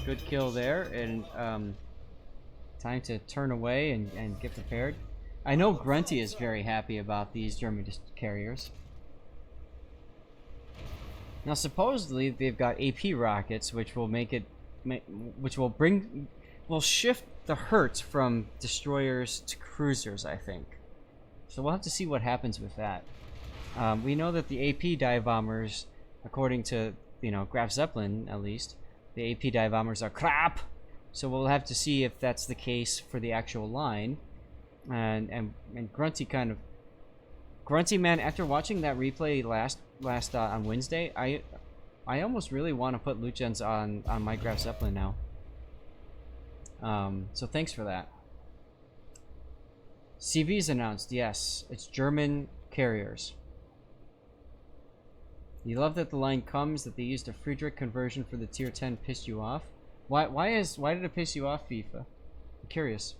Speaker 2: Good kill there, and time to turn away and get prepared. I know Grunty is very happy about these German carriers. Now supposedly they've got AP rockets, which will make it, will shift the hurt from destroyers to cruisers, I think. So we'll have to see what happens with that. We know that the AP dive bombers, according to Graf Zeppelin at least, the AP dive bombers are crap. So we'll have to see if that's the case for the actual line. And Grunty Grunty, man, after watching that replay last on Wednesday, I almost really want to put loot gens on my Graf Zeppelin now. So thanks for that. CV's announced. Yes, it's German carriers. You love that the line comes that they used a Friedrich conversion for the tier 10 pissed you off. Why did it piss you off, FIFA? I'm curious.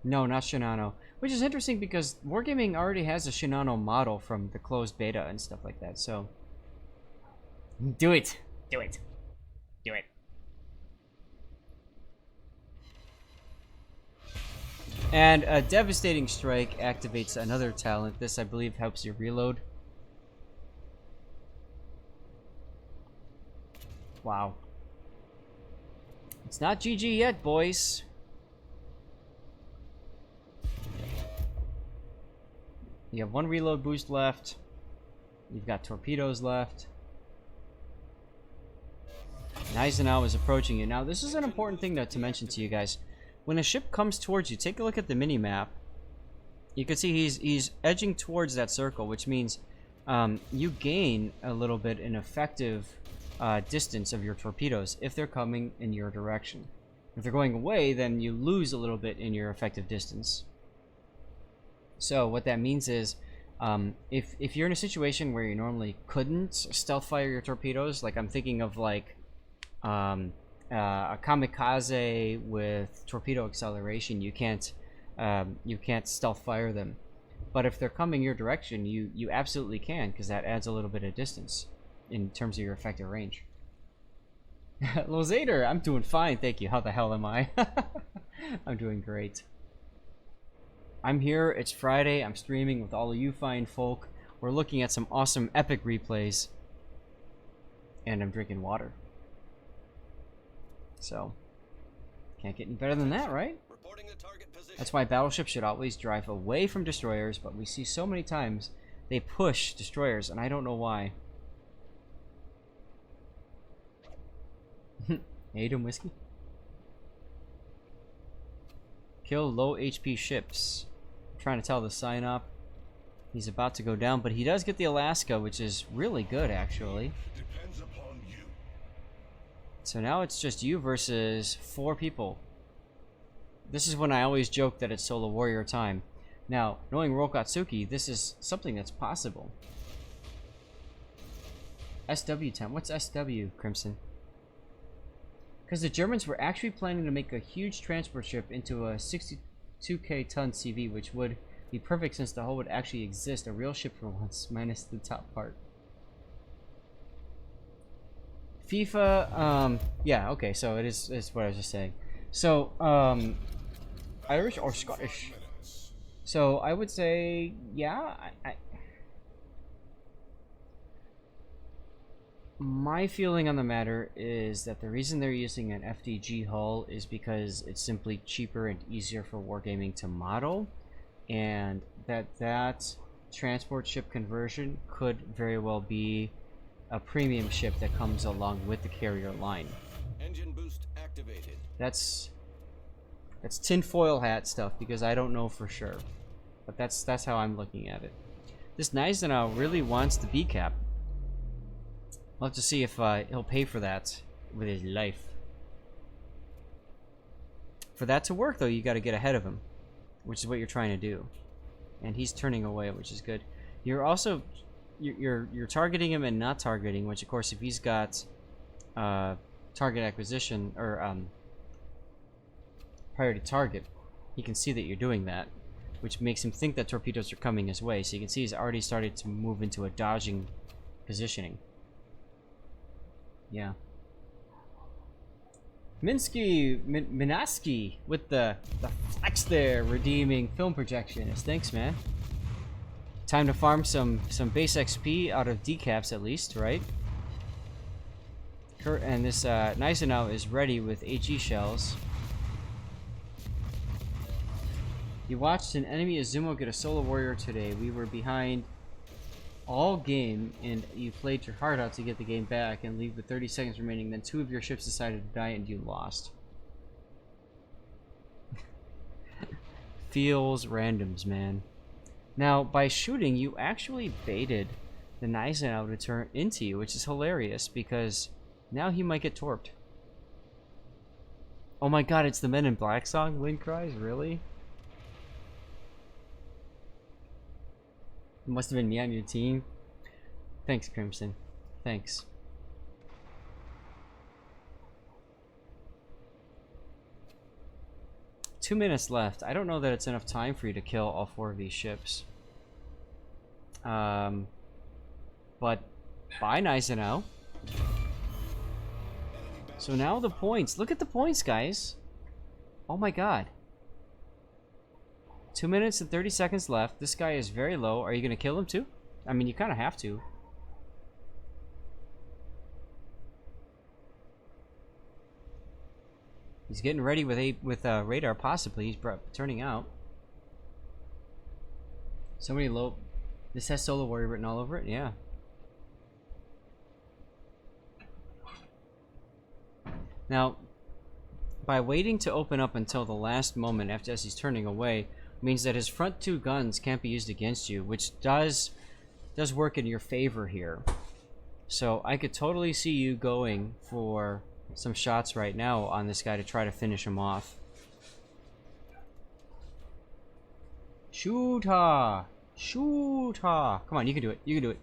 Speaker 2: No, not Shinano. Which is interesting because Wargaming already has a Shinano model from the closed beta and stuff like that, so... Do it! Do it! Do it! And a Devastating Strike activates another talent. This, I believe, helps you reload. Wow. It's not GG yet, boys. You have one reload boost left. You've got torpedoes left. Eisenhower is approaching you. Now, this is an important thing to mention to you guys. When a ship comes towards you, take a look at the mini-map. You can see he's edging towards that circle, which means you gain a little bit in effective distance of your torpedoes if they're coming in your direction. If they're going away, then you lose a little bit in your effective distance. So what that means is, if you're in a situation where you normally couldn't stealth fire your torpedoes, like I'm thinking of like a kamikaze with torpedo acceleration, you can't stealth fire them. But if they're coming your direction, you absolutely can, because that adds a little bit of distance in terms of your effective range. Lozader, I'm doing fine, thank you. How the hell am I? I'm doing great. I'm here, it's Friday, I'm streaming with all of you fine folk. We're looking at some awesome epic replays. And I'm drinking water. So, can't get any better than that, right? That's why battleships should always drive away from destroyers, but we see so many times they push destroyers, and I don't know why. Adam whiskey? Kill low HP ships. I'm trying to tell the sign up. He's about to go down, but he does get the Alaska, which is really good, actually.
Speaker 3: Depends upon you.
Speaker 2: So now it's just you versus 4 people. This is when I always joke that it's solo warrior time. Now, knowing Rokatsuki, this is something that's possible. SW10. What's SW, Crimson? Because the Germans were actually planning to make a huge transport ship into a 62k ton CV, which would be perfect since the hull would actually exist, a real ship for once, minus the top part. FIFA, yeah, okay, so it's what I was just saying. So, Irish or Scottish? So, I would say, yeah, my feeling on the matter is that the reason they're using an FDG hull is because it's simply cheaper and easier for wargaming to model, and that transport ship conversion could very well be a premium ship that comes along with the carrier line.
Speaker 3: Engine boost activated.
Speaker 2: That's tinfoil hat stuff, because I don't know for sure, but that's how I'm looking at it. This Gneisenau really wants the B cap. I'll have to see if he'll pay for that with his life. For that to work, though, you got to get ahead of him, which is what you're trying to do. And he's turning away, which is good. You're also you're targeting him and not targeting, which of course, if he's got target acquisition or priority target, he can see that you're doing that, which makes him think that torpedoes are coming his way. So you can see he's already started to move into a dodging positioning. Yeah. Minaski with the flex there, redeeming film projectionist. Thanks, man. Time to farm some base XP out of decaps at least, right? And this Gneisenau is ready with HE shells. You watched an enemy Azumo get a solo warrior today. We were behind all game, and you played your heart out to get the game back and leave with 30 seconds remaining. Then 2 of your ships decided to die and you lost. Feels randoms, man. Now, by shooting, you actually baited the Gneisenau to turn into you, which is hilarious because now he might get torped. Oh my god, it's the Men in Black song, Wind Cries? Really? It must have been me on your team. Thanks, Crimson. Thanks. Two minutes left. I don't know that it's enough time for you to kill all 4 of these ships. But bye, Gneisenau. So now the points. Look at the points, guys. Oh my god. 2 minutes and 30 seconds left. This guy is very low. Are you going to kill him too? I mean, you kind of have to. He's getting ready with radar, possibly. He's turning out. So many low... This has Solar Warrior written all over it? Yeah. Now, by waiting to open up until the last moment after as he's turning away, means that his front 2 guns can't be used against you, which does work in your favor here. So I could totally see you going for some shots right now on this guy to try to finish him off. Shoot her! Shoot her! Come on, you can do it. You can do it.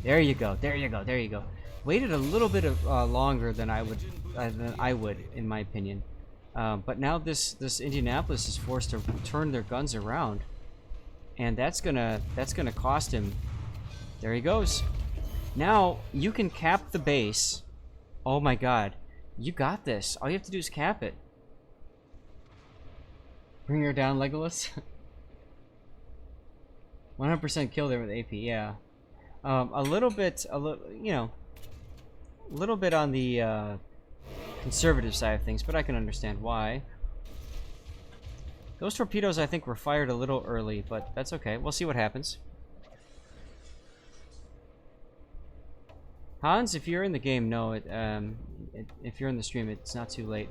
Speaker 2: There you go. There you go. There you go. Waited a little bit of longer than I would, in my opinion. But now this Indianapolis is forced to turn their guns around, and that's gonna cost him. There he goes. Now you can cap the base. Oh my god, you got this. All you have to do is cap it. Bring her down, Legolas. 100% kill there with AP. Yeah, a little bit on the conservative side of things, but I can understand why. Those torpedoes, I think, were fired a little early, but that's okay. We'll see what happens. Hans, if you're in the game, no. If you're in the stream, it's not too late.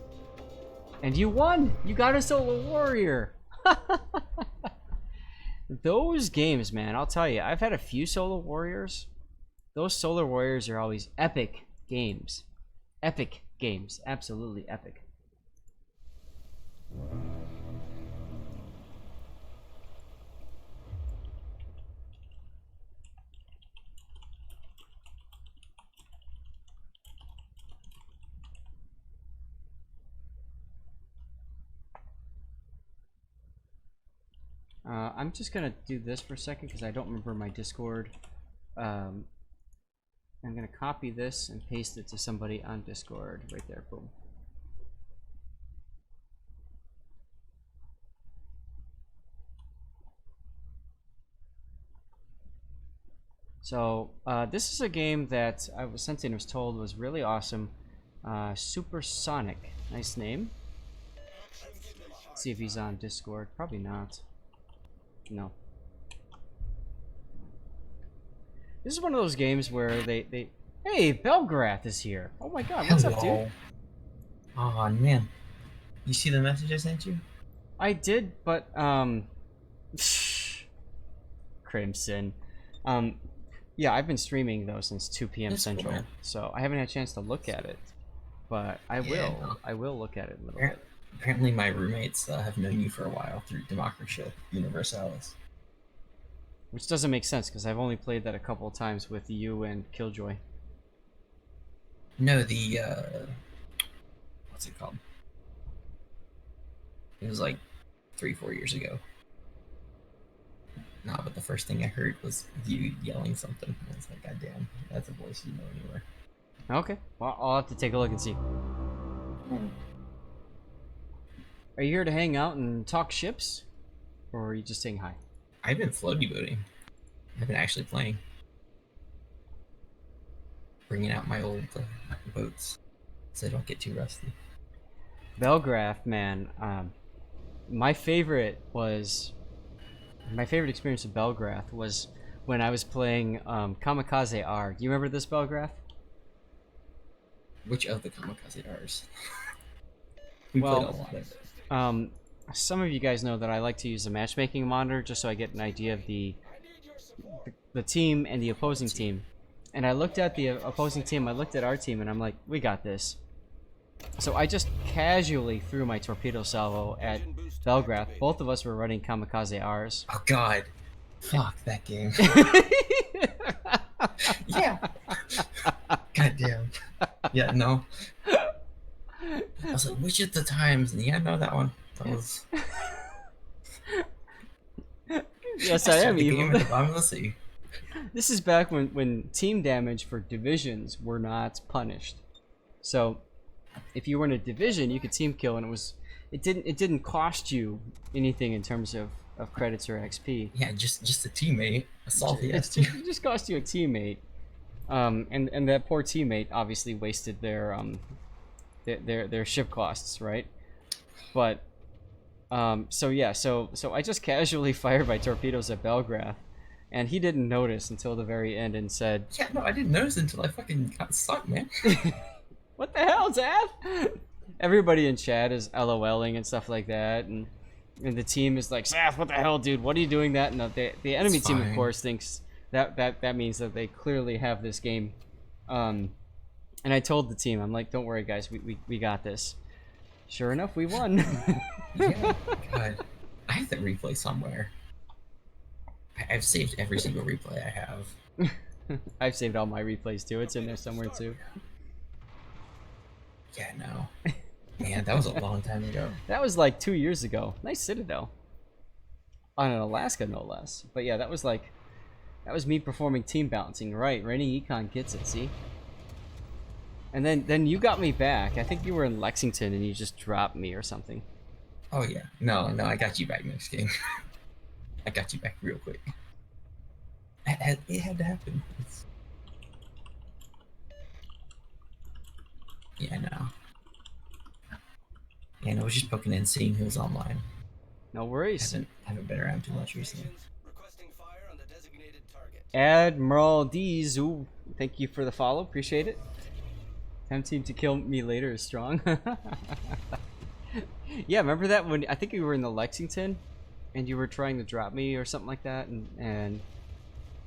Speaker 2: And you won! You got a Solar Warrior! Those games, man, I'll tell you. I've had a few Solar Warriors. Those Solar Warriors are always epic games. Epic games. Absolutely epic. I'm just gonna do this for a second because I don't remember my Discord. I'm gonna copy this and paste it to somebody on Discord right there. Boom. So this is a game that I was sent in, was told was really awesome. Supersonic, nice name. Let's see if he's on Discord. Probably not. No. This is one of those games where they hey, Belgrath is here. Oh my god, what's up, dude?
Speaker 5: Oh man. You see the message I sent you?
Speaker 2: I did, but Crimson. Yeah, I've been streaming though since 2 p.m.
Speaker 5: That's
Speaker 2: Central,
Speaker 5: cool,
Speaker 2: so I haven't had a chance to look at it. But I will.
Speaker 5: No.
Speaker 2: I will look at it a little bit.
Speaker 5: Apparently my roommates have known you for a while through Democracia Universalis.
Speaker 2: Which doesn't make sense because I've only played that a couple of times with you and Killjoy.
Speaker 5: No, the what's it called? It was like 3-4 years ago. Nah, but the first thing I heard was you yelling something. And I was like, God damn, that's a voice you know anywhere.
Speaker 2: Okay, well, I'll have to take a look and see. Are you here to hang out and talk ships? Or are you just saying hi?
Speaker 5: I've been floaty boating. I've been actually playing. Bringing out my old boats so I don't get too rusty.
Speaker 2: Belgrath, man. My favorite experience of Belgrath was when I was playing Kamikaze R. Do you remember this, Belgrath?
Speaker 5: Which of the Kamikaze R's? We
Speaker 2: Well,
Speaker 5: played a lot of it.
Speaker 2: Some of you guys know that I like to use a matchmaking monitor just so I get an idea of the the team and the opposing team. And I looked at the opposing team, I looked at our team, and I'm like, we got this. So I just casually threw my torpedo salvo at Belgraph. Both of us were running Kamikaze R's.
Speaker 5: Oh god. Fuck that game. Yeah. God damn. Yeah, no. I was like, which of the times? And yeah, no, that one. That was.
Speaker 2: Yes, I am
Speaker 5: the game
Speaker 2: evil.
Speaker 5: at the bottom of the sea.
Speaker 2: This is back when team damage for divisions were not punished. So if you were in a division, you could team kill, and it didn't cost you anything in terms of credits or XP.
Speaker 5: Yeah, just a teammate. A salty ass
Speaker 2: It just cost you a teammate. And that poor teammate obviously wasted their ship costs, right? But so yeah, so I just casually fired my torpedoes at Belgraph, and he didn't notice until the very end and said,
Speaker 5: Yeah, no, I didn't notice until I fucking got sunk, man.
Speaker 2: "What the hell, Dad?" Everybody in chat is LOLing and stuff like that, and the team is like, "Saf, what the hell, dude? What are you doing that?" No, the enemy team, of course, thinks that means that they clearly have this game. And I told the team, I'm like, "Don't worry, guys, we got this." Sure enough, we won.
Speaker 5: Yeah, God. I have that replay somewhere. I've saved every single replay I have.
Speaker 2: I've saved all my replays too. It's in there somewhere too.
Speaker 5: Yeah, no. Man, that was a long time ago.
Speaker 2: That was like 2 years ago. Nice Citadel. On an Alaska, no less. But yeah, that was me performing team balancing. Right, Rainy Econ gets it, see? And then you got me back. I think you were in Lexington and you just dropped me or something.
Speaker 5: Oh yeah. No, I got you back next game. I got you back real quick. It had to happen. Yeah, no. Yeah, no, I was just poking in, seeing who was online.
Speaker 2: No worries.
Speaker 5: Haven't been around too much recently.
Speaker 3: Requesting fire on the designated target.
Speaker 2: Admiral D's, ooh, thank you for the follow. Appreciate it. Tempting to kill me later is strong. Yeah, remember that when I think you were in the Lexington and you were trying to drop me or something like that, and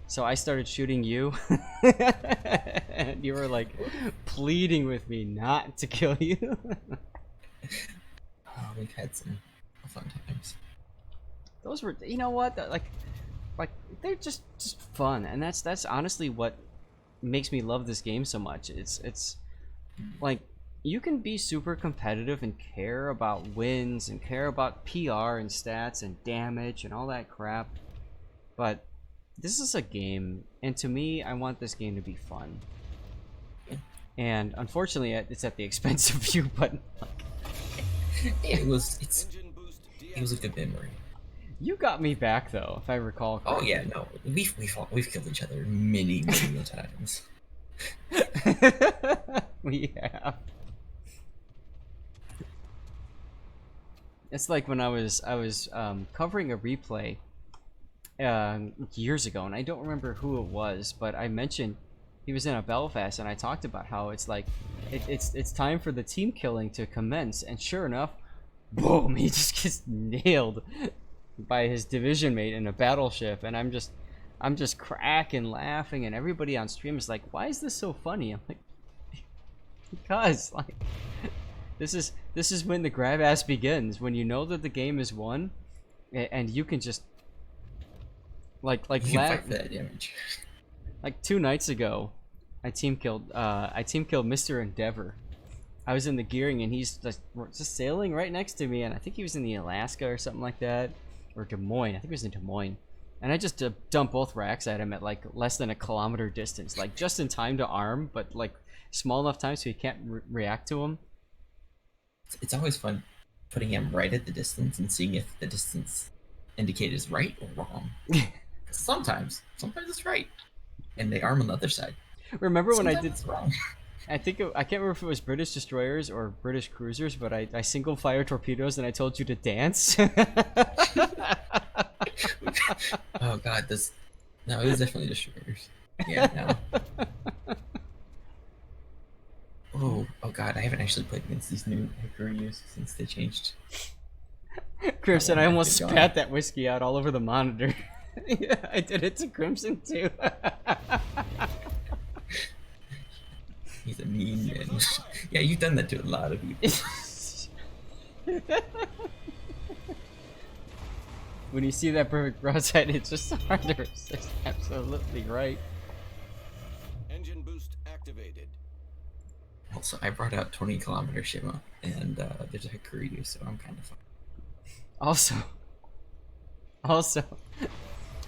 Speaker 2: so I started shooting you and you were like pleading with me not to kill you.
Speaker 5: Oh, we've had some fun times.
Speaker 2: Those were, you know what, like they're just fun, and that's honestly what makes me love this game so much. It's like, you can be super competitive and care about wins and care about PR and stats and damage and all that crap, but this is a game, and to me, I want this game to be fun. And unfortunately, it's at the expense of you, but
Speaker 5: It was a good memory.
Speaker 2: you got me back though, if I recall
Speaker 5: Oh
Speaker 2: correctly.
Speaker 5: yeah, no, we've killed each other many times.
Speaker 2: We have. It's like when I was covering a replay years ago, and I don't remember who it was, but I mentioned he was in a Belfast, and I talked about how it's like it's time for the team killing to commence, and sure enough, boom, he just gets nailed by his division mate in a battleship, and I'm just cracking laughing, and everybody on stream is like, "Why is this so funny?" I'm like, because like this is when the grab ass begins, when you know that the game is won, and you can just like
Speaker 5: You can
Speaker 2: laugh.
Speaker 5: fight for that damage.
Speaker 2: Like 2 nights ago, I team killed Mr. Endeavor. I was in the gearing and he's just sailing right next to me, and I think he was in the Alaska or something like that, or Des Moines. I think he was in Des Moines. And I just dumped both racks at him at like less than a kilometer distance, like just in time to arm, but like small enough time so he can't react to him.
Speaker 5: It's always fun putting him right at the distance and seeing if the distance indicated is right or wrong. Sometimes it's right, and they arm on the other side.
Speaker 2: Remember when
Speaker 5: Sometimes
Speaker 2: I did?
Speaker 5: it's wrong.
Speaker 2: I can't remember if it was British destroyers or British cruisers, but I single fire torpedoes and I told you to dance.
Speaker 5: Oh god, no, it was definitely destroyers. Yeah, no. Oh god, I haven't actually played against these new Hakuryus since they changed.
Speaker 2: Chris, and I almost
Speaker 5: Good
Speaker 2: spat that whiskey out all over the monitor. Yeah, I did it to Crimson too.
Speaker 5: He's a mean man. Yeah, you've done that to a lot of people.
Speaker 2: When you see that perfect broadside, it's just hard to resist. Absolutely right.
Speaker 3: Engine boost activated.
Speaker 5: Also, I brought out 20-kilometer Shima, and there's a Hakuryu, so I'm kind of fine.
Speaker 2: Also,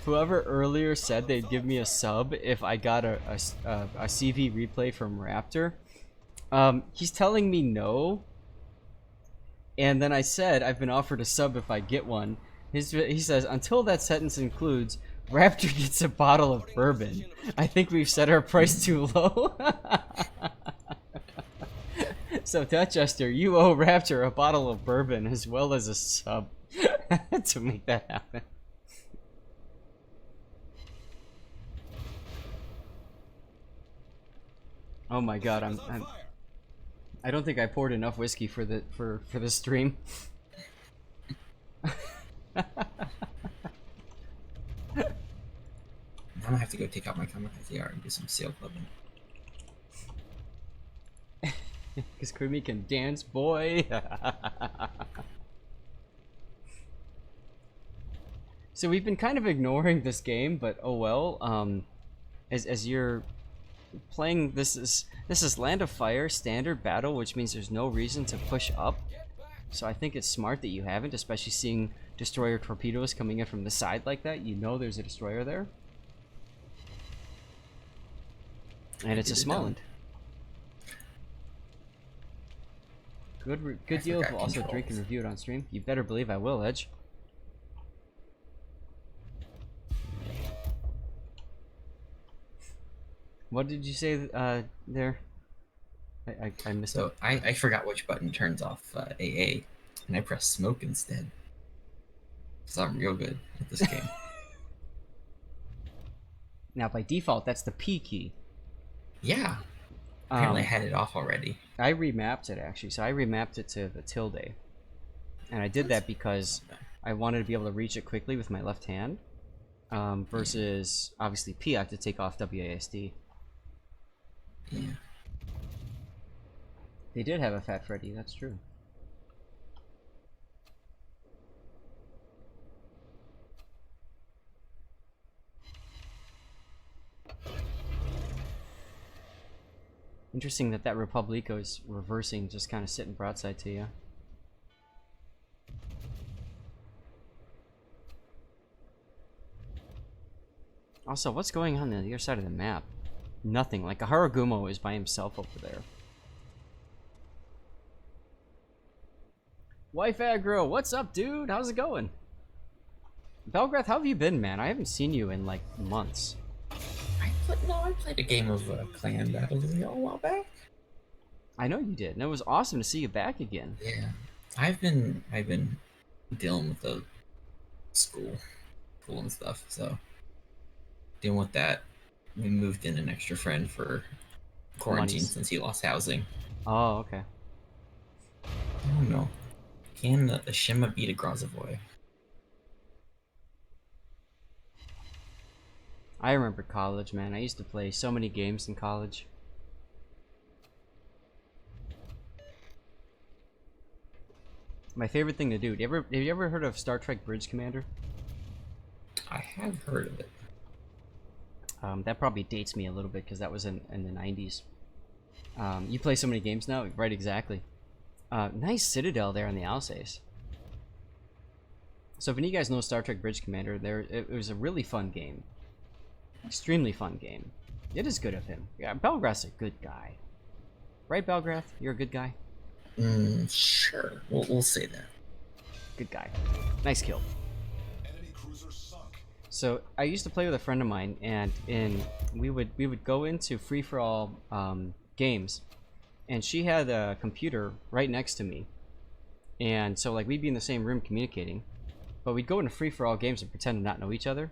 Speaker 2: whoever earlier said they'd give me a sub if I got a CV replay from Raptor, he's telling me no. And then I said I've been offered a sub if I get one. He says, until that sentence includes, Raptor gets a bottle of bourbon. I think we've set our price too low. So, Dutchester, you owe Raptor a bottle of bourbon as well as a sub to make that happen. Oh my god, I don't think I poured enough whiskey for the stream.
Speaker 5: I'm gonna have to go take out my Kamikaze R and do some sail clubbing.
Speaker 2: Because Krumi can dance, boy. So we've been kind of ignoring this game, but oh well. As you're playing, this is Land of Fire standard battle, which means there's no reason to push up. So I think it's smart that you haven't, especially seeing destroyer torpedoes coming in from the side like that. You know there's a destroyer there. And it's a Smolensk. Good deal if we'll also drink and review it on stream. You better believe I will, Edge. What did you say there? I missed it.
Speaker 5: So I forgot which button turns off AA, and I pressed smoke instead. So I'm real good at this game.
Speaker 2: Now by default, that's the P key.
Speaker 5: Yeah. Apparently I had it off already.
Speaker 2: I remapped it actually, so I remapped it to the tilde. And I did that because I wanted to be able to reach it quickly with my left hand. Versus, obviously, P, I have to take off WASD.
Speaker 5: Yeah.
Speaker 2: They did have a Fat Freddy, that's true. Interesting that Republique is reversing, just kind of sitting broadside to you. Also, what's going on the other side of the map? Nothing. Like, a Haragumo is by himself over there. Wife Aggro, what's up, dude? How's it going? Belgrath, how have you been, man? I haven't seen you in, like, months.
Speaker 5: I played a game of Clan Battle a while back.
Speaker 2: I know you did, and it was awesome to see you back again.
Speaker 5: Yeah. I've been dealing with the school and stuff, so dealing with that. We moved in an extra friend for quarantine since he lost housing.
Speaker 2: Oh, okay.
Speaker 5: I don't know. Can the Shima beat a Grozavoy?
Speaker 2: I remember college, man. I used to play so many games in college. My favorite thing to do. Have you ever heard of Star Trek Bridge Commander?
Speaker 5: I have heard of it.
Speaker 2: That probably dates me a little bit because that was in the 90s. You play so many games now? Right, exactly. Nice Citadel there on the Alsace. So if any of you guys know Star Trek Bridge Commander, it was a really fun game. Extremely fun game. It is good of him. Yeah, Belgrath's a good guy. Right, Belgrath? You're a good guy?
Speaker 5: Sure. We'll say that.
Speaker 2: Good guy. Nice kill. So I used to play with a friend of mine, and we would go into free-for-all games, and she had a computer right next to me, and so like we'd be in the same room communicating, but we'd go into free-for-all games and pretend to not know each other,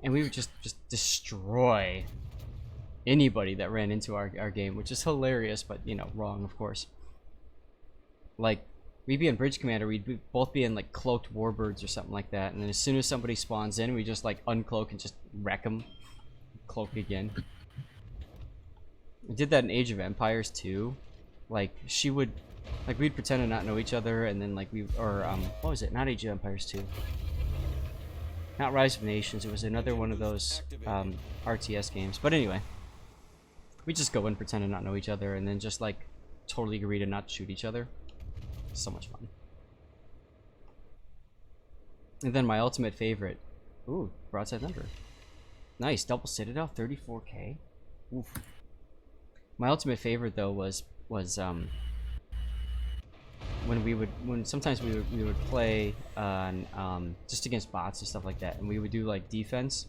Speaker 2: and we would just destroy anybody that ran into our game, which is hilarious, but you know, wrong, of course. Like we'd be in Bridge Commander, both be in like cloaked warbirds or something like that, and then as soon as somebody spawns in, we just like uncloak and just wreck them. Cloak again. We did that in Age of Empires too. Like she would, like we'd pretend to not know each other, and then like what was it? Not Age of Empires 2. Not Rise of Nations. It was another one of those RTS games. But anyway, we just go in, pretend to not know each other, and then just like totally agree to not shoot each other. So much fun. And then my ultimate favorite. Ooh, Broadside Thunder. Nice, double Citadel, 34k. Oof. My ultimate favorite though was when sometimes we would play on just against bots and stuff like that, and we would do like defense,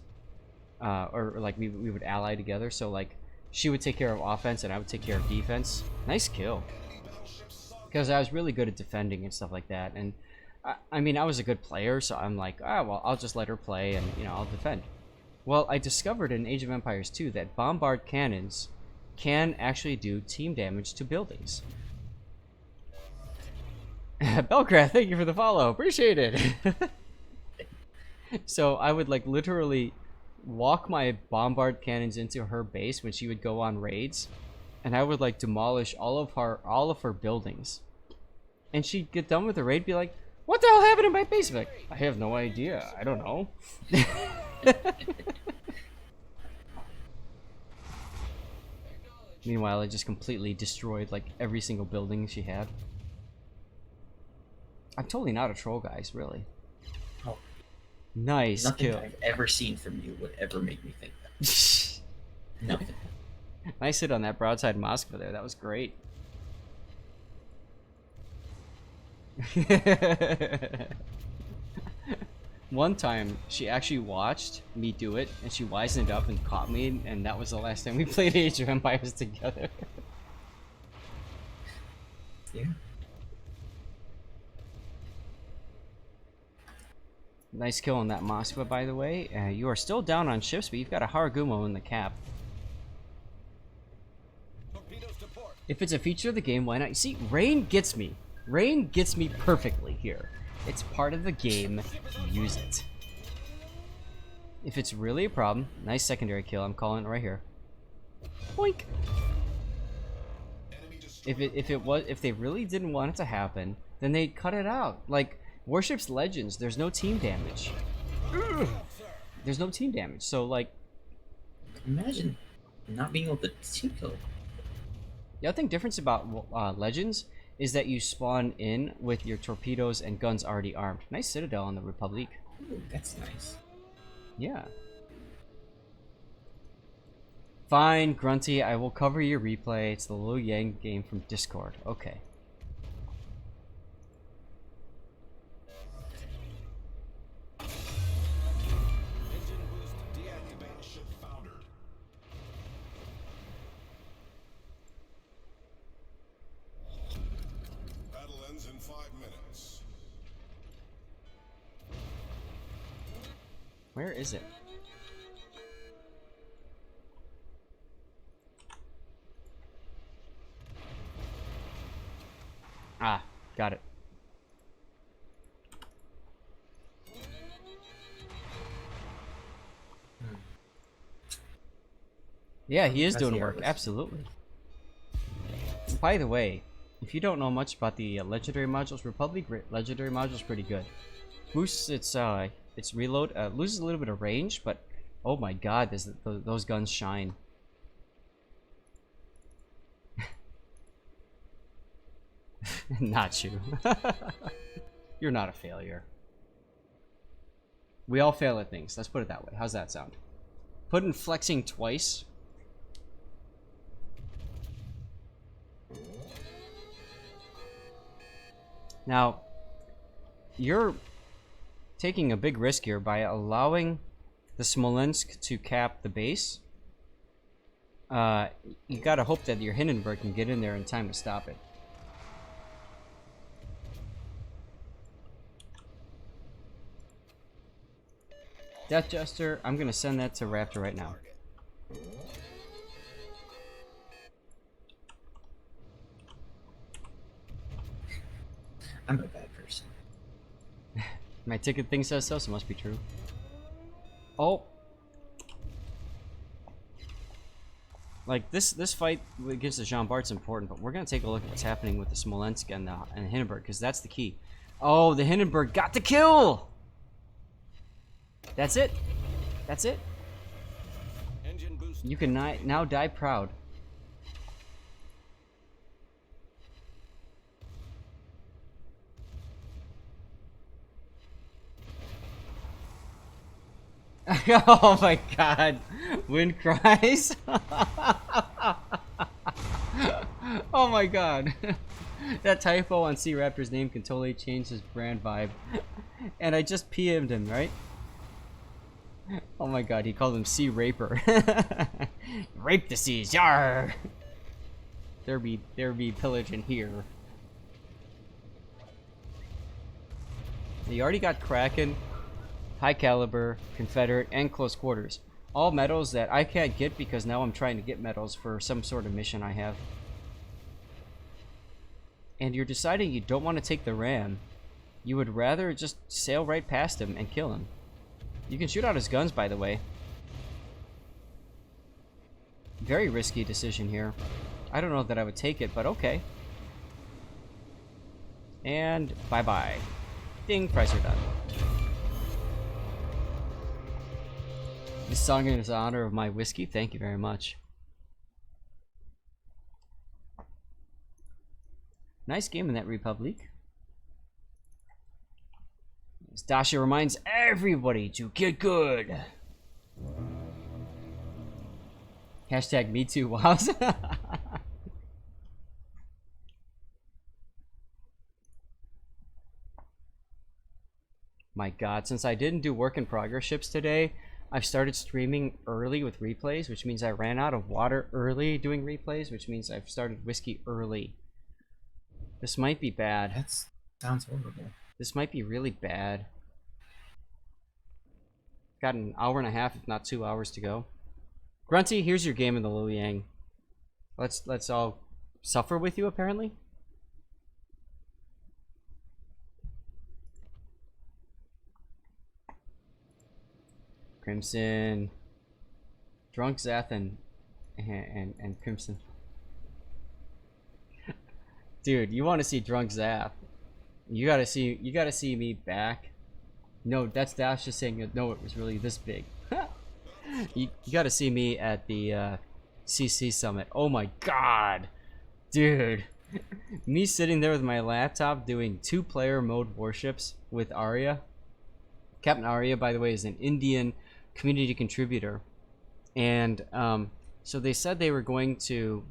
Speaker 2: or like we would ally together. So like she would take care of offense and I would take care of defense. Nice kill. Because I was really good at defending and stuff like that, and I mean I was a good player, so I'm like, ah, well, I'll just let her play and I'll defend. Well, I discovered in Age of Empires 2 that bombard cannons can actually do team damage to buildings. Belcraft, thank you for the follow. Appreciate it. So I would like literally walk my bombard cannons into her base when she would go on raids, and I would like demolish all of her buildings. And she'd get done with the raid, be like, "What the hell happened in my base?" Like, I have no idea. I don't know. Meanwhile, I just completely destroyed like every single building she had. I'm totally not a troll, guys, really.
Speaker 5: Oh.
Speaker 2: Nice
Speaker 5: Nothing
Speaker 2: kill.
Speaker 5: I've ever seen from you would ever make me think that. Nothing.
Speaker 2: Nice hit on that broadside Moskva there. That was great. One time, she actually watched me do it, and she wisened up and caught me, and that was the last time we played Age of Empires together.
Speaker 5: Yeah.
Speaker 2: Nice kill on that Moskva, by the way. You are still down on ships, but you've got a Haragumo in the cap. If it's a feature of the game, why not? You see, rain gets me. Rain gets me perfectly here. It's part of the game. Use it. If it's really a problem, nice secondary kill. I'm calling it right here. Boink. If they really didn't want it to happen, then they'd cut it out. Like Warship's Legends, there's no team damage. There's no team damage. So like,
Speaker 5: imagine not being able to team kill.
Speaker 2: The other thing difference about Legends is that you spawn in with your torpedoes and guns already armed. Nice Citadel on the Republique.
Speaker 5: Ooh, that's nice.
Speaker 2: Yeah. Fine, Grunty, I will cover your replay. It's the YueYang game from Discord. Okay.
Speaker 3: In 5 minutes.
Speaker 2: Where is it? Ah, got it. Yeah, he is doing work. Absolutely. By the way, if you don't know much about the legendary modules, Republic legendary module is pretty good. Boosts its reload, loses a little bit of range, but oh my god, those guns shine. Not you. You're not a failure. We all fail at things. Let's put it that way. How's that sound? Put in flexing twice. Now, you're taking a big risk here by allowing the Smolensk to cap the base. You gotta hope that your Hindenburg can get in there in time to stop it. Death Jester, I'm gonna send that to Raptor right now.
Speaker 5: I'm a bad person.
Speaker 2: My ticket thing says so, so it must be true. Oh. Like, this fight against the Jean Bart's important, but we're going to take a look at what's happening with the Smolensk and the Hindenburg, because that's the key. Oh, the Hindenburg got the kill! That's it. That's it.
Speaker 3: Engine boost.
Speaker 2: You can now die proud. Oh my god. Wind cries. Oh my god. That typo on Sea Raptor's name can totally change his brand vibe. And I just PM'd him, right? Oh my god, he called him Sea Raper. Rape the seas, yar! There be pillage in here. You already got Kraken, High Caliber, Confederate, and Close Quarters. All medals that I can't get because now I'm trying to get medals for some sort of mission I have. And you're deciding you don't want to take the ram. You would rather just sail right past him and kill him. You can shoot out his guns, by the way. Very risky decision here. I don't know that I would take it, but okay. And bye-bye. Ding, price are done. This song is in honor of my whiskey. Thank you very much. Nice game in that Republique. Dasha reminds everybody to get good. Hashtag me too, wows. My god, since I didn't do work in progress ships today, I've started streaming early with replays, which means I ran out of water early doing replays, which means I've started whiskey early. This might be bad.
Speaker 5: That sounds horrible.
Speaker 2: This might be really bad. Got an hour and a half, if not 2 hours to go. Grunty, here's your game in the YueYang. Let's all suffer with you, apparently. Crimson, Drunk Zath, and Crimson. Dude, you want to see Drunk Zath? You gotta see me back. No, that's Dash just saying no. It was really this big. you gotta see me at the CC summit. Oh my god, dude! Me sitting there with my laptop doing 2-player mode warships with Arya. Captain Arya, by the way, is an Indian community contributor, and so they said they were going to.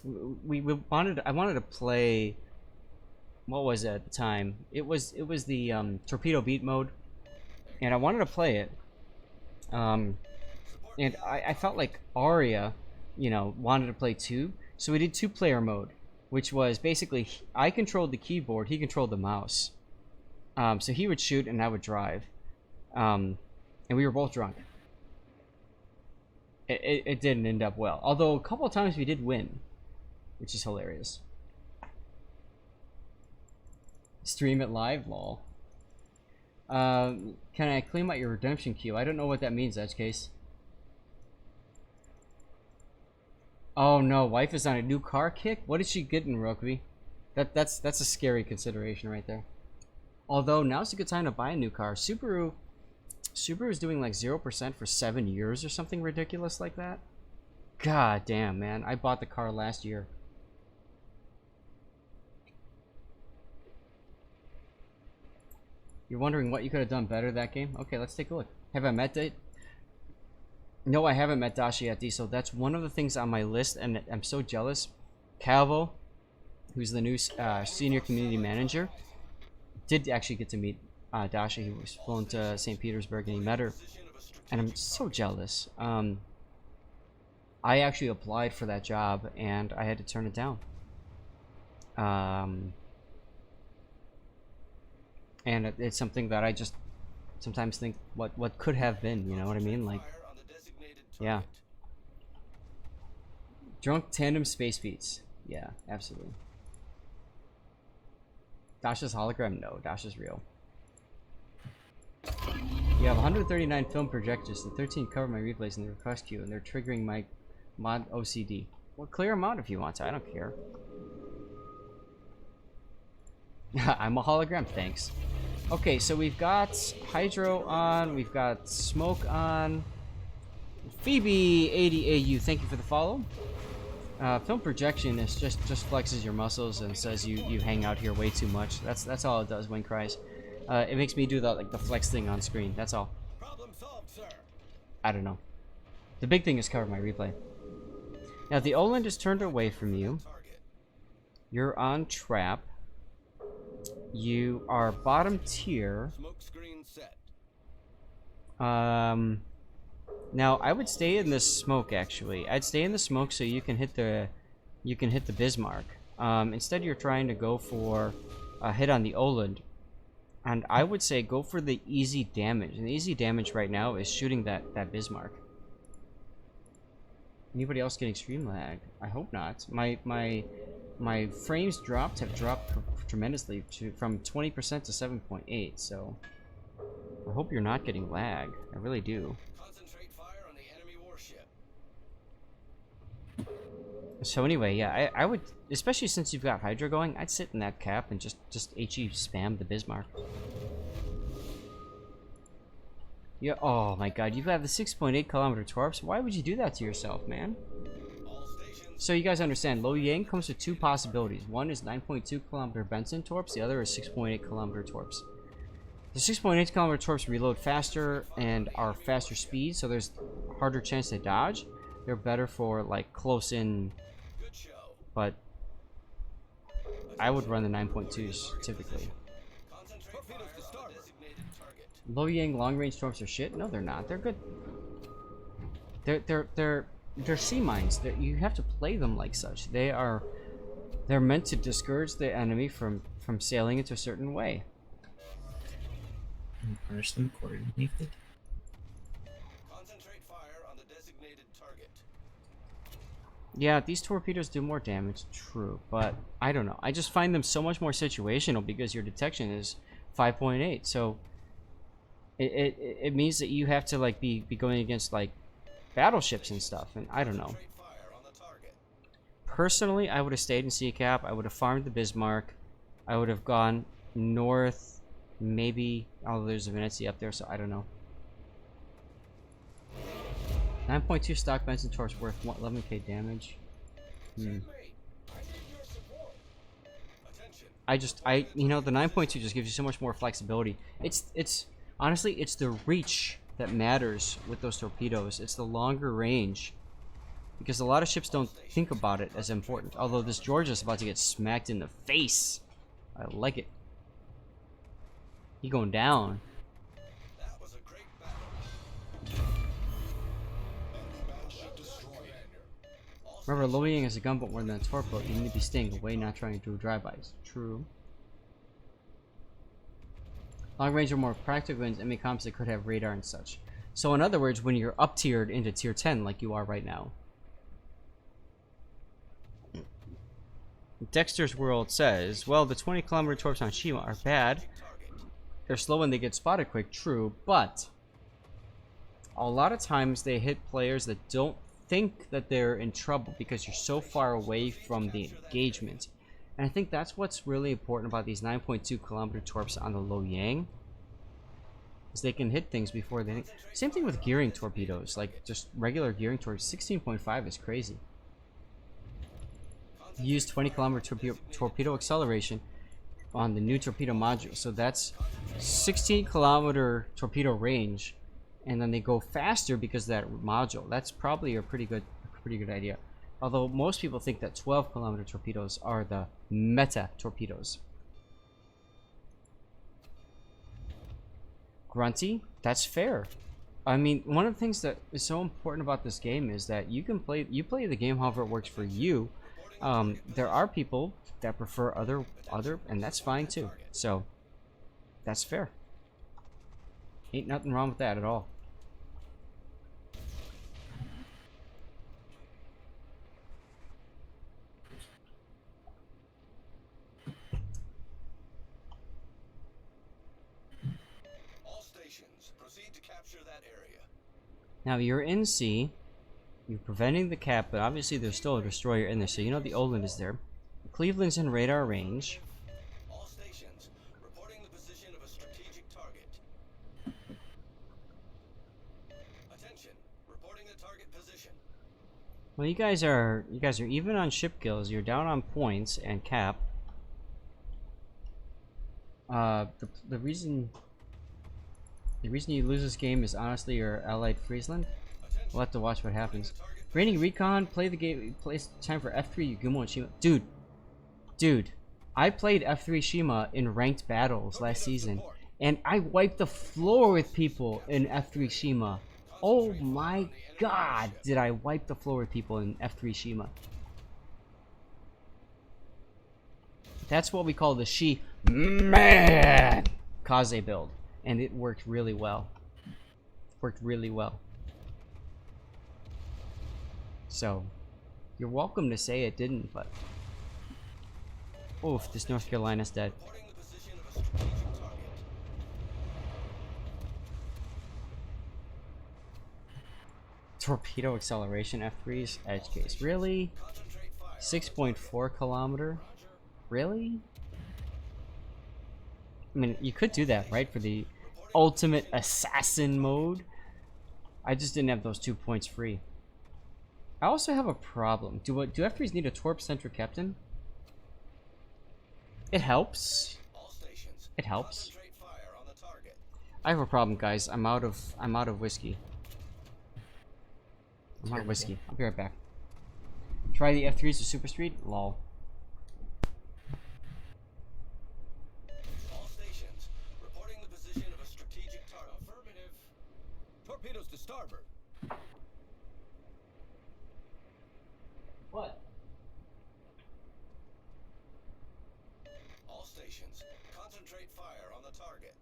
Speaker 2: I wanted to play. What was it at the time? It was the torpedo beat mode, and I wanted to play it. And I felt like Arya, you know, wanted to play too, so we did 2-player mode, which was basically I controlled the keyboard, he controlled the mouse. So he would shoot and I would drive, and we were both drunk. It didn't end up well, although a couple of times we did win, which is hilarious. Stream it live, lol. Can I claim out your redemption queue? I don't know what that means, Edge Case. Oh no, wife is on a new car kick? What did she get in Rokeby? That's a scary consideration right there. Although now's a good time to buy a new car. Subaru is doing like 0% for 7 years or something ridiculous like that. God damn, man. I bought the car last year. You're wondering what you could have done better that game? Okay, let's take a look. Have I met Date? No, I haven't met Dashi yet, so that's one of the things on my list, and I'm so jealous. Calvo, who's the new senior community manager, did actually get to meet Dashi. He was flown to St. Petersburg and he met her, and I'm so jealous. I actually applied for that job and I had to turn it down. And it's something that I just sometimes think what could have been, you know what I mean? Like, yeah. Drunk tandem space beats. Yeah, absolutely. Dasha's hologram? No, Dasha's real. You have 139 film projectors and 13 cover my replays in the request queue, and they're triggering my mod OCD. Well, clear them out if you want to. I don't care. I'm a hologram, thanks. Okay, so we've got Hydro on, we've got Smoke on. Phoebe 80AU, thank you for the follow. Film projection is just flexes your muscles and says you hang out here way too much. That's all it does when cries. It makes me do the flex thing on screen. That's all.
Speaker 3: Problem solved, sir.
Speaker 2: I don't know. The big thing is cover my replay. Now the Oland is turned away from you.
Speaker 3: Target.
Speaker 2: You're on trap. You are bottom tier.
Speaker 3: Smoke screen set.
Speaker 2: Now I would stay in the smoke actually. I'd stay in the smoke so you can hit the Bismarck. Instead you're trying to go for a hit on the Oland. And I would say go for the easy damage. And the easy damage right now is shooting that Bismarck. Anybody else getting stream lag? I hope not. My frames have dropped tremendously from 20% to 7.8. So I hope you're not getting lag. I really do.
Speaker 3: Concentrate fire on the enemy warship.
Speaker 2: So anyway, yeah, I would, especially since you've got Hydra going, I'd sit in that cap and just HE spam the Bismarck. Yeah, oh my god, you've got the 6.8 kilometer torps. Why would you do that to yourself, man?
Speaker 3: All stations.
Speaker 2: So you guys understand, YueYang comes with two possibilities. One is 9.2 kilometer Benson torps, the other is 6.8 kilometer torps. The 6.8 kilometer torps reload faster and are faster speed, so there's harder chance to dodge. They're better for like close in,
Speaker 3: Good show.
Speaker 2: but I would run the 9.2s typically.
Speaker 3: Concentrate fire on the designated target.
Speaker 2: YueYang long range torps are shit. No, they're not. They're good. They're sea mines. You have to play them like such. They're meant to discourage the enemy from sailing into a certain way.
Speaker 5: Punish them accordingly.
Speaker 3: Concentrate fire on the designated target.
Speaker 2: Yeah, these torpedoes do more damage, true, but I don't know. I just find them so much more situational because your detection is 5.8. So it means that you have to like be going against like battleships and stuff, and I don't know.
Speaker 3: Concentrate fire on the target.
Speaker 2: Personally, I would have stayed in sea cap. I would have farmed the Bismarck. I would have gone north, maybe. Although there's a Venezia up there, so I don't know. 9.2 stock Benson torps worth 11k damage.
Speaker 3: Checkmate. I need your support. Attention.
Speaker 2: You know, the 9.2 just gives you so much more flexibility. It's honestly, it's the reach that matters with those torpedoes. It's the longer range, because a lot of ships don't think about it as important. Although this Georgia's about to get smacked in the face. I like it. He going down.
Speaker 3: That was a great battle. Battleship destroyed. All
Speaker 2: Remember, YueYang is a gunboat more than a torpedo. You need to be staying away, not trying to do drive-bys. True. Long range are more practical and enemy comps that could have radar and such. So in other words, when you're up tiered into tier 10 like you are right now. Dexter's World says, well, the 20 kilometer torps on Shima are bad. They're slow when they get spotted quick, true, but a lot of times they hit players that don't think that they're in trouble because you're so far away from the engagement. And I think that's what's really important about these 9.2 kilometer torps on the YueYang, is they can hit things before they think. Same thing with gearing torpedoes, like just regular gearing torpedoes. 16.5 is crazy. You use 20 kilometer torpedo acceleration on the new torpedo module, so that's 16 kilometer torpedo range, and then they go faster because of that module. That's probably a pretty good idea. Although most people think that 12 kilometer torpedoes are the meta torpedoes. Grunty, that's fair. I mean, one of the things that is so important about this game is that you play the game however it works for you. There are people that prefer other, and that's fine too. So that's fair. Ain't nothing wrong with that at all.
Speaker 3: capture that area.
Speaker 2: Now you're in C. You're preventing the cap, but obviously there's still a destroyer in there, so you know the Oland is there. Cleveland's in radar range.
Speaker 3: All stations reporting the position of a strategic target. Attention, reporting the target position.
Speaker 2: Well, you guys are even on ship kills. You're down on points and cap. The reason you lose this game is honestly your allied Friesland. We'll have to watch what happens. Raining recon, play the game. Play time for F3 Yugumo and Shima. Dude, I played F3 Shima in ranked battles last season, and I wiped the floor with people in F3 Shima. Oh my god, did I wipe the floor with people in F3 Shima. That's what we call the Kaze build, and it worked really well. So, you're welcome to say it didn't, but... Oof, this North Carolina's dead.
Speaker 3: Reporting the position of a strategic target.
Speaker 2: Torpedo acceleration F3's edge case. Really?
Speaker 3: Concentrate fire.
Speaker 2: 6.4 kilometer? Really? I mean, you could do that, right? For the ultimate assassin mode. I just didn't have those 2 points free. I also have a problem. Do F3s need a torp-centric captain? It helps.
Speaker 3: All stations.
Speaker 2: It helps.
Speaker 3: Concentrate fire on the target.
Speaker 2: I have a problem, guys. I'm out of whiskey. I'm out of whiskey. I'll be right back. Try the F3s with Super Street? Lol.
Speaker 3: All stations reporting the position of a strategic target. Affirmative. Torpedoes to starboard.
Speaker 2: What?
Speaker 3: All stations concentrate fire on the target.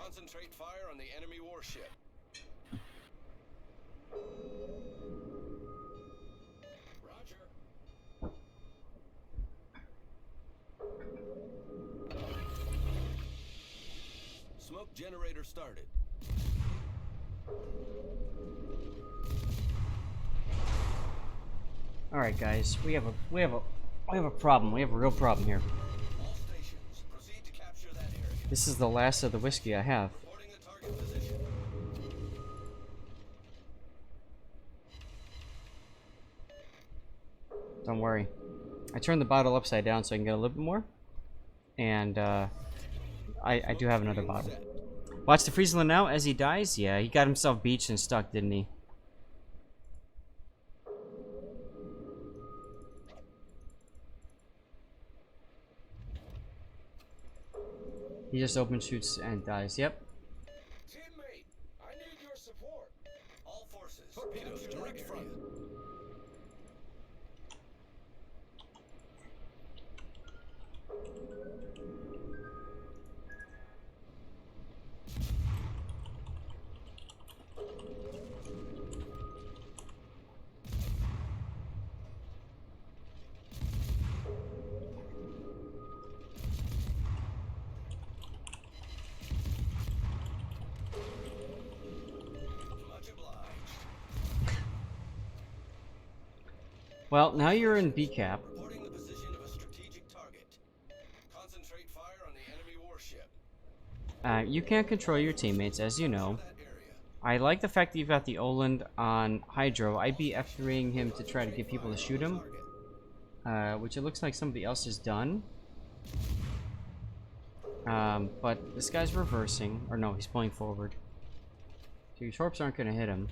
Speaker 3: Concentrate fire on the enemy warship. Roger. Smoke generator started.
Speaker 2: All right, guys. We have a problem. We have a real problem here.
Speaker 3: All stations proceed to capture that area.
Speaker 2: This is the last of the whiskey I have.
Speaker 3: Reporting the target position.
Speaker 2: Don't worry. I turned the bottle upside down so I can get a little bit more. And I do have another bottle. Watch the Friesland now as he dies. Yeah, he got himself beached and stuck, didn't he? He just open shoots and dies. Yep.
Speaker 3: Teammate, I need your support. All forces. Torpedoes direct front.
Speaker 2: Well, now you're in B cap.
Speaker 3: Reporting the position of a strategic target. Concentrate fire on the enemy warship.
Speaker 2: You can't control your teammates, as you know.
Speaker 3: That area.
Speaker 2: I like the fact that you've got the Oland on Hydro. I'd be F3ing him to try to get people to shoot him. Which it looks like somebody else has done. But this guy's reversing. Or no, he's pulling forward. So your torps aren't going to hit him.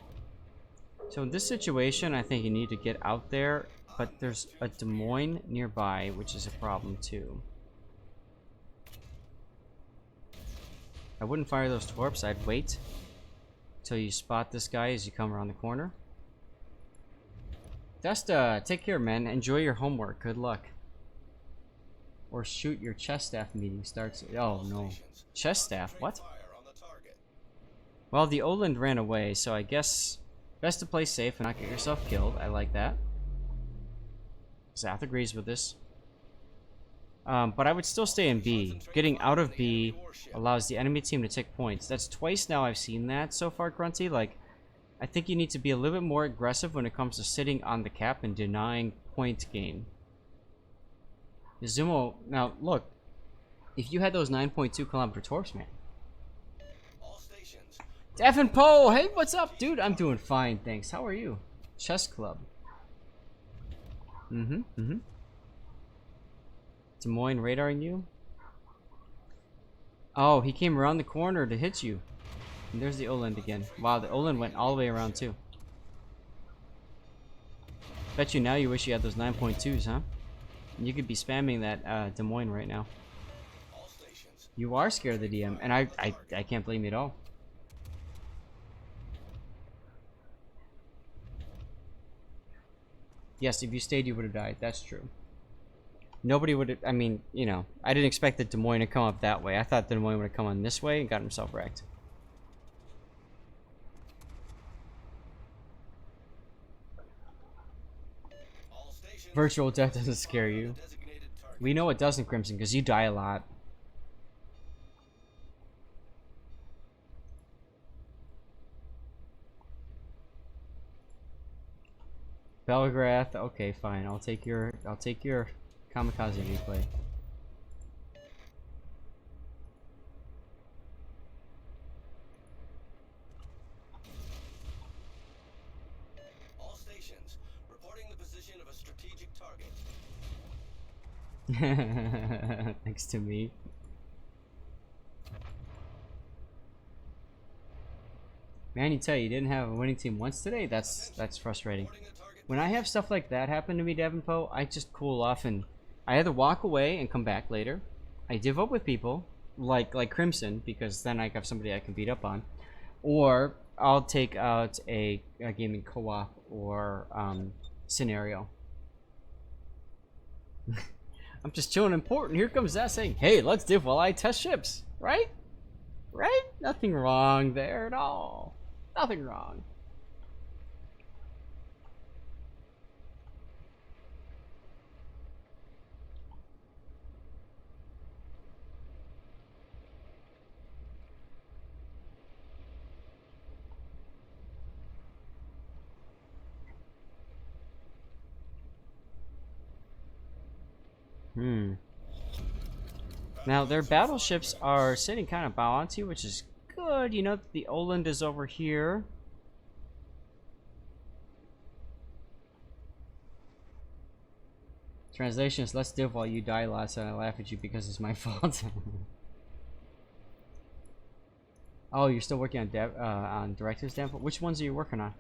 Speaker 2: So in this situation, I think you need to get out there. But there's a Des Moines nearby, which is a problem too. I wouldn't fire those torps. I'd wait till you spot this guy as you come around the corner. Just take care, man. Enjoy your homework. Good luck. Or shoot, your chess staff meeting starts. Oh no, chess staff? What? Well, the Oland ran away, so I guess best to play safe and not get yourself killed. I like that. Zath agrees with this. But I would still stay in B. Getting out of B allows the enemy team to take points. That's twice now I've seen that so far, Grunty. Like, I think you need to be a little bit more aggressive when it comes to sitting on the cap and denying point gain. Zumo, now look, if you had those 9.2 kilometer torps, man. Devin Poe, hey, what's up, dude? I'm doing fine, thanks. How are you? Chess Club. Des Moines radaring you? Oh, he came around the corner to hit you. And there's the Oland again. Wow, the Oland went all the way around too. Bet you now you wish you had those 9.2s, huh? You could be spamming that Des Moines right now. You are scared of the DM, and I can't blame you at all. Yes, if you stayed, you would have died. That's true. Nobody would have, I mean, you know, I didn't expect the Des Moines to come up that way. I thought the Des Moines would have come on this way and got himself wrecked. Virtual death doesn't scare you. We know it doesn't, Crimson, because you die a lot. Belgrath, okay, fine. I'll take your kamikaze replay.
Speaker 3: All stations reporting the position of a strategic target.
Speaker 2: Thanks to me. Man, you tell you didn't have a winning team once today. That's frustrating. When I have stuff like that happen to me, Davenport, I just cool off and I either walk away and come back later. I div up with people like Crimson because then I have somebody I can beat up on, or I'll take out a gaming co-op or scenario. I'm just chilling important. Here comes that saying, "Hey, let's div while I test ships." Right? Right? Nothing wrong there at all. Nothing wrong. Now their battleships are sitting kind of bow onto you, which is good. You know the Oland is over here. Translation is let's div while you die lots and I laugh at you because it's my fault. Oh, you're still working on directives, Dan? Which ones are you working on?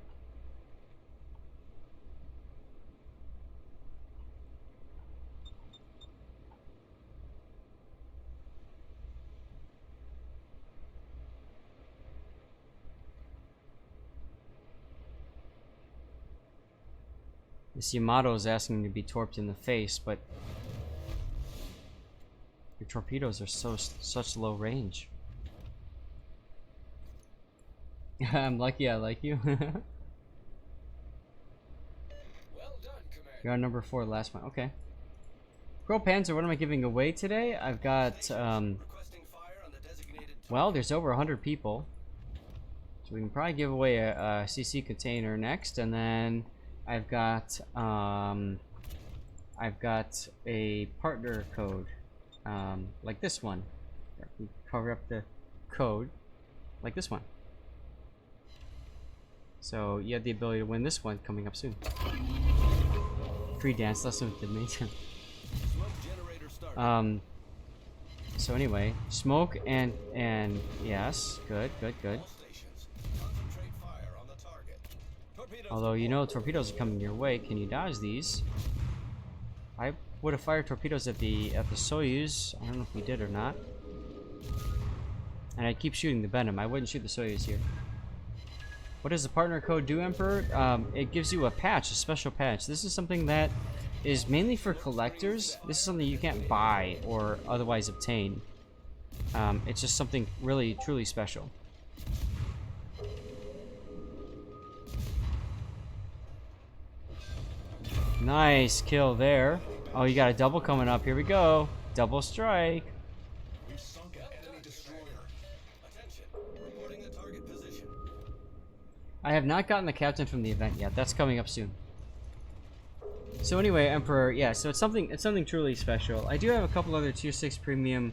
Speaker 2: This Yamato is asking to be torped in the face, but your torpedoes are such low range. I'm lucky I like you.
Speaker 3: Well done, Commander.
Speaker 2: You're on number 4, last one. Okay. Crow Panzer, what am I giving away today? I've got,
Speaker 3: Requesting fire on the designated
Speaker 2: well, there's over 100 people. So we can probably give away a CC container next, and then I've got a partner code, like this one. We cover up the code, like this one. So you have the ability to win this one coming up soon. Free dance lesson with the major.
Speaker 3: smoke generator started.
Speaker 2: So anyway, smoke and yes, good.
Speaker 3: All stations, concentrate fire on the target. Torpedoes
Speaker 2: Although you know torpedoes are coming your way, can you dodge these? I would have fired torpedoes at the Soyuz. I don't know if we did or not. And I'd keep shooting the Venom. I wouldn't shoot the Soyuz here. What does the partner code do, Emperor? It gives you a patch, a special patch. This is something that is mainly for collectors. This is something you can't buy or otherwise obtain. It's just something really, truly special. Nice kill there. Oh, you got a double coming up. Here we go. Double strike.
Speaker 3: We've sunk an enemy destroyer. Attention. Reporting the target position.
Speaker 2: I have not gotten the captain from the event yet. That's coming up soon. So anyway, Emperor, yeah, so it's something truly special. I do have a couple other tier 6 premium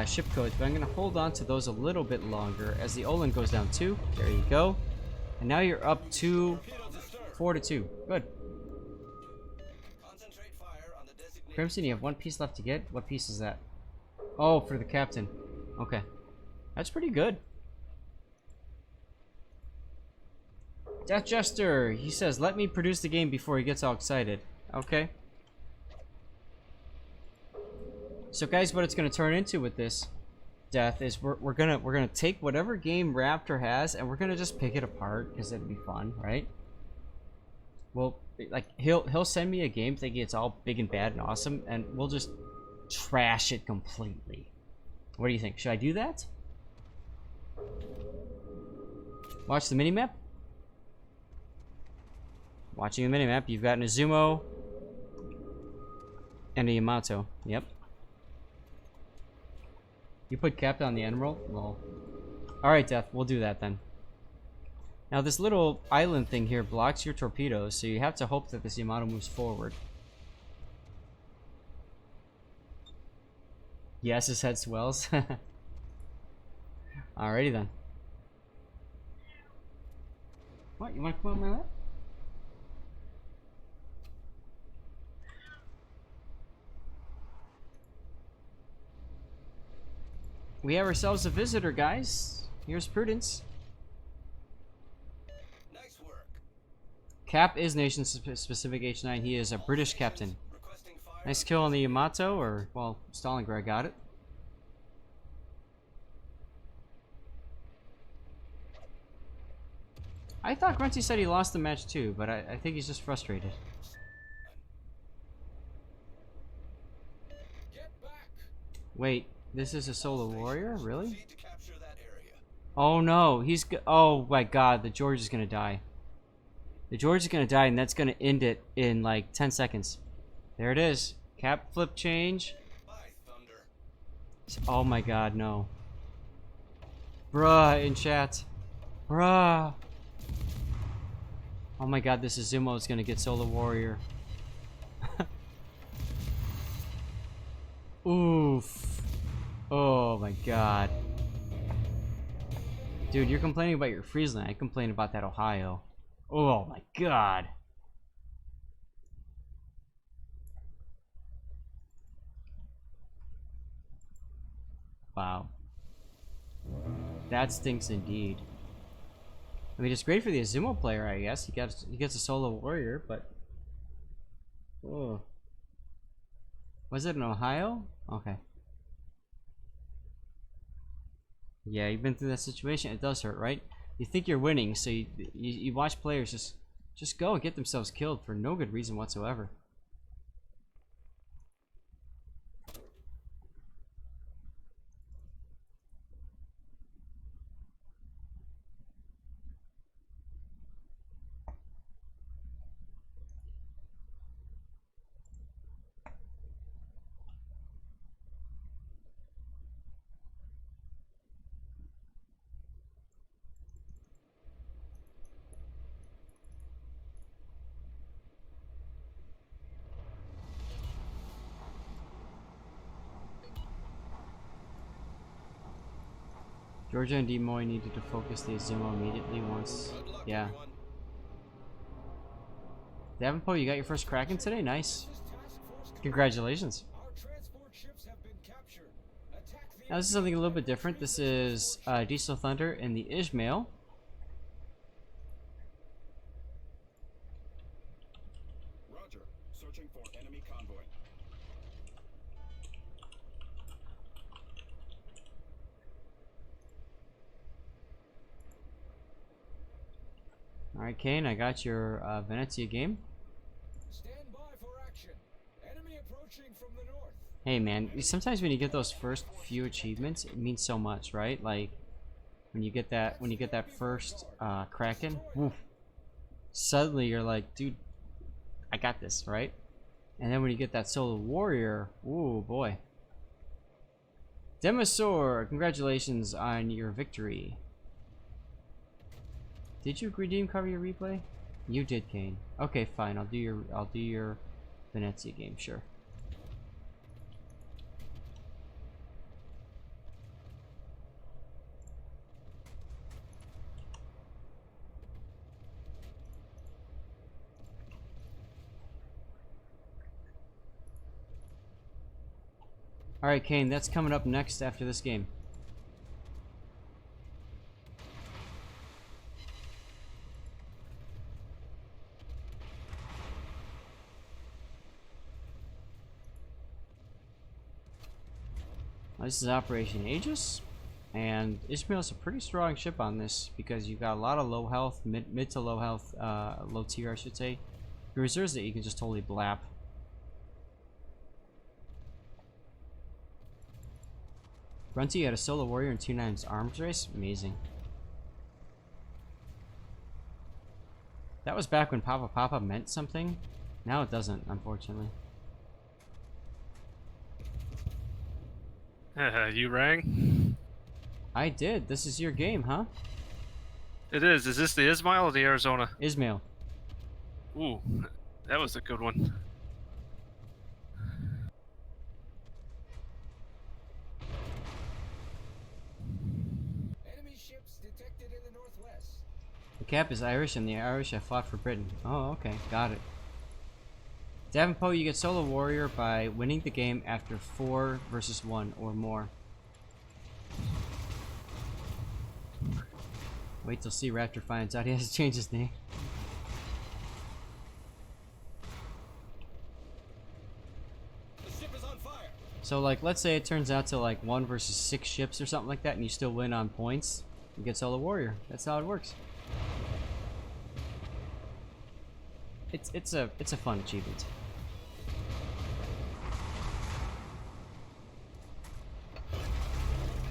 Speaker 2: ship codes, but I'm going to hold on to those a little bit longer as the Olin goes down 2. There you go. And now you're up to 4-2. Good.
Speaker 3: Concentrate fire on the designated.
Speaker 2: Crimson, you have 1 piece left to get. What piece is that? Oh, for the captain. Okay. That's pretty good. Death Jester, he says, let me produce the game before he gets all excited. Okay. So guys, what it's going to turn into with this death is we're gonna take whatever game Raptor has and we're gonna just pick it apart because it'd be fun, right? Well, like he'll send me a game thinking it's all big and bad and awesome, and we'll just trash it completely. What do you think? Should I do that? Watch the minimap. Watching the minimap, you've got an Izumo and a Yamato. Yep. You put Captain on the Emerald? Well. Alright, Death, we'll do that then. Now, this little island thing here blocks your torpedoes, so you have to hope that this Yamato moves forward. Yes, his head swells. Alrighty then. What? You want to come on my lap? We have ourselves a visitor, guys. Here's Prudence.
Speaker 3: Nice work.
Speaker 2: Cap is nation specific H9. He is a British captain.
Speaker 3: Requesting fire.
Speaker 2: Nice kill on the Yamato, or, well, Stalingrad got it. I thought Grunty said he lost the match too, but I think he's just frustrated.
Speaker 3: Get back.
Speaker 2: Wait, this is a solo warrior? Really?
Speaker 3: Proceed to capture that area.
Speaker 2: Oh no, oh my god, the George is gonna die. The George is gonna die, and that's gonna end it in like 10 seconds. There it is. Cap flip change.
Speaker 3: By thunder.
Speaker 2: Oh my god, no. Bruh, in chat. Bruh. Oh my god, this Izumo is gonna get solo warrior. Oof. Oh my god. Dude, you're complaining about your Friesland. I complain about that Ohio. Oh my god. Wow. That stinks indeed. I mean, it's great for the Izumo player, I guess. He gets a solo warrior, but... Oh. Was it in Ohio? Okay. Yeah, you've been through that situation. It does hurt, right? You think you're winning, so you watch players just go and get themselves killed for no good reason whatsoever. Georgia and Moines needed to focus the Izumo immediately once.
Speaker 3: Good luck,
Speaker 2: Yeah.
Speaker 3: everyone.
Speaker 2: Davenport, you got your first Kraken today? Nice. Congratulations.
Speaker 6: Our transport ships have been captured. Attack the
Speaker 2: Now this is something a little bit different. This is Diesel Thunder and the Izmail.
Speaker 6: Roger. Searching for enemy convoy.
Speaker 2: Alright, Kane, I got your Venezia game.
Speaker 6: Stand by for action. Enemy approaching from the north.
Speaker 2: Hey man, sometimes when you get those first few achievements, it means so much, right? Like when you get that first Kraken, woof, suddenly you're like, dude, I got this, right? And then when you get that solo warrior, ooh boy, Demasaur, congratulations on your victory. Did you redeem cover your replay? You did, Kane. Okay, fine. I'll do your Venezia game, sure. Alright, Kane, that's coming up next after this game. This is Operation Aegis, and Izmail's a pretty strong ship on this because you got a lot of low health, mid to low health, low tier I should say, cruisers that you can just totally blap. Runty had a solo warrior and 2/9 arms race, amazing. That was back when Papa Papa meant something. Now it doesn't, unfortunately.
Speaker 1: You rang?
Speaker 2: I did. This is your game, huh?
Speaker 1: It is. Is this the Izmail or the Arizona?
Speaker 2: Izmail.
Speaker 1: Ooh, that was a good one.
Speaker 6: Enemy ships detected in the northwest.
Speaker 2: The cap is Irish and the Irish have fought for Britain. Oh, okay. Got it. Davenport, you get solo warrior by winning the game after 4 versus 1 or more. Wait till C Raptor finds out he has to change his name.
Speaker 3: The ship is on fire.
Speaker 2: So like, let's say it turns out to like 1 versus 6 ships or something like that, and you still win on points. You get solo warrior. That's how it works. It's a fun achievement.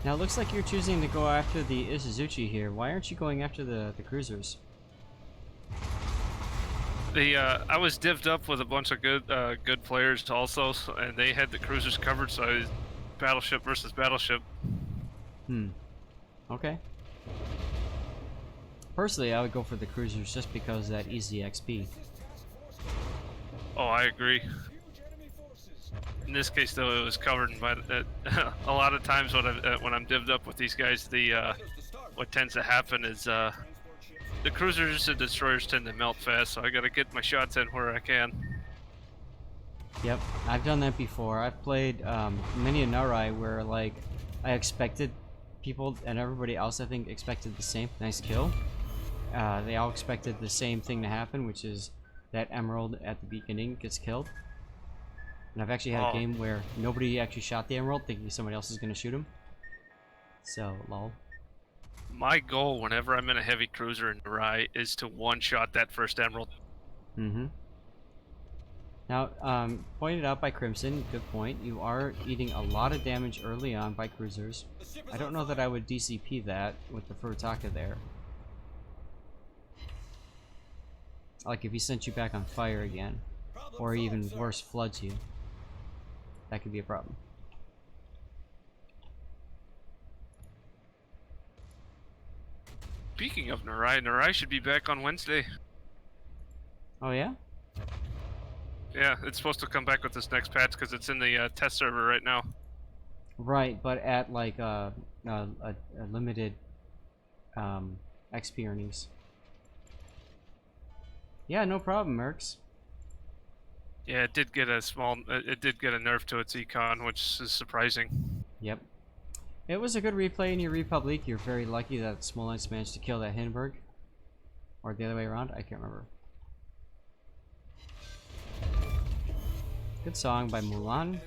Speaker 2: Now it looks like you're choosing to go after the Isuzuchi here. Why aren't you going after the cruisers?
Speaker 1: I was divvied up with a bunch of good players also, and they had the cruisers covered, so I was battleship versus battleship.
Speaker 2: Okay. Personally, I would go for the cruisers just because of that easy XP.
Speaker 1: Oh, I agree.
Speaker 6: Huge enemy forces.
Speaker 1: In this case, though, it was covered by a lot of times when I'm divvied up with these guys, what tends to happen is the cruisers and destroyers tend to melt fast, so I gotta get my shots in where I can.
Speaker 2: Yep, I've done that before. I've played many a Narai where like I expected people and everybody else I think expected the same. Nice kill. They all expected the same thing to happen, which is that emerald at the beginning gets killed. And I've actually had a game where nobody actually shot the emerald, thinking somebody else is going to shoot him. So, lol.
Speaker 1: My goal whenever I'm in a heavy cruiser in Narai is to one-shot that first emerald.
Speaker 2: Now, pointed out by Crimson, good point. You are eating a lot of damage early on by cruisers. I don't know that I would DCP that with the Furutaka there. Like if he sent you back on fire again, or even worse, floods you. That could be a problem.
Speaker 1: Speaking of Narai should be back on Wednesday.
Speaker 2: Oh yeah?
Speaker 1: Yeah, it's supposed to come back with this next patch because it's in the test server right now.
Speaker 2: Right, but at like a limited XP earnings. Yeah, no problem, Mercs.
Speaker 1: Yeah, it did get a nerf to its econ, which is surprising.
Speaker 2: Yep. It was a good replay in your Republique. You're very lucky that Smolensk managed to kill that Hindenburg. Or the other way around, I can't remember. Good song by Mulan.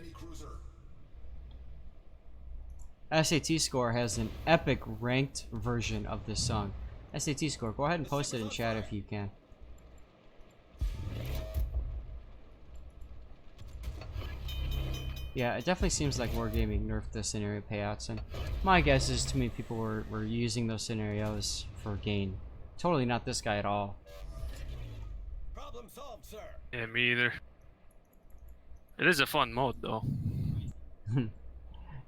Speaker 2: SAT Score has an epic ranked version of this song. SAT Score, go ahead and post it in chat if you can. Yeah, it definitely seems like Wargaming nerfed the scenario payouts, and my guess is too many people were using those scenarios for gain. Totally not this guy at all.
Speaker 3: Problem solved, sir.
Speaker 1: Yeah, me either. It is a fun mode, though.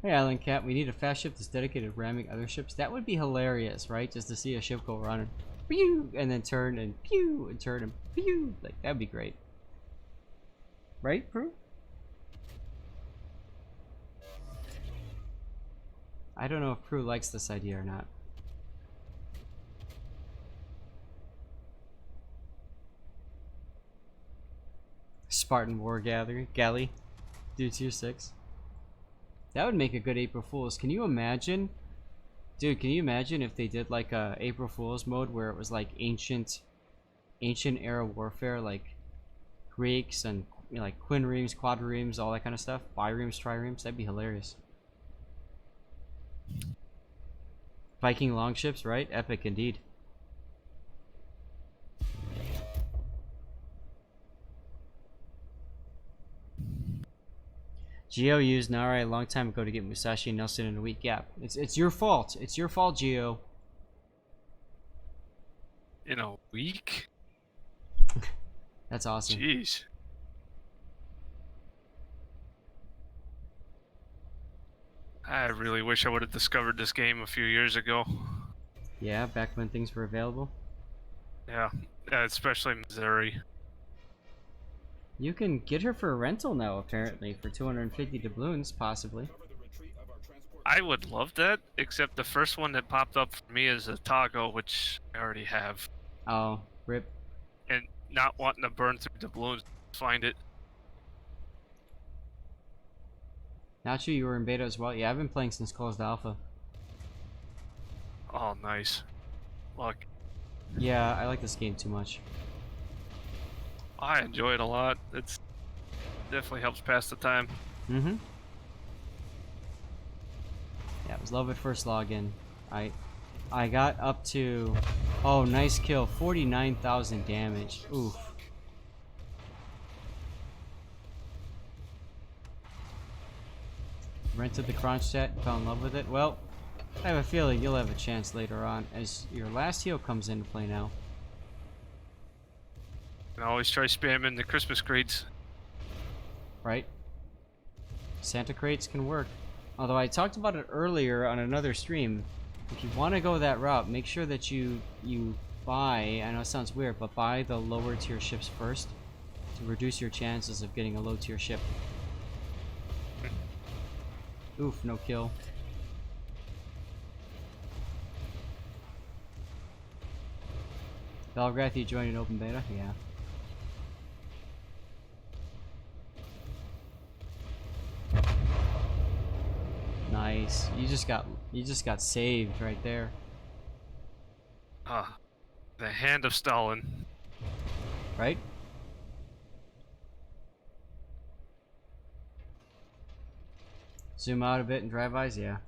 Speaker 2: Hey, Island Cat, we need a fast ship that's dedicated to ramming other ships. That would be hilarious, right? Just to see a ship go running, pew, and then turn and pew, and turn and pew. Like, that'd be great. Right, Prue? I don't know if Prue likes this idea or not. Spartan War Galley. Do tier 6. That would make a good April Fool's. Can you imagine? Dude, can you imagine if they did like a April Fool's mode where it was like ancient era warfare, like Greeks and, you know, like quinremes, quadremes, all that kind of stuff, biremes, triremes? That'd be hilarious. Viking longships, right? Epic indeed. Geo used Nara a long time ago to get Musashi and Nelson in a week gap. It's your fault. It's your fault, Geo.
Speaker 1: In a week?
Speaker 2: That's awesome.
Speaker 1: Jeez. I really wish I would have discovered this game a few years ago.
Speaker 2: Yeah, back when things were available.
Speaker 1: Yeah, especially Missouri.
Speaker 2: You can get her for a rental now, apparently, for 250 doubloons, possibly.
Speaker 1: I would love that, except the first one that popped up for me is a Tago, which I already have.
Speaker 2: Oh, rip.
Speaker 1: And not wanting to burn through doubloons to find it.
Speaker 2: Nacho, you were in beta as well? Yeah, I've been playing since closed alpha.
Speaker 1: Oh, nice. Look,
Speaker 2: Yeah, I like this game too much.
Speaker 1: I enjoy it a lot. It's definitely helps pass the time.
Speaker 2: Mm-hmm. Yeah, it was love at first login. I got up to... Oh, nice kill. 49,000 damage. Oof. Rented the crunch set, fell in love with it. Well, I have a feeling you'll have a chance later on, as your last heal comes into play now.
Speaker 1: And I always try spamming the Christmas crates.
Speaker 2: Right? Santa crates can work. Although I talked about it earlier on another stream. If you want to go that route, make sure that you buy, I know it sounds weird, but buy the lower tier ships first to reduce your chances of getting a low tier ship. Oof, no kill. Belgrath, you joined an open beta? Yeah. Nice. You just got saved right there.
Speaker 1: Ah, the hand of Stalin.
Speaker 2: Right? Zoom out a bit and drive eyes, yeah.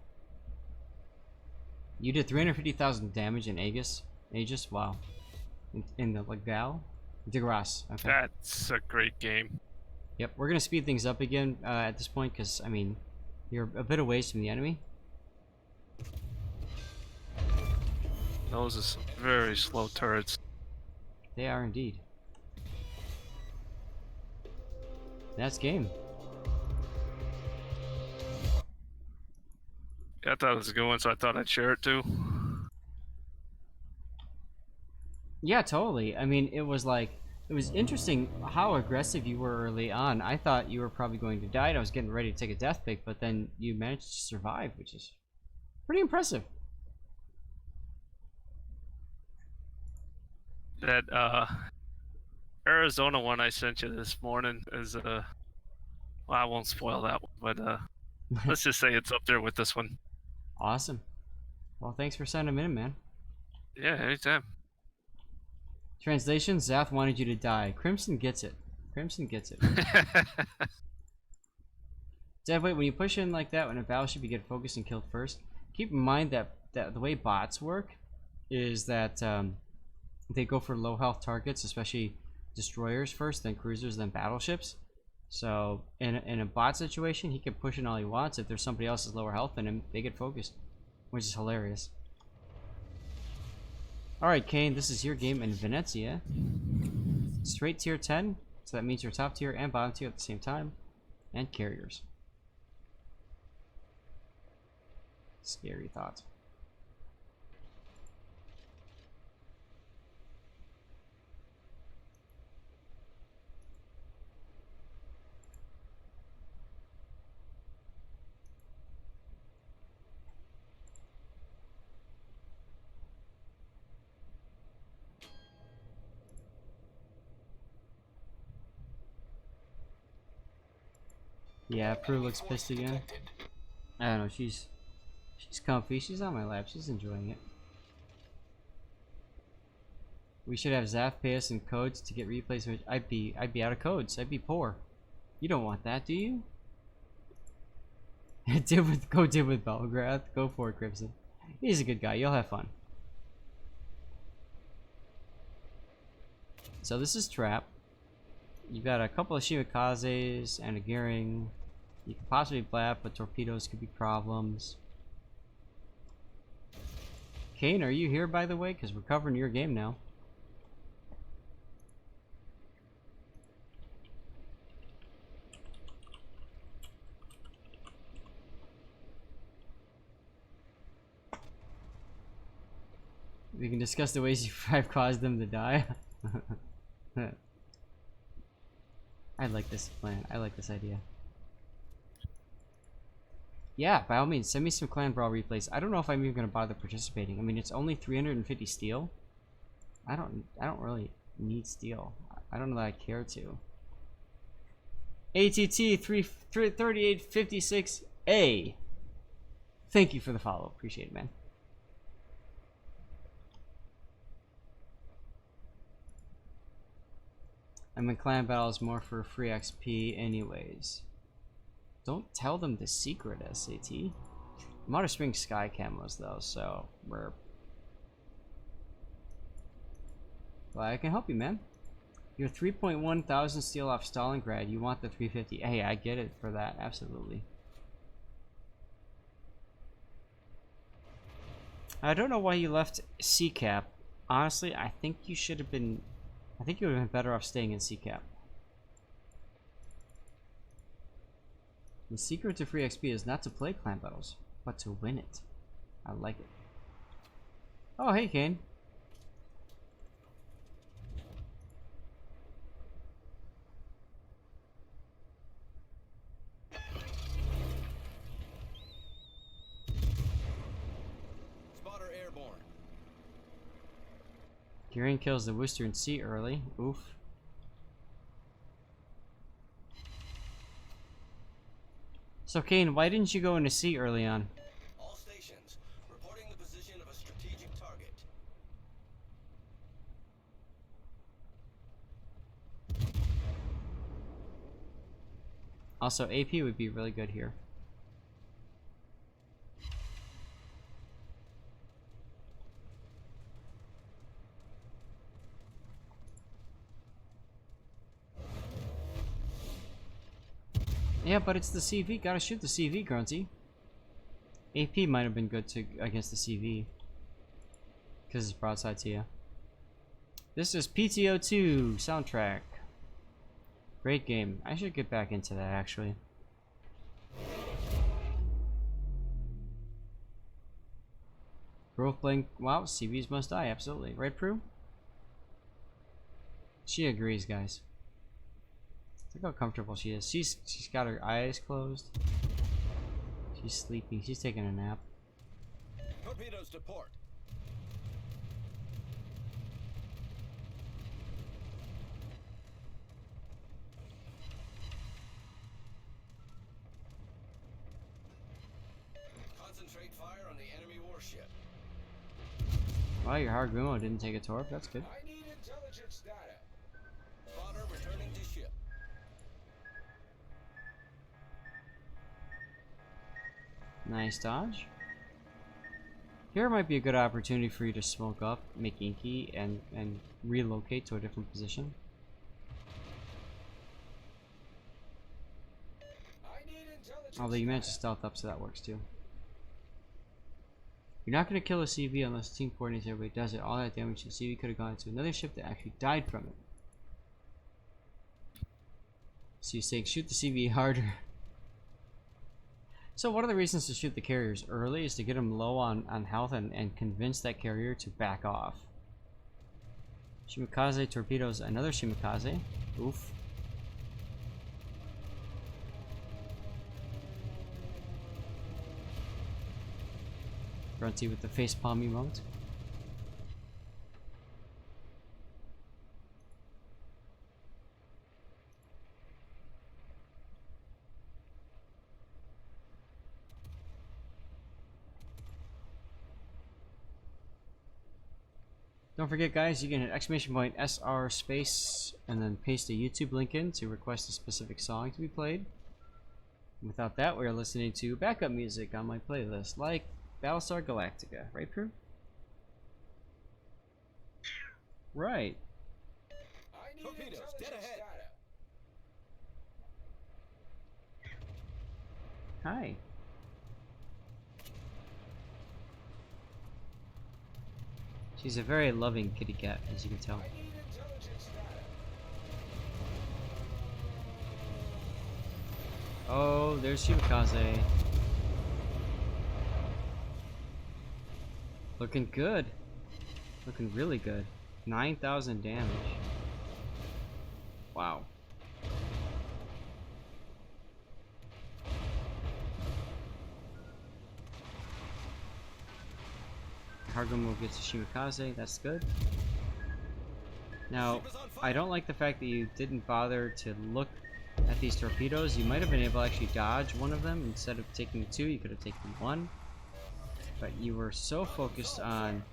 Speaker 2: You did 350,000 damage in Aegis? Wow. In the Legal? DeGrasse. Okay.
Speaker 1: That's a great game.
Speaker 2: Yep, we're gonna speed things up again at this point, because, I mean, you're a bit away from the enemy.
Speaker 1: Those are some very slow turrets.
Speaker 2: They are indeed. That's game.
Speaker 1: I thought it was a good one, so I thought I'd share it too.
Speaker 2: Yeah, totally. I mean, it was interesting how aggressive you were early on. I thought you were probably going to die, and I was getting ready to take a death pick, but then you managed to survive, which is pretty impressive.
Speaker 1: That Arizona one I sent you this morning is well, I won't spoil that one, but let's just say it's up there with this one.
Speaker 2: Awesome. Well, thanks for sending them in, man.
Speaker 1: Yeah, anytime.
Speaker 2: Translation, Zath wanted you to die. Crimson gets it. Crimson gets it. Dev, wait, when you push in like that, when a battleship, you get focused and killed first, keep in mind that the way bots work is that they go for low health targets, especially destroyers first, then cruisers, then battleships. So in a bot situation, he can push in all he wants. If there's somebody else's lower health than him, they get focused, which is hilarious. Alright, Kane, this is your game in Venezia. Straight tier 10, so that means you're top tier and bottom tier at the same time. And carriers. Scary thought. Yeah, Prue looks pissed again. I don't know, she's comfy, she's on my lap, she's enjoying it. We should have Zaf pay us in codes to get replacement. I'd be out of codes, I'd be poor. You don't want that, do you? Go deal with Belgrath, go for it, Crimson. He's a good guy, you'll have fun. So this is Trap. You've got a couple of Shimakazes and a Gearing. You could possibly blap, but torpedoes could be problems. Kane, are you here by the way? Because we're covering your game now. We can discuss the ways I've caused them to die. I like this plan. I like this idea. Yeah, by all means, send me some Clan Brawl replays. I don't know if I'm even gonna bother participating. I mean, it's only 350 steel. I don't really need steel. I don't know that I care to. ATT 3856A. Thank you for the follow. Appreciate it, man. I'm in clan battles more for free XP anyways. Don't tell them the secret, SAT. I'm out of Spring Sky camos though, so we're... Well, I can help you, man. You're 3.1 thousand steel off Stalingrad. You want the 350. Hey, I get it for that, absolutely. I don't know why you left CCAP. Honestly, I think you should have been... I think you would have been better off staying in CCAP. The secret to free XP is not to play clan battles, but to win it. I like it. Oh, hey, Kane.
Speaker 3: Spotter airborne.
Speaker 2: Gearing kills the Worcester in C early. Oof. So Kane, why didn't you go into C early on?
Speaker 3: All stations, reporting the position of a strategic target.
Speaker 2: Also, AP would be really good here. Yeah, but it's the CV. Gotta shoot the CV, Grunty. AP might have been good to against the CV. Because it's broadside to you. This is PTO2 soundtrack. Great game. I should get back into that, actually. Growth playing... Wow, CVs must die, absolutely. Right, Prue? She agrees, guys. Look how comfortable she is. She's got her eyes closed. She's sleeping. She's taking a nap.
Speaker 3: Torpedoes to port. Concentrate fire on the enemy warship.
Speaker 2: Well, your Hakuryu didn't take a torp. That's good.
Speaker 6: I need intelligence data.
Speaker 3: Spotter returning to ship.
Speaker 2: Nice dodge. Here might be a good opportunity for you to smoke up, make inky, and relocate to a different position.
Speaker 6: I need intelligence
Speaker 2: Although you managed to
Speaker 6: data.
Speaker 2: stealth up, so that works too. You're not going to kill a CV unless team coordinates everybody does it. All that damage the CV could have gone to another ship that actually died from it. So you're saying shoot the CV harder. So one of the reasons to shoot the carriers early is to get them low on health and convince that carrier to back off. Shimikaze torpedoes another Shimikaze. Oof. Grunty with the facepalm emote. Don't forget, guys, you can hit exclamation point SR space and then paste a YouTube link in to request a specific song to be played. Without that, we are listening to backup music on my playlist, like Battlestar Galactica, right, Prue? Right.
Speaker 6: I need
Speaker 3: Torpedoes, dead
Speaker 6: intelligence
Speaker 3: ahead.
Speaker 6: data.
Speaker 2: Hi. She's a very loving kitty cat, as you can tell.
Speaker 6: I need intelligence data.
Speaker 2: Oh, there's Shimikaze. Looking good. Looking really good. 9,000 damage. Wow. Hakuryu gets a Shimikaze, that's good. Now, I don't like the fact that you didn't bother to look at these torpedoes. You might have been able to actually dodge one of them. Instead of taking two, you could have taken one. But you were so focused on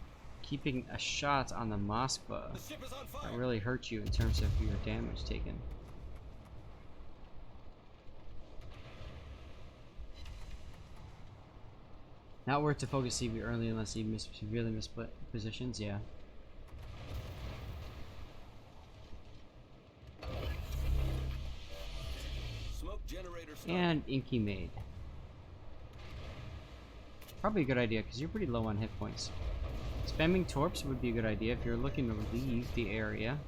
Speaker 2: keeping a shot on the Moskva
Speaker 3: The ship is on fire.
Speaker 2: that really hurt you in terms of your damage taken. Not worth to focus CV early unless you really missplit positions, yeah.
Speaker 3: Smoke generator started.
Speaker 2: And Inky Maid. Probably a good idea because you're pretty low on hit points. Spamming torps would be a good idea if you're looking to leave the area.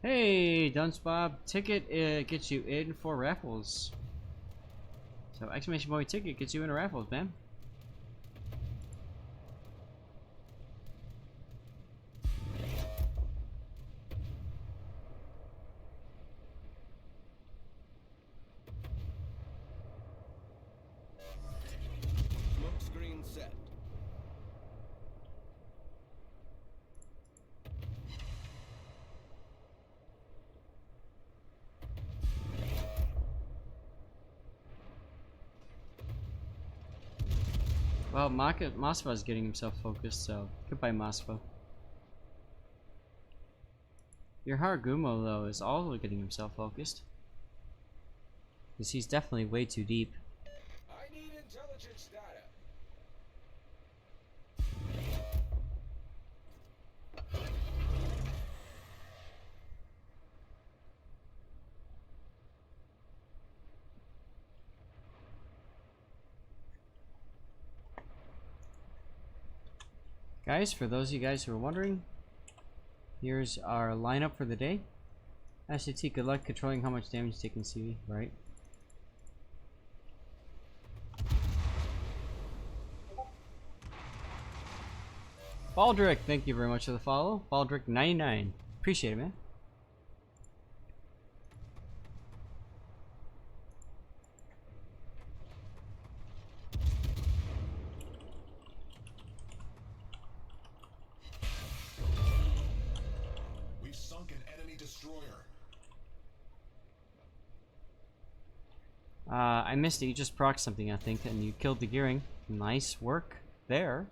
Speaker 2: Hey, Dunsbob, ticket gets you in for raffles. So exclamation point ticket gets you into raffles, man.
Speaker 3: Smoke screen set.
Speaker 2: Well, Moskva is getting himself focused, so goodbye, Moskva. Your Harugumo, though, is also getting himself focused. Because he's definitely way too deep.
Speaker 6: I need intelligence data.
Speaker 2: Guys, for those of you guys who are wondering, here's our lineup for the day. SCT, good luck controlling how much damage taken CV, right? Baldrick, thank you very much for the follow. Baldrick99. Appreciate it, man.
Speaker 7: We've sunk an enemy destroyer.
Speaker 2: I missed it. You just procced something, I think, and you killed the gearing. Nice work there.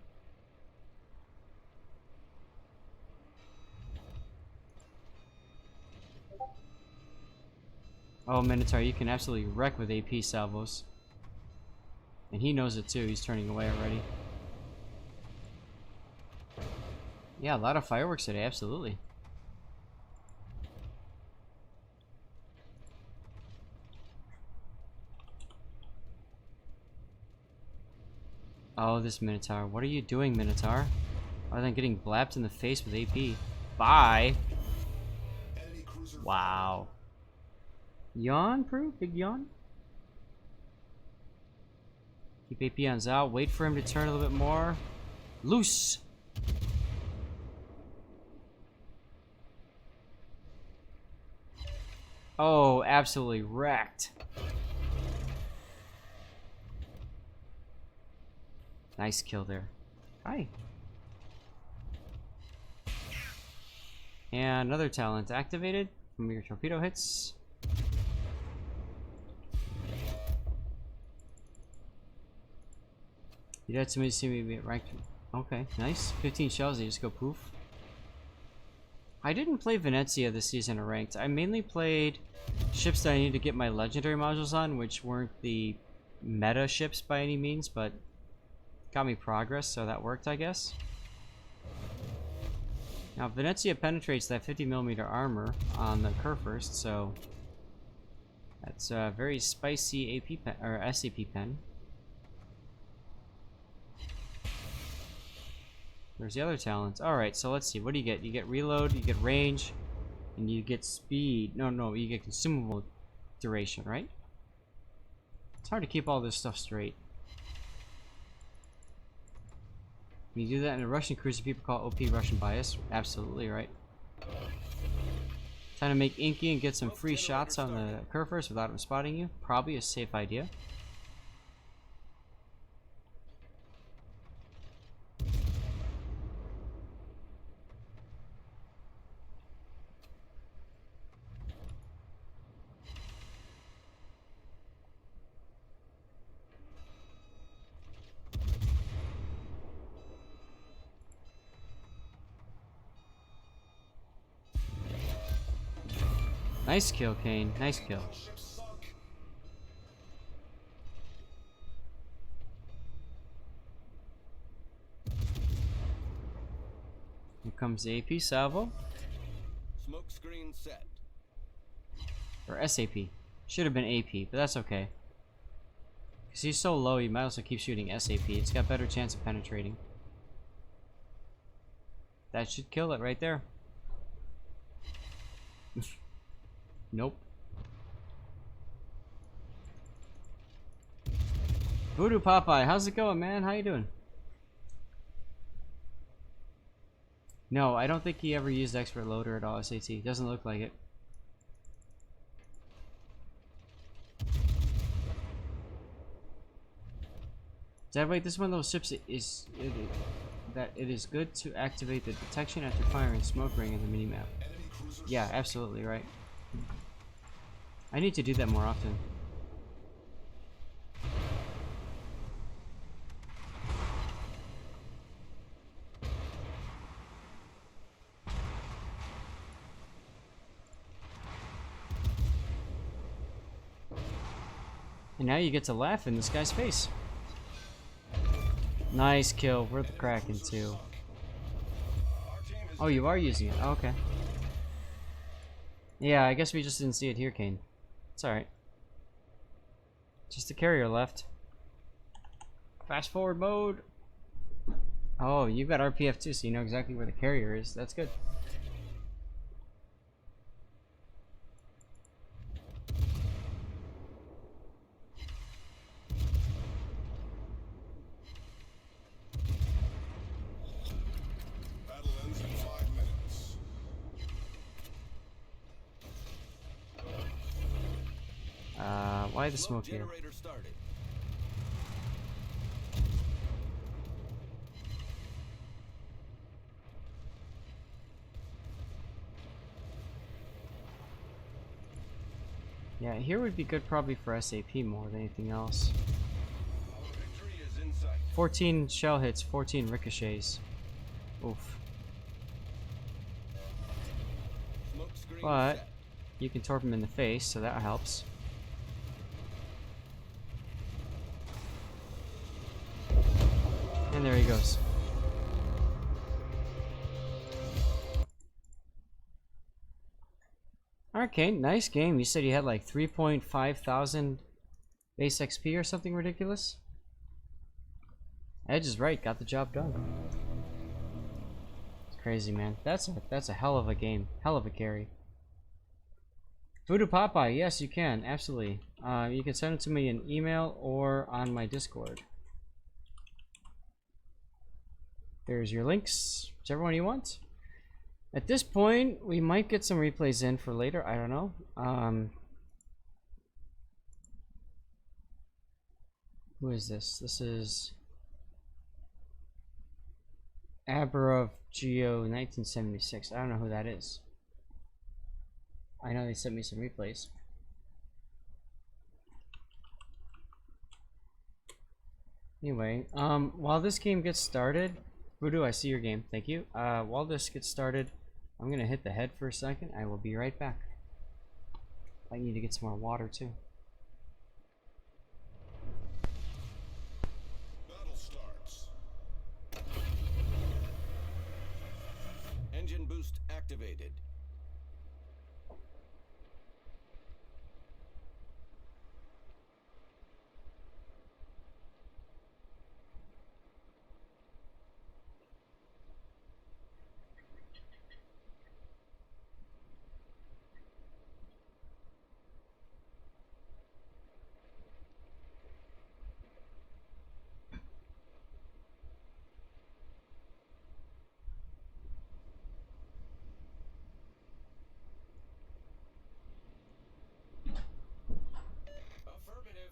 Speaker 2: Oh, Minotaur, you can absolutely wreck with AP salvos. And he knows it too. He's turning away already. Yeah, a lot of fireworks today, absolutely. Oh, this Minotaur. What are you doing, Minotaur? Other than getting blapped in the face with AP. Bye!
Speaker 7: Enemy cruiser.
Speaker 2: Wow. Yawn, Prue? Big yawn? Keep AP on Zao. Wait for him to turn a little bit more. Loose! Oh, absolutely wrecked. Nice kill there. Hi. And another talent activated from your torpedo hits. You had somebody see me ranked. Okay, nice. 15 shells, they just go poof. I didn't play Venezia this season or ranked. I mainly played ships that I needed to get my legendary modules on, which weren't the meta ships by any means, but got me progress, so that worked, I guess. Now, Venezia penetrates that 50mm armor on the Kurfürst, so that's a very spicy AP pen, or SAP pen. There's the other talents. Alright, so let's see. What do you get? You get reload, you get range, and you get speed. No, you get consumable duration, right? It's hard to keep all this stuff straight. When you do that in a Russian cruiser, people call it OP Russian bias. Absolutely right. Trying to make Inky and get some free shots on the Kurfürst without him spotting you. Probably a safe idea. Nice kill, Kane. Nice kill. Here comes the AP salvo.
Speaker 3: Smoke screen set.
Speaker 2: Or SAP. Should have been AP, but that's okay. Because he's so low, you might also keep shooting SAP. It's got better chance of penetrating. That should kill it right there. Nope. Voodoo Popeye, how's it going, man? How you doing? No, I don't think he ever used expert loader at all, SAT. Doesn't look like it. Wait, this is one of those ships that it is good to activate the detection after firing smoke ring in the minimap. Yeah, absolutely right. I need to do that more often. And now you get to laugh in this guy's face. Nice kill. We're the Kraken too. Oh, you are using it. Oh, okay. Yeah, I guess we just didn't see it here, Kane. It's alright. Just the carrier left. Fast forward mode. Oh, you've got RPF too, so you know exactly where the carrier is. That's good.
Speaker 7: Battle ends in 5 minutes.
Speaker 2: Why the smoke here?
Speaker 3: Generator started.
Speaker 2: Yeah, here would be good probably for SAP more than anything else.
Speaker 3: Our victory is in sight.
Speaker 2: 14 shell hits, 14 ricochets. Oof.
Speaker 3: Smoke screen
Speaker 2: But
Speaker 3: set.
Speaker 2: you can torp him in the face, so that helps. And there he goes. Arcane, nice game. You said you had like 3.5 thousand base XP or something ridiculous? Edge is right, got the job done. It's crazy, man. That's a hell of a game. Hell of a carry. Voodoo Popeye, yes, you can, absolutely. You can send it to me in email or on my Discord. There's your links, whichever one you want. At this point, we might get some replays in for later. I don't know. Who is this? This is Aberov Geo 1976. I don't know who that is. I know they sent me some replays. Anyway, while this game gets started, Voodoo, I see your game. Thank you. While this gets started, I'm gonna hit the head for a second. I will be right back. I need to get some more water too.
Speaker 3: Battle starts. Engine boost activated. Affirmative.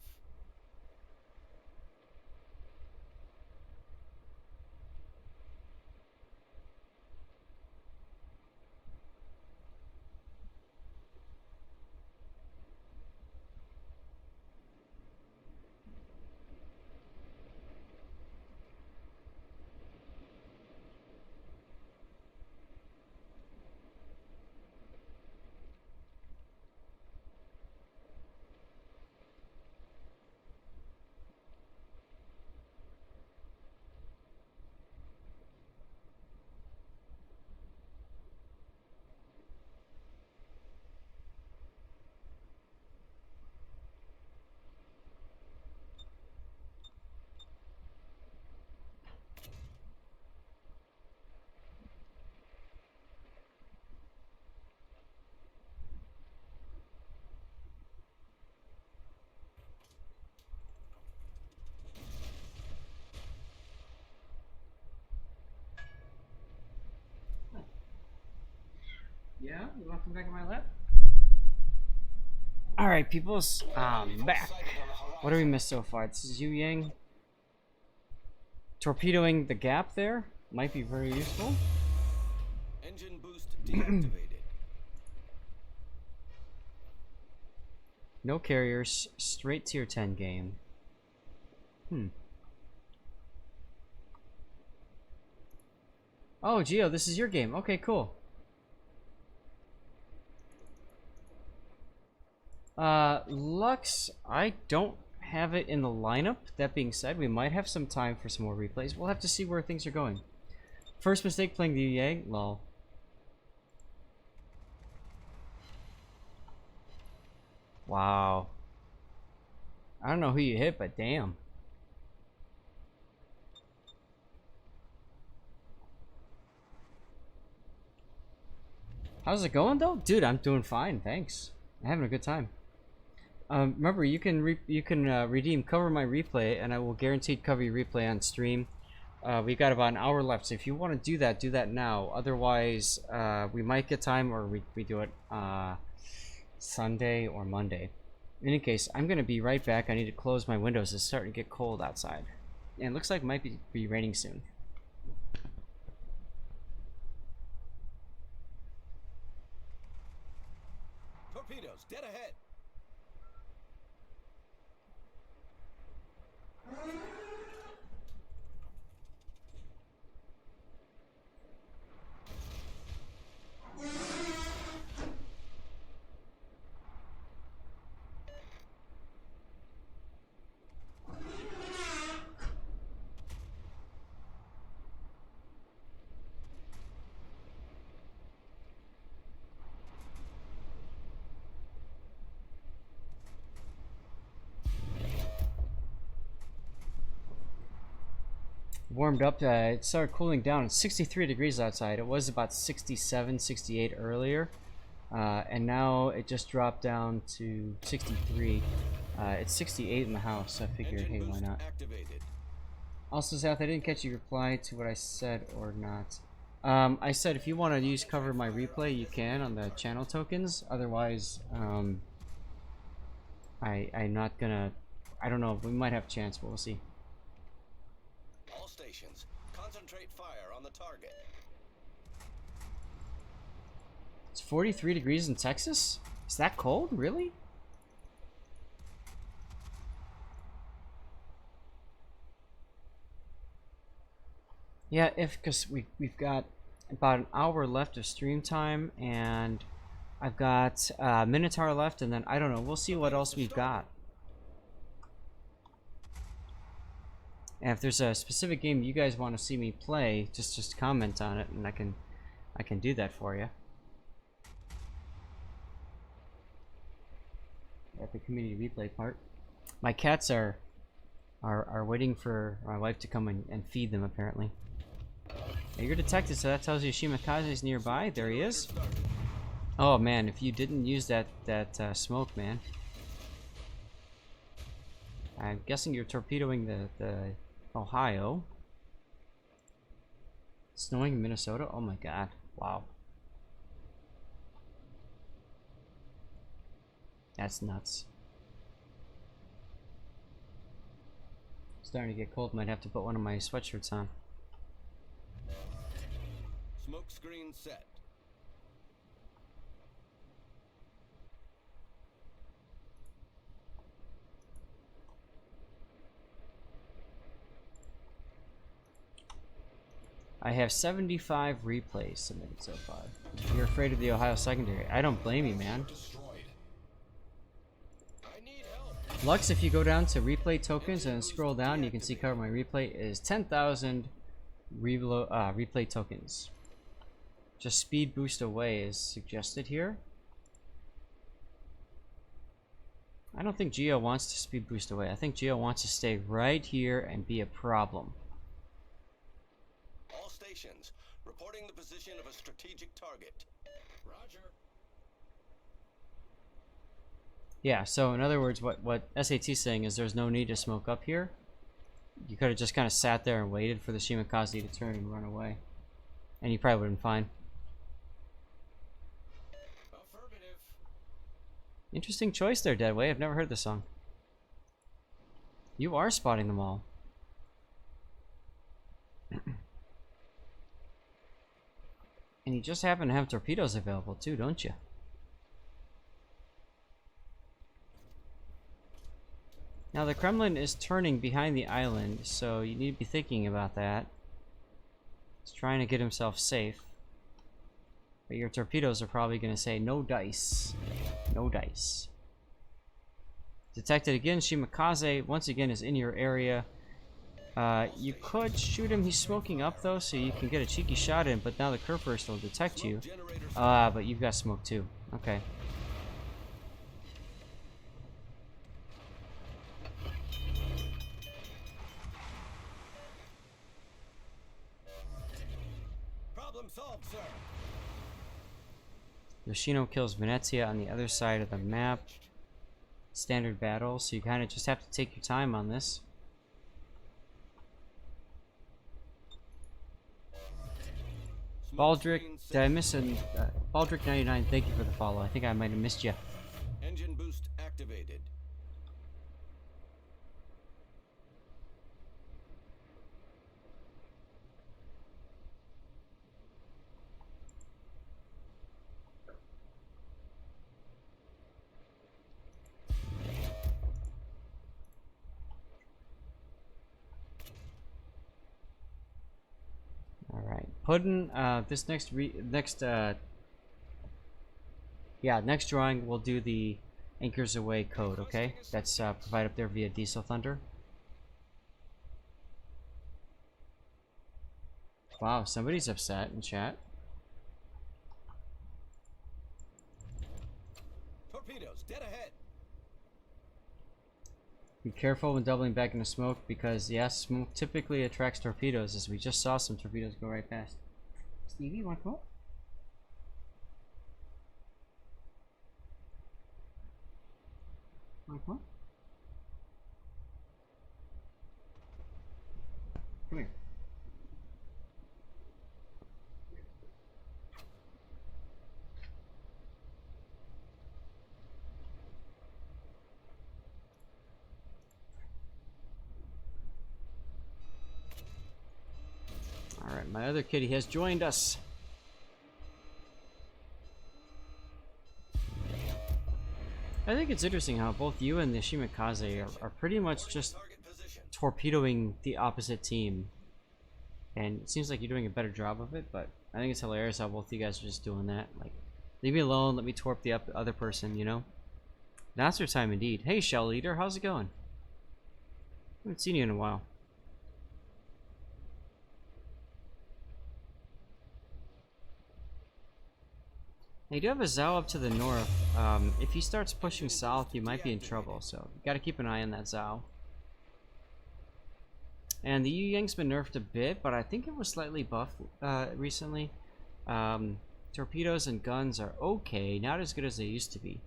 Speaker 2: Yeah, you want to come back in my lap? Alright, peoples, back. What do we missed so far? This is YueYang. Torpedoing the gap there might be very useful.
Speaker 3: Engine boost deactivated.
Speaker 2: No carriers, straight tier 10 game. Oh, Geo, this is your game. Okay, cool. Lux, I don't have it in the lineup. That being said, we might have some time for some more replays. We'll have to see where things are going. First mistake playing the YueYang? Lol. Wow. I don't know who you hit, but damn. How's it going though? Dude, I'm doing fine, thanks. I'm having a good time. Remember, you can redeem Cover My Replay, and I will guaranteed cover your replay on stream. We got about an hour left, so if you want to do that now. Otherwise, we might get time, or we do it Sunday or Monday. In any case, I'm gonna be right back. I need to close my windows. It's starting to get cold outside, and it looks like it might be raining soon.
Speaker 3: Torpedoes dead ahead.
Speaker 2: Warmed up, it started cooling down. It's 63 degrees outside. It was about 67, 68 earlier. And now it just dropped down to 63. It's 68 in the house, so I figured, hey, why not?
Speaker 3: Activated.
Speaker 2: Also, South, I didn't catch your reply to what I said or not. I said if you want to use cover my replay, you can on the channel tokens. Otherwise, I'm not gonna. I don't know. We might have a chance, but we'll see.
Speaker 3: All stations, concentrate fire on the target.
Speaker 2: It's 43 degrees in Texas? Is that cold? Really? Yeah, because we've got about an hour left of stream time, and I've got Minotaur left, and then I don't know. We'll see what else we've got. And if there's a specific game you guys want to see me play, just comment on it, and I can do that for you. At the community replay part, my cats are waiting for my wife to come and feed them. Apparently, yeah, you're detected, so that tells you Kitakaze is nearby. There he is. Oh man, if you didn't use that smoke, man. I'm guessing you're torpedoing the Ohio. Snowing in Minnesota? Oh my god. Wow. That's nuts. Starting to get cold. Might have to put one of my sweatshirts on.
Speaker 3: Smoke screen set.
Speaker 2: I have 75 replays submitted so far. You're afraid of the Ohio secondary. I don't blame you, man.
Speaker 3: I need help.
Speaker 2: Lux, if you go down to replay tokens and scroll down, you can see cover my replay is 10,000 replay tokens. Just speed boost away is suggested here. I don't think Geo wants to speed boost away. I think Geo wants to stay right here and be a problem.
Speaker 3: All stations, reporting the position of a strategic target.
Speaker 6: Roger.
Speaker 2: Yeah, so in other words, what SAT's saying is there's no need to smoke up here. You could have just kind of sat there and waited for the Kitakaze to turn and run away. And you probably would have been fine.
Speaker 6: Affirmative.
Speaker 2: Interesting choice there, Deadway. I've never heard this song. You are spotting them all. And you just happen to have torpedoes available too, don't you? Now the Kremlin is turning behind the island, so you need to be thinking about that. He's trying to get himself safe. But your torpedoes are probably going to say, no dice. No dice. Detected again. Kitakaze once again is in your area. You could shoot him. He's smoking up though, so you can get a cheeky shot in, but now the curve burst will detect you. But you've got smoke too. Okay.
Speaker 3: Problem solved, sir.
Speaker 2: Yoshino kills Venezia on the other side of the map. Standard battle, so you kind of just have to take your time on this. Baldric, did I miss an Baldric99? Thank you for the follow. I think I might have missed you.
Speaker 3: Engine boost activated.
Speaker 2: All right, Puddin. This next drawing we'll do the Anchors Away code. Okay, that's provided up there via Diesel Thunder. Wow, somebody's upset in chat.
Speaker 3: Torpedoes dead ahead.
Speaker 2: Be careful when doubling back into smoke because, yes, smoke typically attracts torpedoes, as we just saw some torpedoes go right past. Stevie, you want to come up? Huh? Come here. Alright, my other kitty has joined us. I think it's interesting how both you and the Shimakaze are pretty much just
Speaker 3: Target position.
Speaker 2: torpedoing the opposite team. And it seems like you're doing a better job of it, but I think it's hilarious how both you guys are just doing that. Like, leave me alone, let me torp the other person, you know? That's your time indeed. Hey, Shell Leader, how's it going? Haven't seen you in a while. Now, you do have a Zao up to the north. If he starts pushing south, you might be in trouble, so you gotta keep an eye on that Zao. And the YueYang's been nerfed a bit, but I think it was slightly buffed recently. Torpedoes and guns are okay, not as good as they used to be.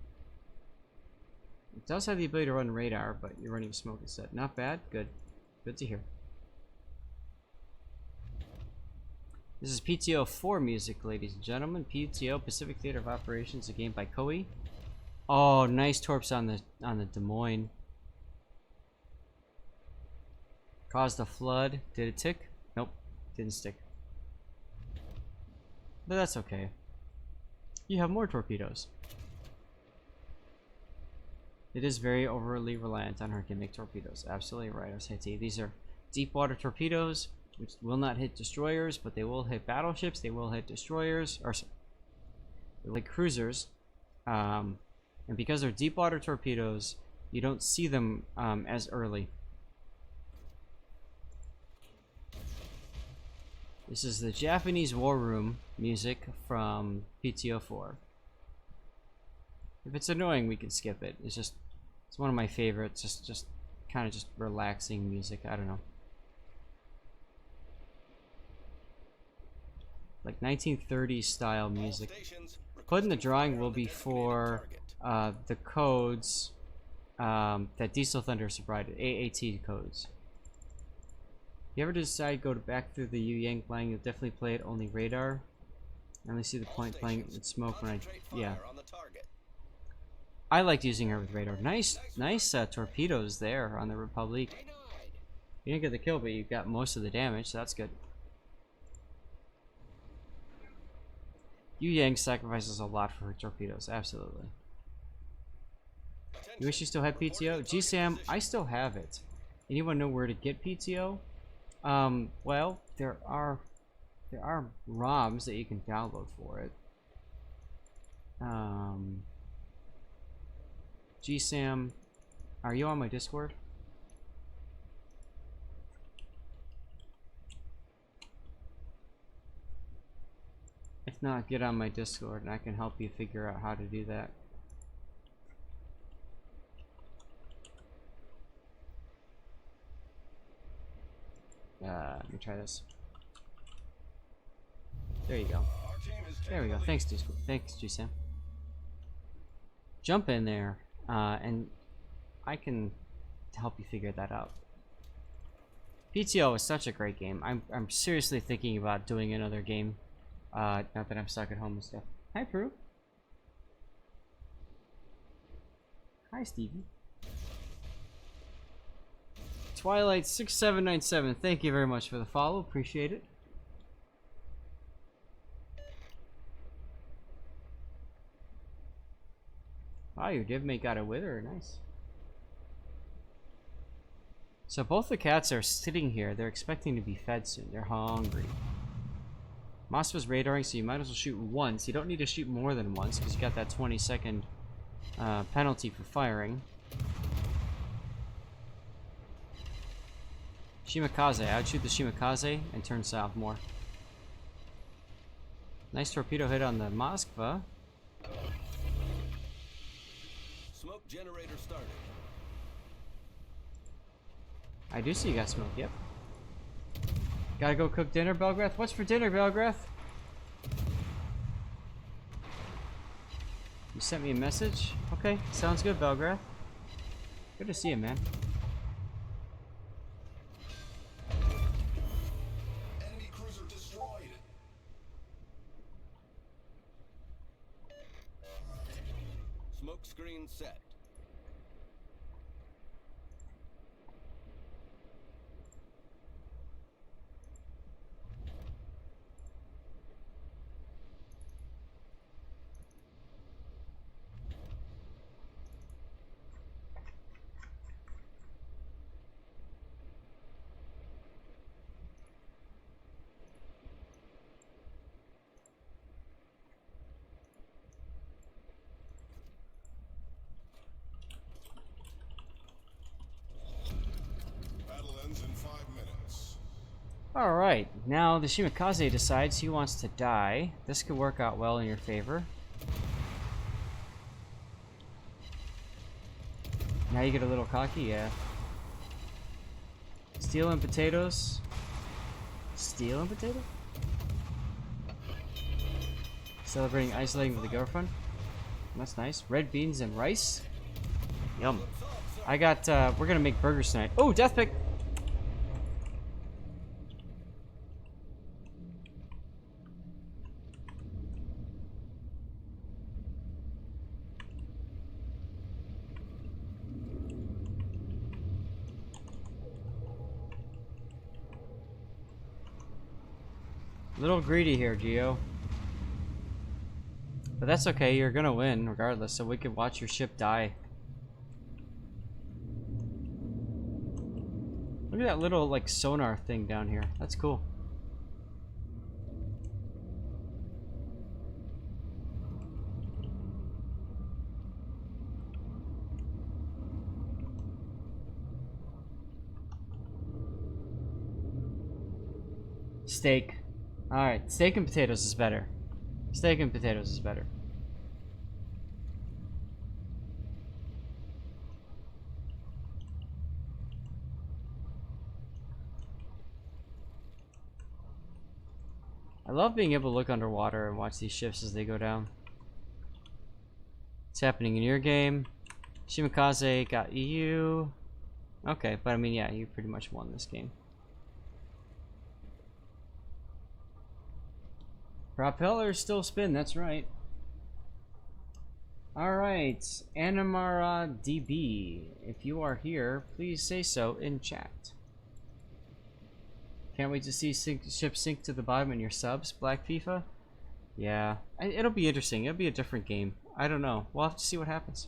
Speaker 2: It does have the ability to run radar, but you're running smoke instead. Not bad, good. Good to hear. This is PTO 4 music, ladies and gentlemen. PTO, Pacific Theater of Operations, a game by Koei. Oh, nice torps on the Des Moines. Caused a flood. Did it tick? Nope, didn't stick. But that's okay. You have more torpedoes. It is very overly reliant on her to make torpedoes. Absolutely right, SAT. These are deep water torpedoes, which will not hit destroyers, but they will hit battleships, they will hit destroyers, or like cruisers. And because they're deep water torpedoes, you don't see them as early. This is the Japanese War Room music from PTO 4. If it's annoying, we can skip it. It's one of my favorites. Just kind of just relaxing music. I don't know. Like 1930s style music. Put in the drawing will be for the codes that Diesel Thunder provided, AAT codes. If you ever decide to go back through the YueYang playing, you'll definitely play it only radar. I only see the point playing it with smoke when yeah. I liked using her with radar. Nice torpedoes there on the Republique. You didn't get the kill, but you got most of the damage, so that's good. YueYang sacrifices a lot for her torpedoes, absolutely. You wish you still had PTO? GSAM, I still have it. Anyone know where to get PTO? Well, there are ROMs that you can download for it. GSAM, are you on my Discord? If not, get on my Discord and I can help you figure out how to do that. Let me try this. There you go. There we go. Thanks, Discord. Thanks, GSAM. Jump in there, and I can help you figure that out. PTO is such a great game. I'm seriously thinking about doing another game. Not that I'm stuck at home and stuff. Hi, Prue. Hi, Stevie. Twilight6797, thank you very much for the follow. Appreciate it. Wow, your divmate got a wither. Nice. So both the cats are sitting here. They're expecting to be fed soon. They're hungry. Moskva's radaring, so you might as well shoot once. You don't need to shoot more than once because you got that 20-second penalty for firing. Shimakaze. I would shoot the Shimakaze and turn south more. Nice torpedo hit on the Moskva.
Speaker 3: Smoke generator started.
Speaker 2: I do see you got smoke, yep. Gotta go cook dinner, Belgrath? What's for dinner, Belgrath? You sent me a message? Okay, sounds good, Belgrath. Good to see you, man.
Speaker 3: Enemy cruiser destroyed. Smoke screen set.
Speaker 7: Battle ends in 5 minutes.
Speaker 2: Alright, now the Shimikaze decides he wants to die. This could work out well in your favor. Now you get a little cocky, yeah. Steel and potatoes. Steel and potato? Celebrating isolating with the girlfriend. That's nice. Red beans and rice. Yum. I got, we're gonna make burgers tonight. Oh, death pick! Little greedy here, Geo. But that's okay, you're gonna win regardless, so we could watch your ship die. Look at that little, like, sonar thing down here. That's cool. Steak. Alright, steak and potatoes is better. Steak and potatoes is better. I love being able to look underwater and watch these ships as they go down. It's happening in your game. Shimikaze got EU. Okay, but I mean, yeah, you pretty much won this game. Propellers still spin, that's right. Alright, Animara DB. If you are here, please say so in chat. Can't wait to see ships sink to the bottom in your subs, Black FIFA. Yeah, it'll be interesting. It'll be a different game. I don't know. We'll have to see what happens.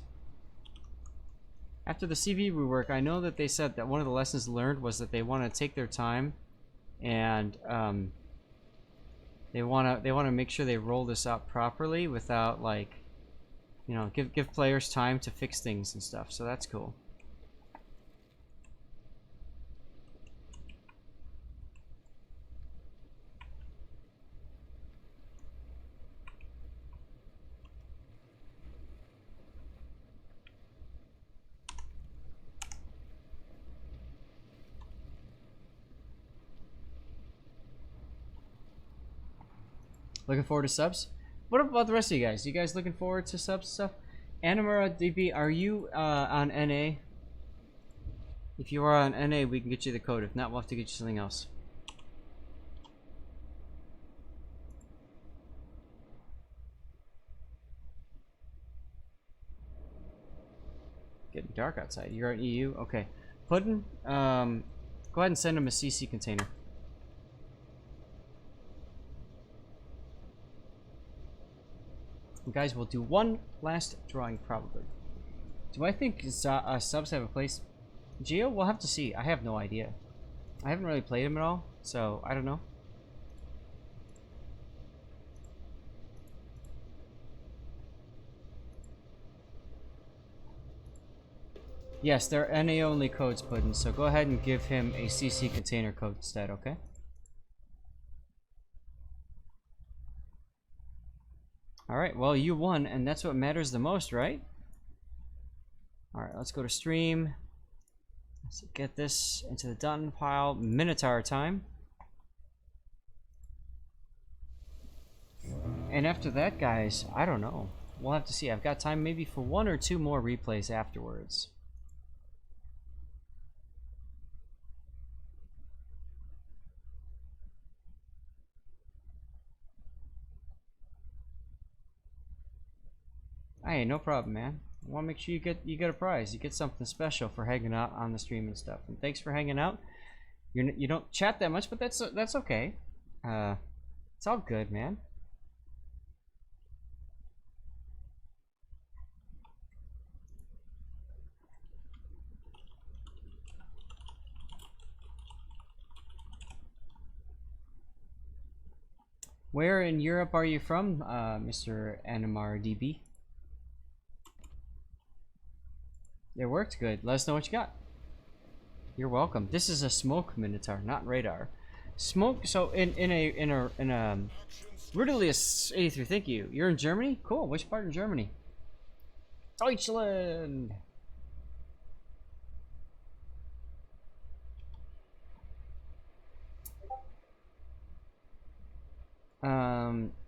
Speaker 2: After the CV rework, I know that they said that one of the lessons learned was that they want to take their time and they want to make sure they roll this out properly without, like, you know, give players time to fix things and stuff. So that's cool. Looking forward to subs. What about the rest of you guys? You guys looking forward to subs and stuff? Animara DB, are you on NA? If you are on NA, we can get you the code. If not, we'll have to get you something else. Getting dark outside. You're on EU? Okay. Puddin', go ahead and send him a CC container. Guys, we'll do one last drawing probably. Do I think subs have a place? Geo, we'll have to see. I have no idea. I haven't really played him at all, so I don't know. Yes, they're NA only codes, Puddin', so go ahead and give him a CC container code instead, okay? Alright, well, you won, and that's what matters the most, right? Alright, let's go to stream. Let's get this into the done pile. Minotaur time. And after that, guys, I don't know. We'll have to see. I've got time maybe for 1 or 2 more replays afterwards. Hey, no problem, man. I want to make sure you get a prize. You get something special for hanging out on the stream and stuff. And thanks for hanging out. You don't chat that much, but that's okay. It's all good, man. Where in Europe are you from, Mr. Animar DB? It worked good. Let us know what you got. You're welcome. This is a smoke Minotaur, not radar. Smoke. So in a Rudelius 83. Thank you. You're in Germany. Cool. Which part of Germany? Deutschland.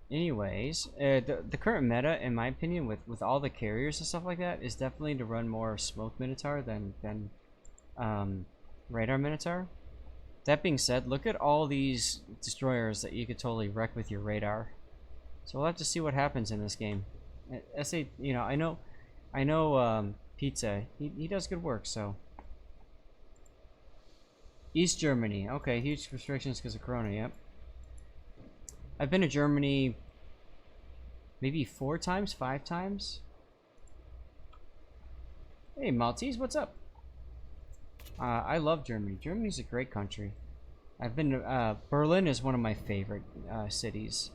Speaker 2: Anyways, the current meta, in my opinion, with all the carriers and stuff like that, is definitely to run more smoke Minotaur than radar Minotaur. That being said, look at all these destroyers that you could totally wreck with your radar. So we'll have to see what happens in this game. I say, you know, I know Pizza. He does good work. So East Germany. Okay, huge restrictions because of Corona. Yep. I've been to Germany maybe 4 times, 5 times. Hey, Maltese, what's up? I love Germany. Germany's a great country. I've been to, Berlin is one of my favorite cities.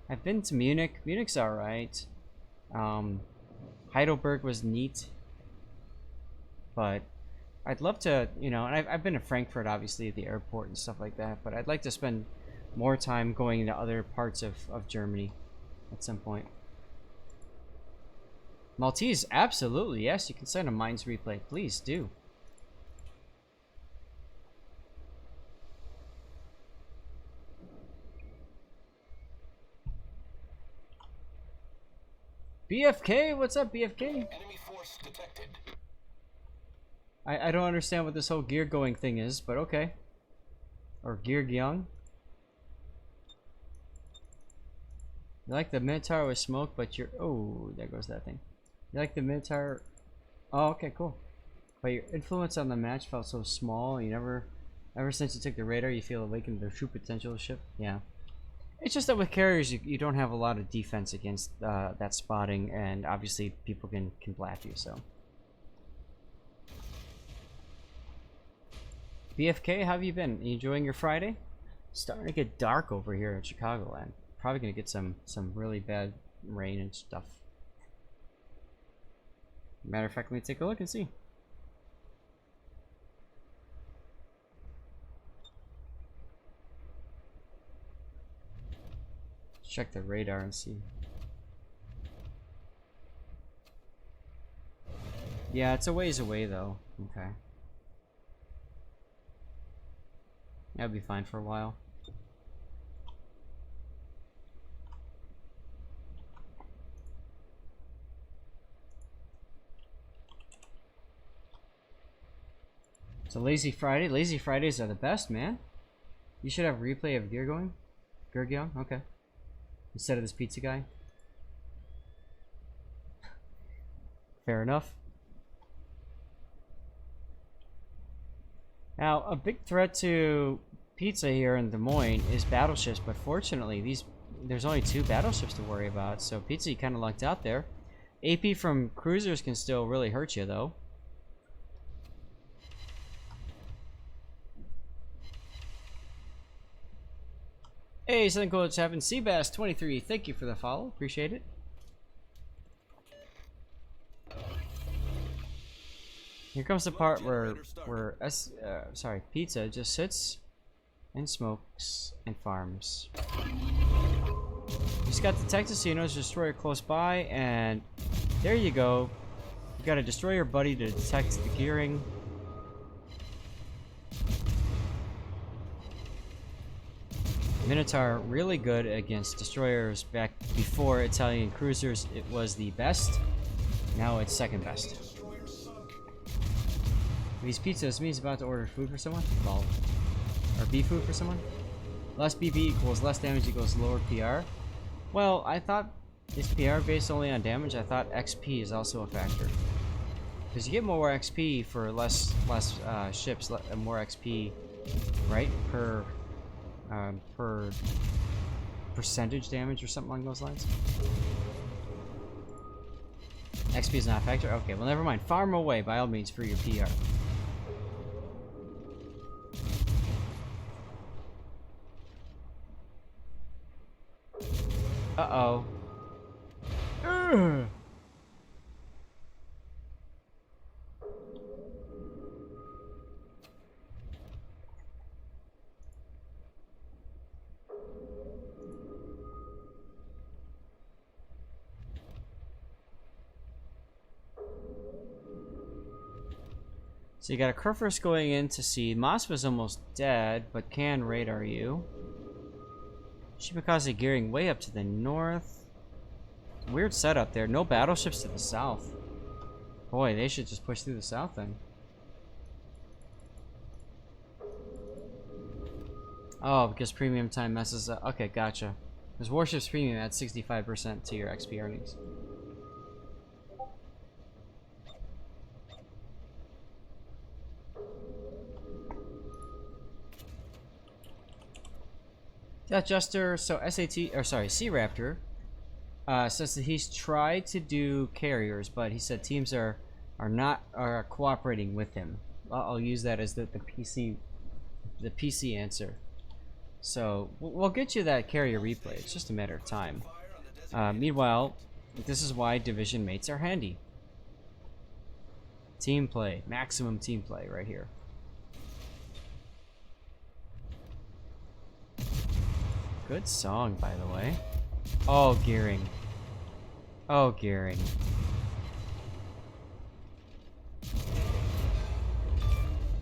Speaker 2: I've been to Munich. Munich's alright. Heidelberg was neat. But I'd love to, you know, and I've been to Frankfurt, obviously, at the airport and stuff like that. But I'd like to spend more time going into other parts of Germany at some point. Maltese, absolutely, yes. You can send a Mainz replay. Please do. BFK, what's up, BFK?
Speaker 3: Enemy force detected.
Speaker 2: I don't understand what this whole gear going thing is, but okay. Or YueYang. You like the Minotaur with smoke, but you're... Oh, there goes that thing. You like the Minotaur... Oh, okay, cool. But your influence on the match felt so small, you never... Ever since you took the radar, you feel awakened to the true potential of the ship? Yeah. It's just that with carriers, you don't have a lot of defense against that spotting, and obviously people can blast you, so... BFK, how have you been? You enjoying your Friday? Starting to get dark over here in Chicagoland. Probably gonna get some really bad rain and stuff. Matter of fact, let me take a look and see. Check the radar and see. Yeah, it's a ways away though. Okay. That'll be fine for a while. So Lazy Friday. Lazy Fridays are the best, man. You should have a replay of gear going. YueYang? Okay. Instead of this pizza guy. Fair enough. Now, a big threat to pizza here in Des Moines is battleships, but fortunately, there's only 2 battleships to worry about, so pizza, you kind of lucked out there. AP from cruisers can still really hurt you, though. Hey, Southern Coach having Seabass23, thank you for the follow, appreciate it. Here comes the part where pizza just sits and smokes and farms. He's got the Texas, so he knows there's a destroyer close by, and there you go. You got to destroy your buddy to detect the gearing. Minotaur really good against destroyers. Back before Italian cruisers, it was the best. Now it's second best. These pizzas means about to order food for someone? Well, or B food for someone? Less BB equals less damage equals lower PR. Well, I thought Is PR based only on damage? I thought XP is also a factor. Because you get more XP for less ships, more XP, right? Per percentage damage or something along those lines. XP is not a factor? Okay, well never mind. Farm away by all means for your PR. Uh-oh. Ugh. So you got a Kurfürst going in to see. Moskva's almost dead, but can radar you. Kitakaze gearing way up to the north. Weird setup there. No battleships to the south. Boy, they should just push through the south then. Oh, because premium time messes up. Okay, gotcha. Because warships premium adds 65% to your XP earnings. Jester, so SAT, or sorry, Sea Raptor says that he's tried to do carriers, but he said teams are not cooperating with him. I'll use that as the PC answer. So we'll get you that carrier replay. It's just a matter of time. Meanwhile, this is why division mates are handy. Team play, maximum team play right here. Good song, by the way. Oh, gearing. Oh, gearing.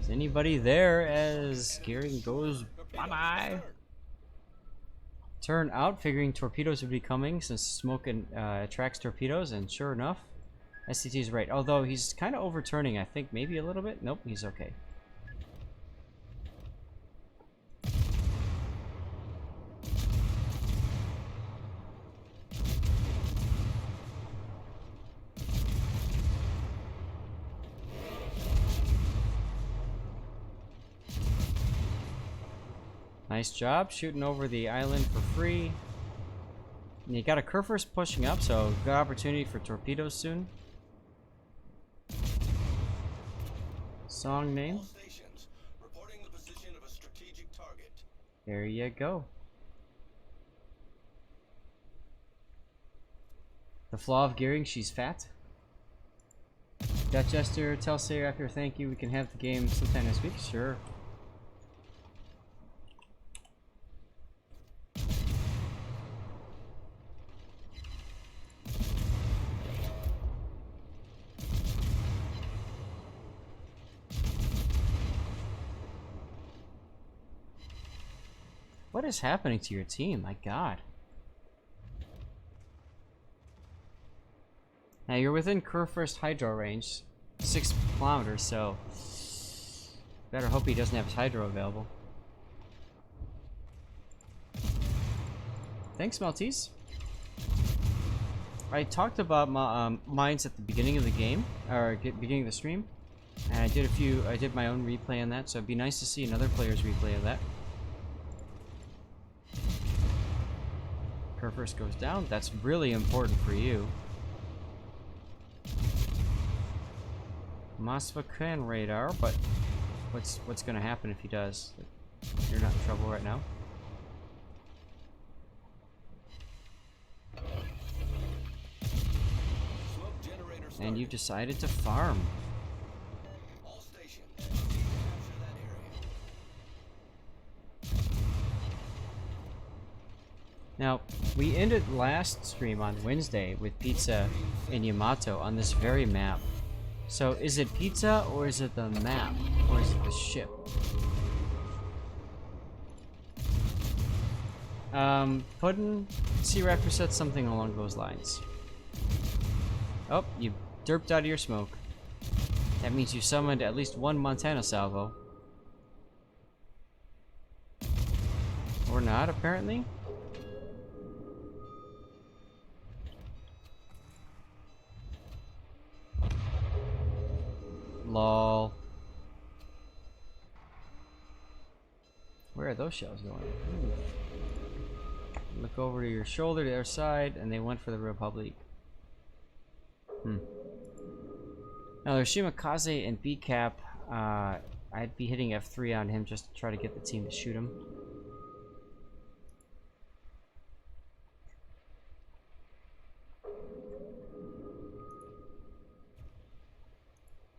Speaker 2: Is anybody there as gearing goes bye-bye? Turn out, figuring torpedoes would be coming since smoke attracts torpedoes, and sure enough, SCT is right. Although he's kind of overturning, I think, maybe a little bit. Nope, he's okay. Nice job shooting over the island for free. And you got a Kurfürst pushing up, so good opportunity for torpedoes soon. Song name.
Speaker 3: All stations, reporting the position of a strategic target.
Speaker 2: There you go. The flaw of gearing, she's fat. Got Jester, tell Sayer after thank you, we can have the game sometime next week. Sure. What is happening to your team? My God. Now you're within Kurfürst hydro range, 6 kilometers, so better hope he doesn't have his hydro available. Thanks, Maltese. I talked about my Mainz at the beginning of the game, or beginning of the stream, and I did my own replay on that, so it'd be nice to see another player's replay of that. Kurfürst goes down. That's really important for you. Moskva Clan radar, but what's going to happen if he does? You're not in trouble right now. And you decided to farm.
Speaker 3: All stations, capture that area.
Speaker 2: Now, we ended last stream on Wednesday with pizza in Yamato on this very map. So, is it pizza, or is it the map, or is it the ship? Puddin' Sea Raptor said something along those lines. Oh, you derped out of your smoke. That means you summoned at least one Montana salvo. Or not, apparently. Lol. Where are those shells going? Ooh. Look over to your shoulder, the other side, and they went for the Republique. Now there's Shimakaze and B-Cap. I'd be hitting F3 on him just to try to get the team to shoot him.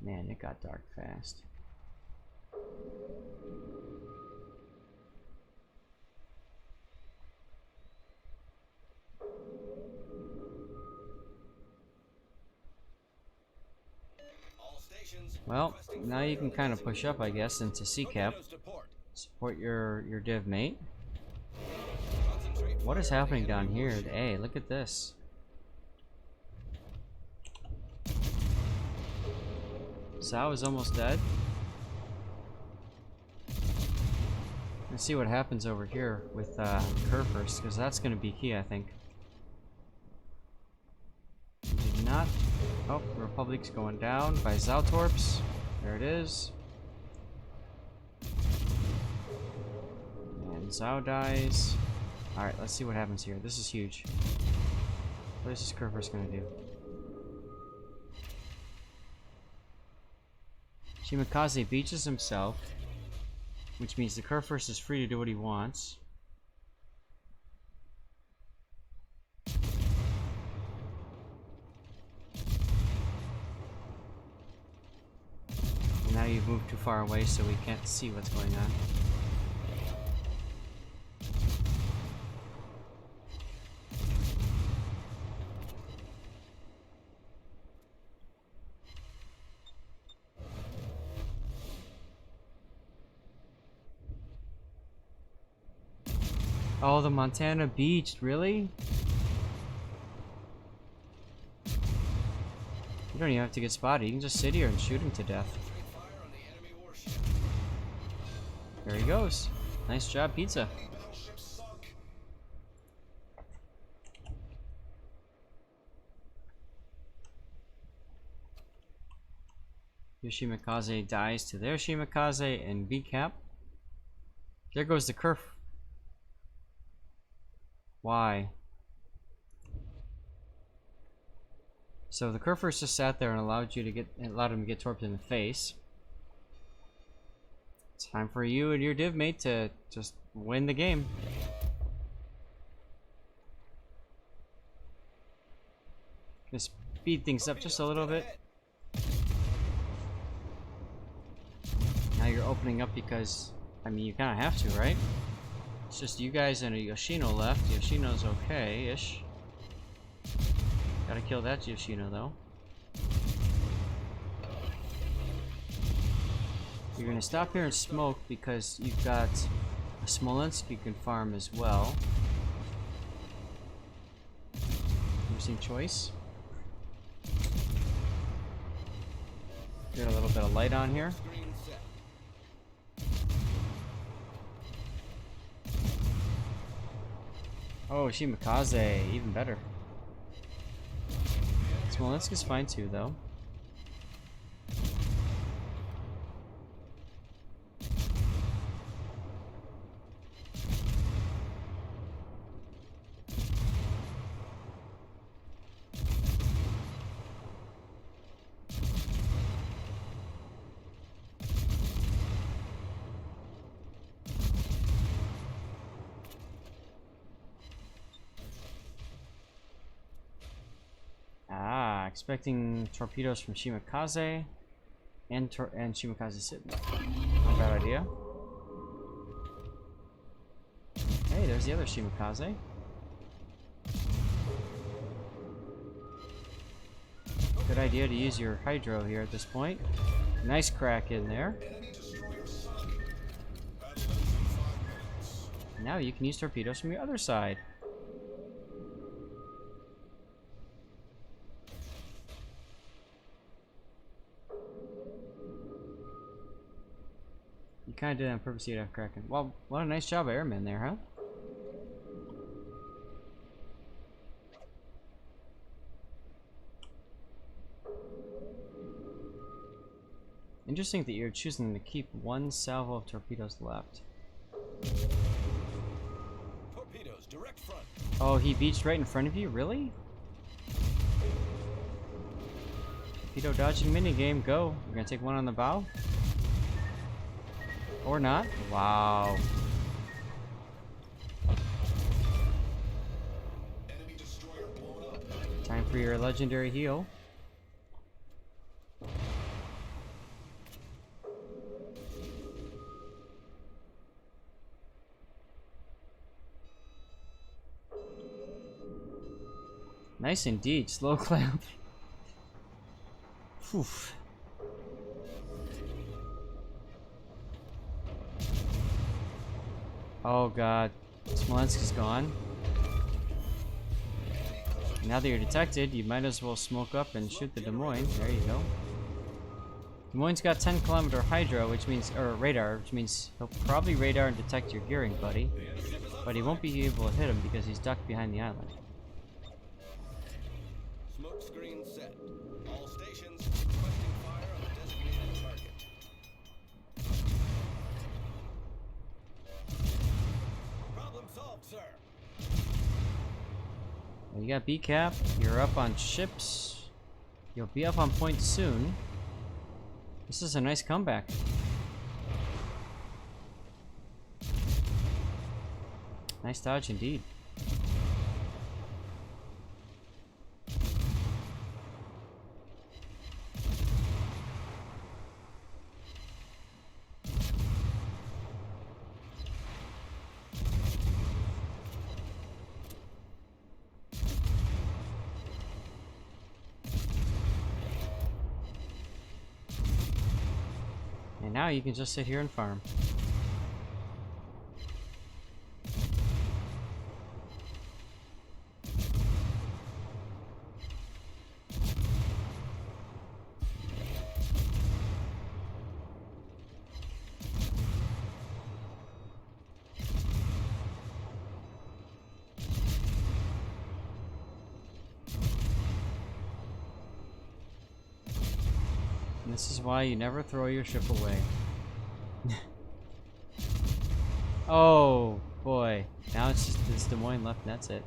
Speaker 2: Man, it got dark fast. Well, now you can kind of push up, I guess, into C-Cap. Support your div mate. What is happening down here? Hey, look at this. Sao is almost dead. Let's see what happens over here with Kerr first, because that's going to be key, I think. Did not. Oh, Republic's going down by Zaltorps. There it is. And Zao dies. Alright, let's see what happens here. This is huge. What is this Kerr first going to do? Shimakaze beaches himself, which means the Kerfurst is free to do what he wants. And now you've moved too far away so we can't see what's going on. Oh, the Montana beached, really? You don't even have to get spotted, you can just sit here and shoot him to death. There he goes. Nice job, Pizza. Yoshimikaze dies to their Shimakaze and B-Cap. There goes the Kerf. Why? So the Kerfurst just sat there and allowed him to get torped in the face. It's time for you and your div mate to just win the game. Gonna speed things up just a little bit. Now you're opening up because, I mean, you kind of have to, right? It's just you guys and a Yoshino left. Yoshino's okay-ish. Gotta kill that Yoshino, though. You're gonna stop here and smoke because you've got a Smolensk you can farm as well. Interesting choice. Get a little bit of light on here. Oh, Shimakaze, even better. Smolensk is fine too, though. Expecting torpedoes from Shimakaze and Shimakaze sitting. Not a bad idea. Hey, there's the other Shimakaze. Good idea to use your hydro here at this point. Nice crack in there. Now you can use torpedoes from your other side. You kind of did it on purpose to get off Kraken. Well, what a nice job of airman there, huh? Interesting that you're choosing to keep one salvo of torpedoes left.
Speaker 3: Torpedoes, direct front.
Speaker 2: Oh, he beached right in front of you? Really? Torpedo dodging minigame, go. You're gonna take one on the bow? Or not? Wow.
Speaker 3: Enemy destroyer blown up.
Speaker 2: Time for your legendary heal. Nice indeed, slow clamp. Phew. Oh god, Smolensk is gone. Now that you're detected, you might as well smoke up and shoot the Des Moines. There you go. Des Moines got 10-kilometer hydro, which means, or radar, which means he'll probably radar and detect your gearing, buddy. But he won't be able to hit him because he's ducked behind the island.
Speaker 3: Smoke screen set. All stations requesting fire on the designated target. Problem solved, sir.
Speaker 2: You got B-cap, you're up on ships. You'll be up on points soon. This is a nice comeback. Nice dodge indeed. And now you can just sit here and farm. And this is why you never throw your ship away. Oh boy, now it's just this Des Moines left and that's it.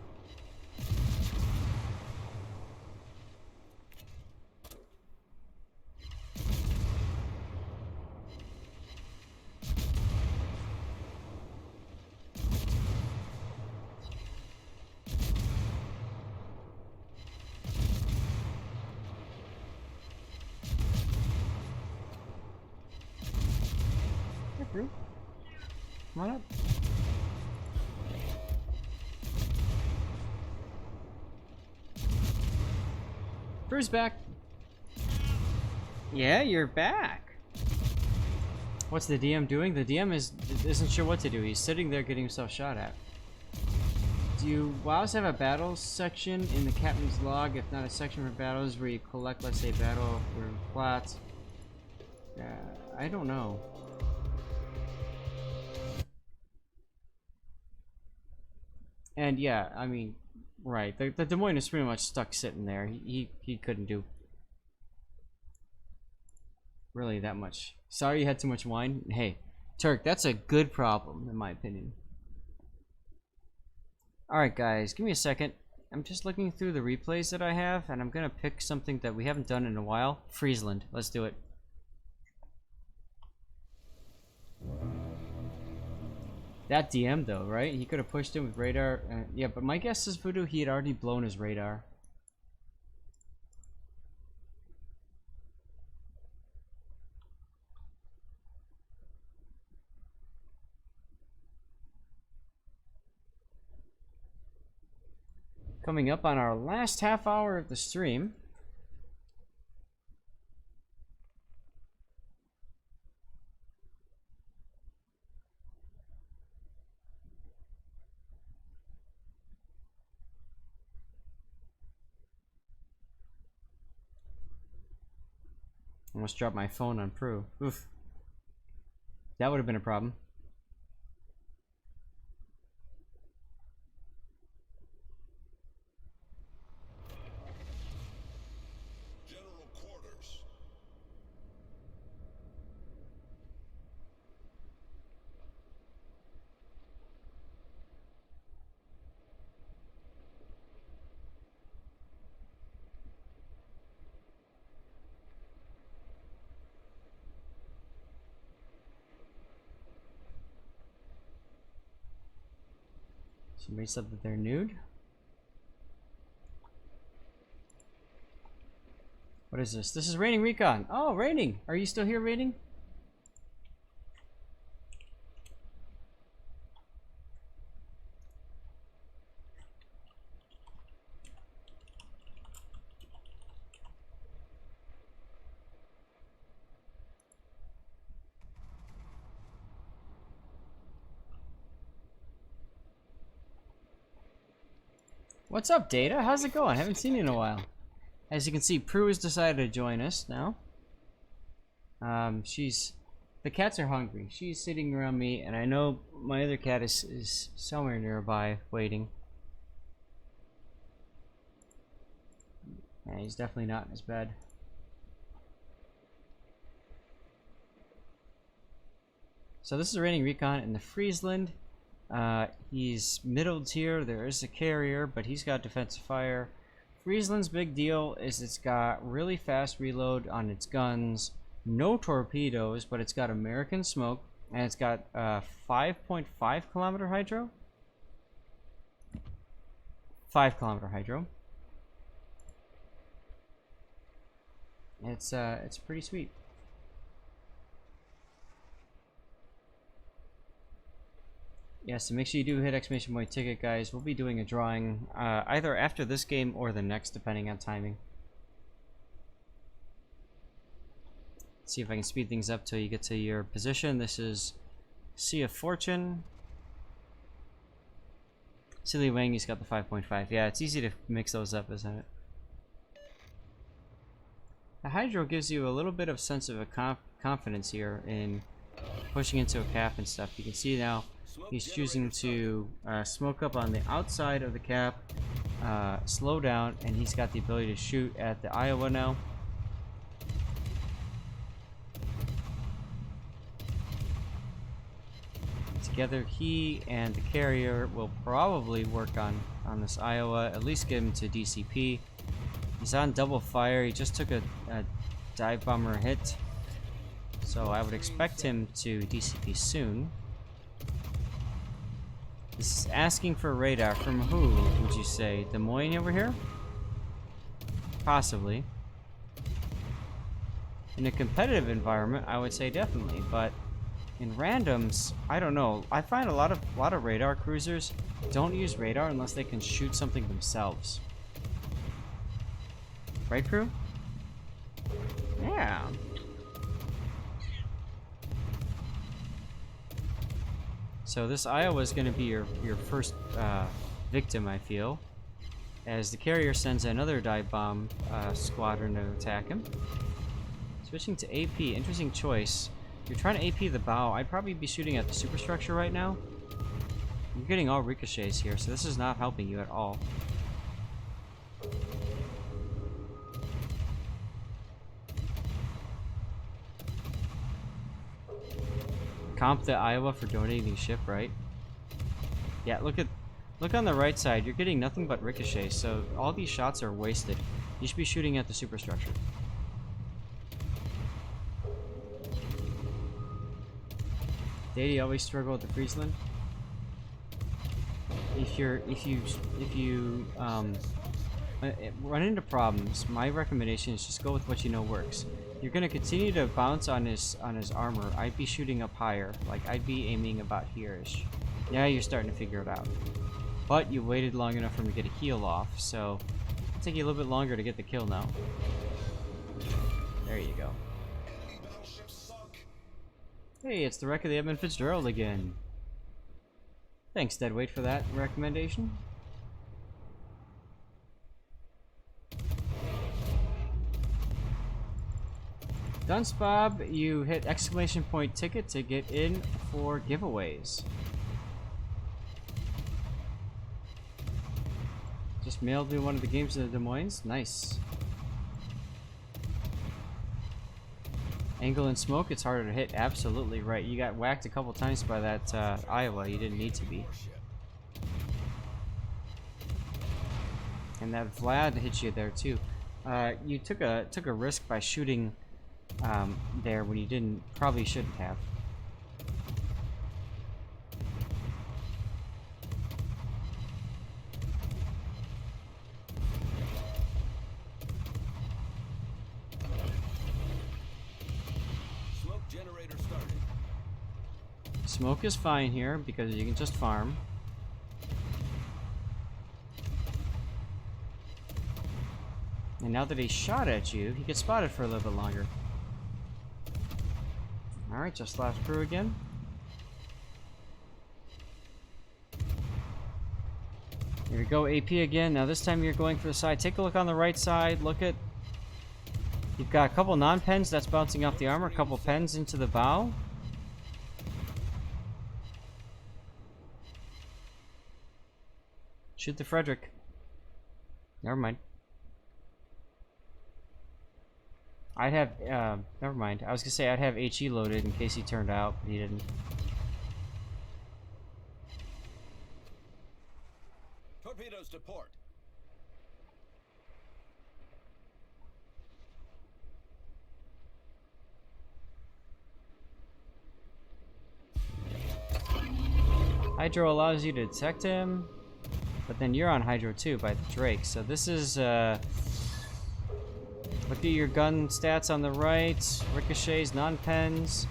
Speaker 2: Hey, Brew. Come on up. Brew's back. Yeah, you're back. What's the DM doing? The DM isn't sure what to do. He's sitting there getting himself shot at. Do WoWs have a battles section in the captain's log? If not a section for battles where you collect, let's say, battle or plots? I don't know. And yeah, I mean, right, the Des Moines is pretty much stuck sitting there. He couldn't do really that much. Sorry you had too much wine. Hey, Turk, that's a good problem, in my opinion. Alright guys, give me a second. I'm just looking through the replays that I have, and I'm gonna pick something that we haven't done in a while. Friesland, let's do it. That DM though, right? He could have pushed him with radar. Yeah, but my guess is Voodoo, he had already blown his radar. Coming up on our last half hour of the stream. Almost dropped my phone on Prue. Oof. That would have been a problem.
Speaker 7: General quarters.
Speaker 2: Somebody said that they're nude. What is this? This is Raining Recon. Oh, Raining! Are you still here, Raining? What's up, Data? How's it going? Haven't seen you in a while. As you can see, Prue has decided to join us now. The cats are hungry. She's sitting around me, and I know my other cat is somewhere nearby waiting. Yeah, he's definitely not in his bed. So this is Raining Recon in the Friesland. He's middle tier. There is a carrier, but he's got defensive fire. Friesland's big deal is it's got really fast reload on its guns, no torpedoes, but it's got American smoke, and it's got 5.5 kilometer hydro. 5 kilometer hydro. It's pretty sweet. Yeah, so make sure you do hit exclamation point ticket, guys. We'll be doing a drawing either after this game or the next, depending on timing. Let's see if I can speed things up till you get to your position. This is Sea of Fortune. Silly Wang, he's got the 5.5. Yeah, it's easy to mix those up, isn't it? The Hydro gives you a little bit of sense of a confidence here in pushing into a cap and stuff. You can see now he's choosing to smoke up on the outside of the cap, slow down, and he's got the ability to shoot at the Iowa now. Together, he and the carrier will probably work on this Iowa, at least get him to DCP. He's on double fire. He just took a dive bomber hit, so I would expect him to DCP soon. This is asking for radar from who, would you say? Des Moines over here? Possibly. In a competitive environment, I would say definitely, but in randoms, I don't know. I find a lot of radar cruisers don't use radar unless they can shoot something themselves. Right, crew? Yeah. So this Iowa is going to be your first victim, I feel, as the carrier sends another dive bomb squadron to attack him. Switching to AP, interesting choice. If you're trying to AP the bow, I'd probably be shooting at the superstructure right now. You're getting all ricochets here, so this is not helping you at all. Comp the Iowa for donating the ship, right? Yeah, look on the right side. You're getting nothing but ricochets, so all these shots are wasted. You should be shooting at the superstructure. Daddy always struggle with the Friesland. If you run into problems, my recommendation is just go with what you know works. You're gonna continue to bounce on his armor. I'd be shooting up higher. Like I'd be aiming about here-ish. Yeah, you're starting to figure it out. But you waited long enough for him to get a heal off, so it'll take you a little bit longer to get the kill now. There you go. Hey, it's the wreck of the Edmund Fitzgerald again. Thanks, Deadweight, for that recommendation. Dunce Bob, you hit exclamation point ticket to get in for giveaways. Just mailed me one of the games in the Des Moines. Nice. Angle and smoke, it's harder to hit. Absolutely right. You got whacked a couple times by that Iowa. You didn't need to be. And that Vlad hit you there too. You took a risk by shooting there when you probably shouldn't have. Smoke is fine here because you can just farm. And now that he shot at you, he gets spotted for a little bit longer. Alright, just last crew again. Here we go, AP again. Now this time you're going for the side. Take a look on the right side. Look at... You've got a couple non-pens that's bouncing off the armor. A couple pens into the bow. Shoot the Frederick. Never mind. I'd have... never mind. I was gonna say I'd have HE loaded in case he turned out, but he didn't.
Speaker 3: Torpedoes to port.
Speaker 2: Hydro allows you to detect him, but then you're on Hydro too by the Drake. So this is, look at your gun stats on the right. Ricochets, non-pens.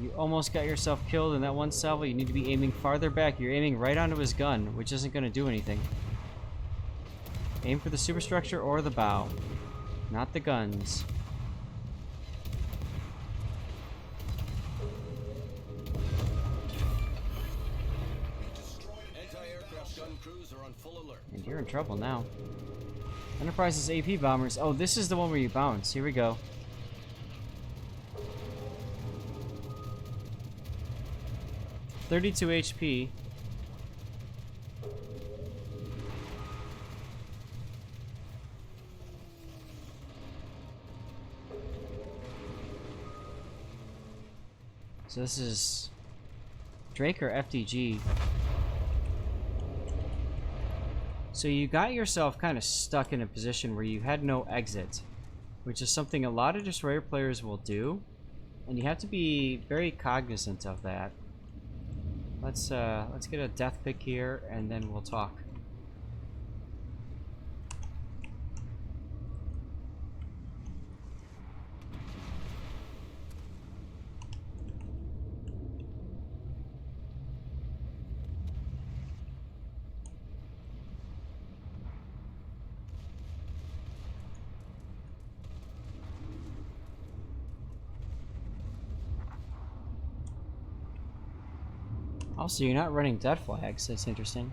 Speaker 2: You almost got yourself killed in that one salvo. You need to be aiming farther back. You're aiming right onto his gun, which isn't going to do anything. Aim for the superstructure or the bow, not the guns.
Speaker 3: Anti-aircraft gun crews are on full alert.
Speaker 2: And you're in trouble now. Enterprise's AP bombers. Oh, this is the one where you bounce. Here we go. $32 HP. So this is Drake or FDG. So you got yourself kind of stuck in a position where you had no exit, which is something a lot of destroyer players will do, and you have to be very cognizant of that. Let's get a death pick here, and then we'll talk. Also, you're not running dead flags. That's interesting.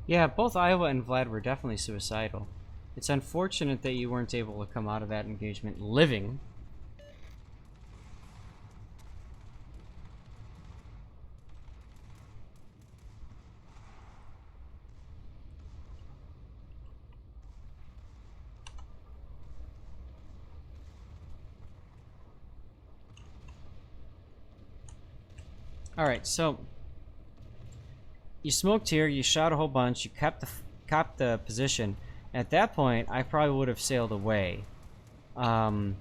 Speaker 2: Yeah, both Iowa and Vlad were definitely suicidal. It's unfortunate that you weren't able to come out of that engagement living. Alright, so you smoked here, you shot a whole bunch, you kept the position. At that point, I probably would have sailed away. You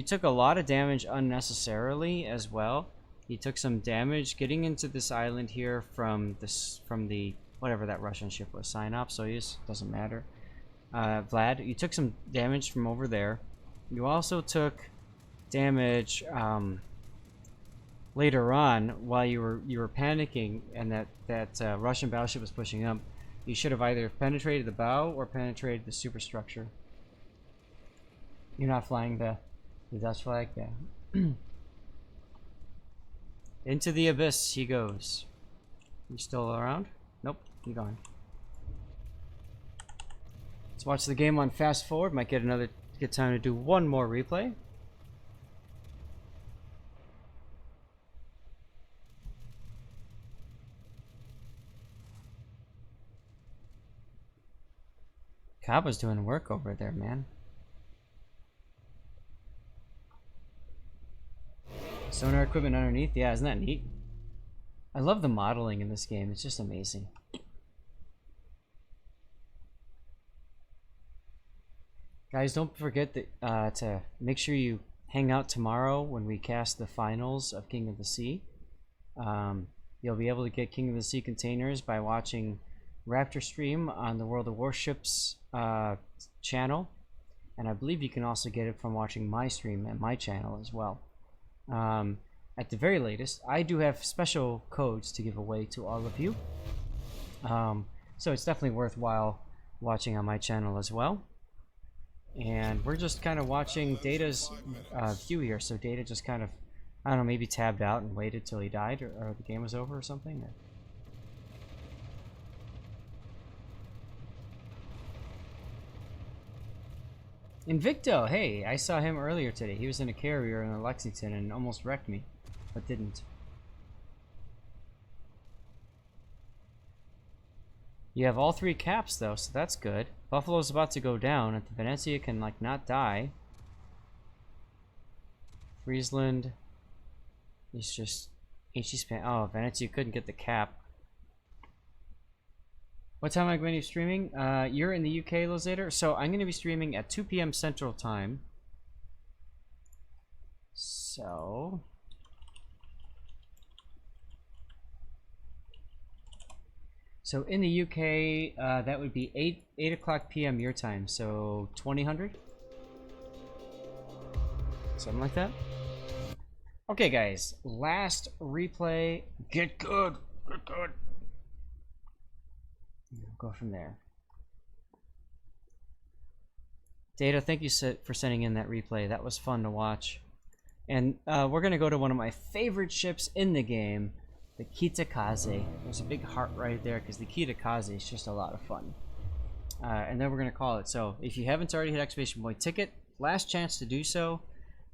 Speaker 2: took a lot of damage unnecessarily as well. You took some damage getting into this island here from the whatever that Russian ship was, Sinop, Soyuz, doesn't matter. Vlad, you took some damage from over there. You also took damage later on while you were panicking and that Russian battleship was pushing up. You should have either penetrated the bow or penetrated the superstructure. You're not flying the Dutch flag? Yeah. Into the abyss he goes. You still around? Nope, you gone. Let's watch the game on fast forward. Might get time to do one more replay. Kaba's doing work over there, man. Sonar equipment underneath? Yeah, isn't that neat? I love the modeling in this game. It's just amazing. Guys, don't forget that to make sure you hang out tomorrow when we cast the finals of King of the Sea. You'll be able to get King of the Sea containers by watching Raptor stream on the World of Warships channel, and I believe you can also get it from watching my stream at my channel as well. At the very latest, I do have special codes to give away to all of you, so it's definitely worthwhile watching on my channel as well. And we're just kind of watching Data's view here, so Data just kind of, I don't know, maybe tabbed out and waited till he died, or the game was over or something. Or... Invicto, hey, I saw him earlier today. He was in a carrier in a Lexington and almost wrecked me, but didn't. You have all 3 caps though, so that's good. Buffalo's about to go down, and the Venezia can like not die. Friesland is just HE span. Oh, Venezia couldn't get the cap. What time am I going to be streaming? You're in the UK, Lozader? So I'm going to be streaming at 2 p.m. Central Time. So... So in the UK, that would be 8 o'clock p.m. your time, so 2000? Something like that? Okay, guys, last replay. Get good! Get good! We'll go from there. Data, thank you for sending in that replay. That was fun to watch. And we're going to go to one of my favorite ships in the game, the Kitakaze. There's a big heart right there because the Kitakaze is just a lot of fun. And then we're going to call it. So if you haven't already hit exclamation point ticket, last chance to do so.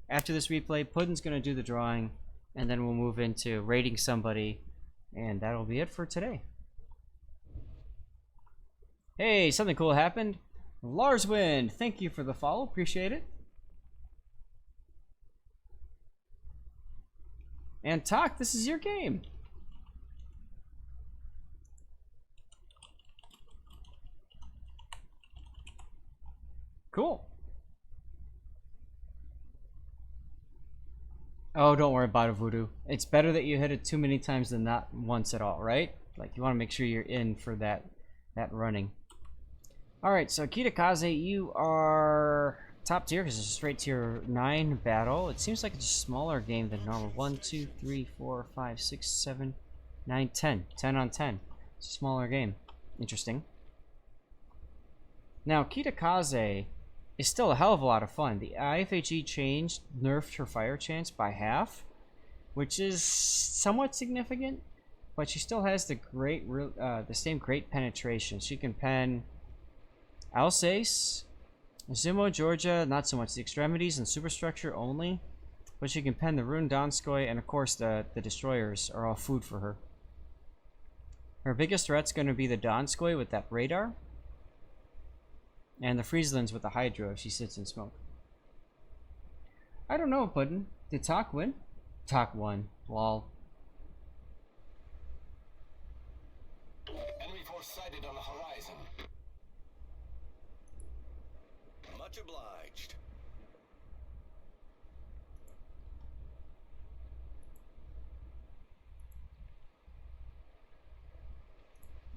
Speaker 2: After this replay, Puddin's going to do the drawing, and then we'll move into rating somebody, and that'll be it for today. Hey, something cool happened. Larswind, thank you for the follow. Appreciate it. And Talk, this is your game. Cool. Oh, don't worry about it, Voodoo. It's better that you hit it too many times than not once at all, right? Like, you want to make sure you're in for that running. Alright, so Kitakaze, you are top tier because it's a straight tier 9 battle. It seems like it's a smaller game than normal. 1, 2, 3, 4, 5, 6, 7, 9, 10. 10 on 10. It's a smaller game. Interesting. Now, Kitakaze is still a hell of a lot of fun. The IFHE changed, nerfed her fire chance by half, which is somewhat significant, but she still has the same great penetration. She can pen Alsace, Zimo, Georgia, not so much the extremities and superstructure only, but she can pen the Rune Donskoy, and of course the destroyers are all food for her. Her biggest threat's going to be the Donskoy with that radar, and the Frieslands with the Hydro if she sits in smoke. I don't know, Puddin. Did Talk win? Talk won. Lol.
Speaker 3: Enemy force sighted on the horizon. Much obliged.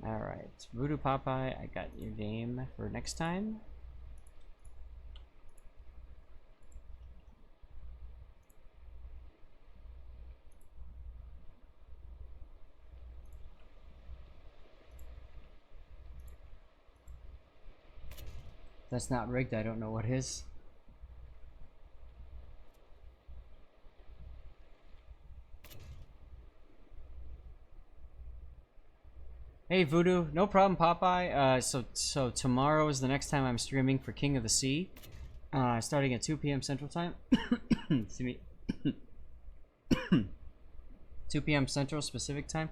Speaker 2: Alright, Voodoo Popeye, I got your game for next time. That's not rigged, I don't know what is. Hey Voodoo, no problem Popeye. So tomorrow is the next time I'm streaming for King of the Sea, starting at 2 p.m. Central Time. Excuse me. 2 p.m. Central specific time.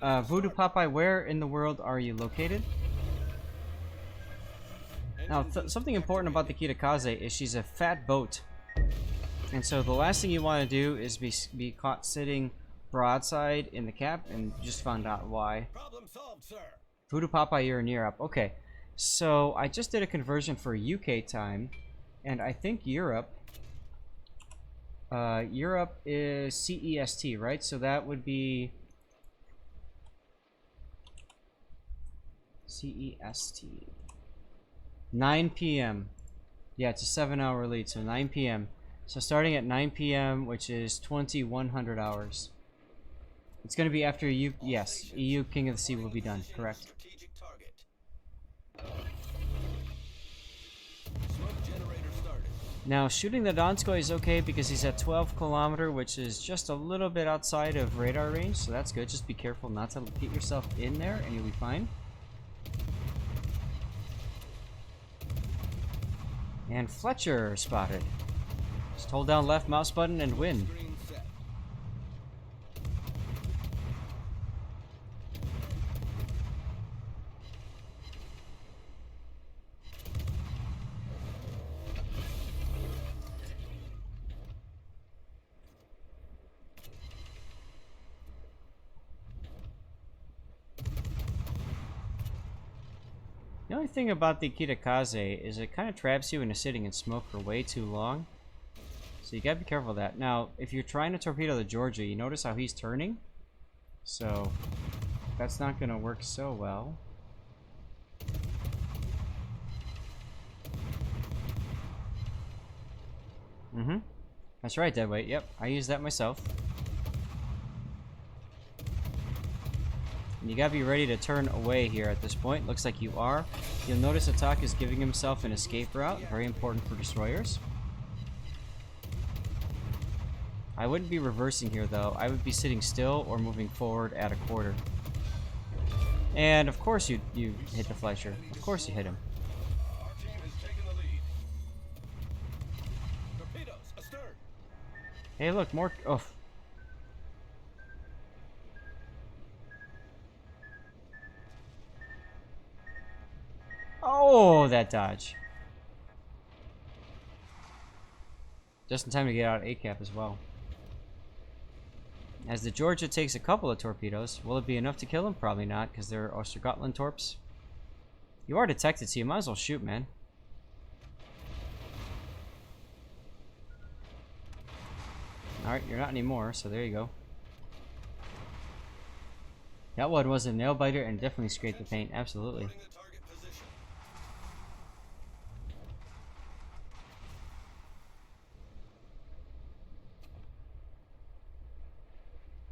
Speaker 2: Voodoo Popeye, where in the world are you located? Now, something important about the Kitakaze is she's a fat boat, and so the last thing you want to do is be caught sitting broadside in the cap, and just found out why.
Speaker 3: Problem solved, sir.
Speaker 2: Voodoo Popeye, you're in Europe. Okay, so I just did a conversion for UK time, and I think Europe Europe is CEST, right? So that would be CEST. 9 p.m. Yeah, it's a 7-hour lead, so 9 p.m. So starting at 9 p.m., which is 2100 hours. It's going to be after EU. Yes, EU King of the Sea will be done. Correct.
Speaker 3: Strategic target. Smoke generator started.
Speaker 2: Now, shooting the Donskoy is okay because he's at 12 kilometer, which is just a little bit outside of radar range, so that's good. Just be careful not to get yourself in there, and you'll be fine. And Fletcher spotted. Just hold down left mouse button and win.
Speaker 3: Screen set.
Speaker 2: The only thing about the Kitakaze is it kind of traps you into sitting in smoke for way too long. So you gotta be careful of that. Now, if you're trying to torpedo the Georgia, you notice how he's turning? So, that's not gonna work so well. Mm-hmm. That's right, Deadweight. Yep, I use that myself. And you gotta be ready to turn away here at this point. Looks like you are. You'll notice Attack is giving himself an escape route. Very important for destroyers. I wouldn't be reversing here though. I would be sitting still or moving forward at a quarter. And of course you hit the Fletcher. Of course you hit him.
Speaker 3: Our team has taken the lead. Torpedoes astern.
Speaker 2: Hey look, more oh. Oh, that dodge. Just in time to get out of ACAP as well. As the Georgia takes a couple of torpedoes, will it be enough to kill him? Probably not, because they're Ostergotland torps. You are detected, so you might as well shoot, man. Alright, you're not anymore, so there you go. That one was a nail biter and definitely scraped the paint, absolutely.
Speaker 3: Putting the target position.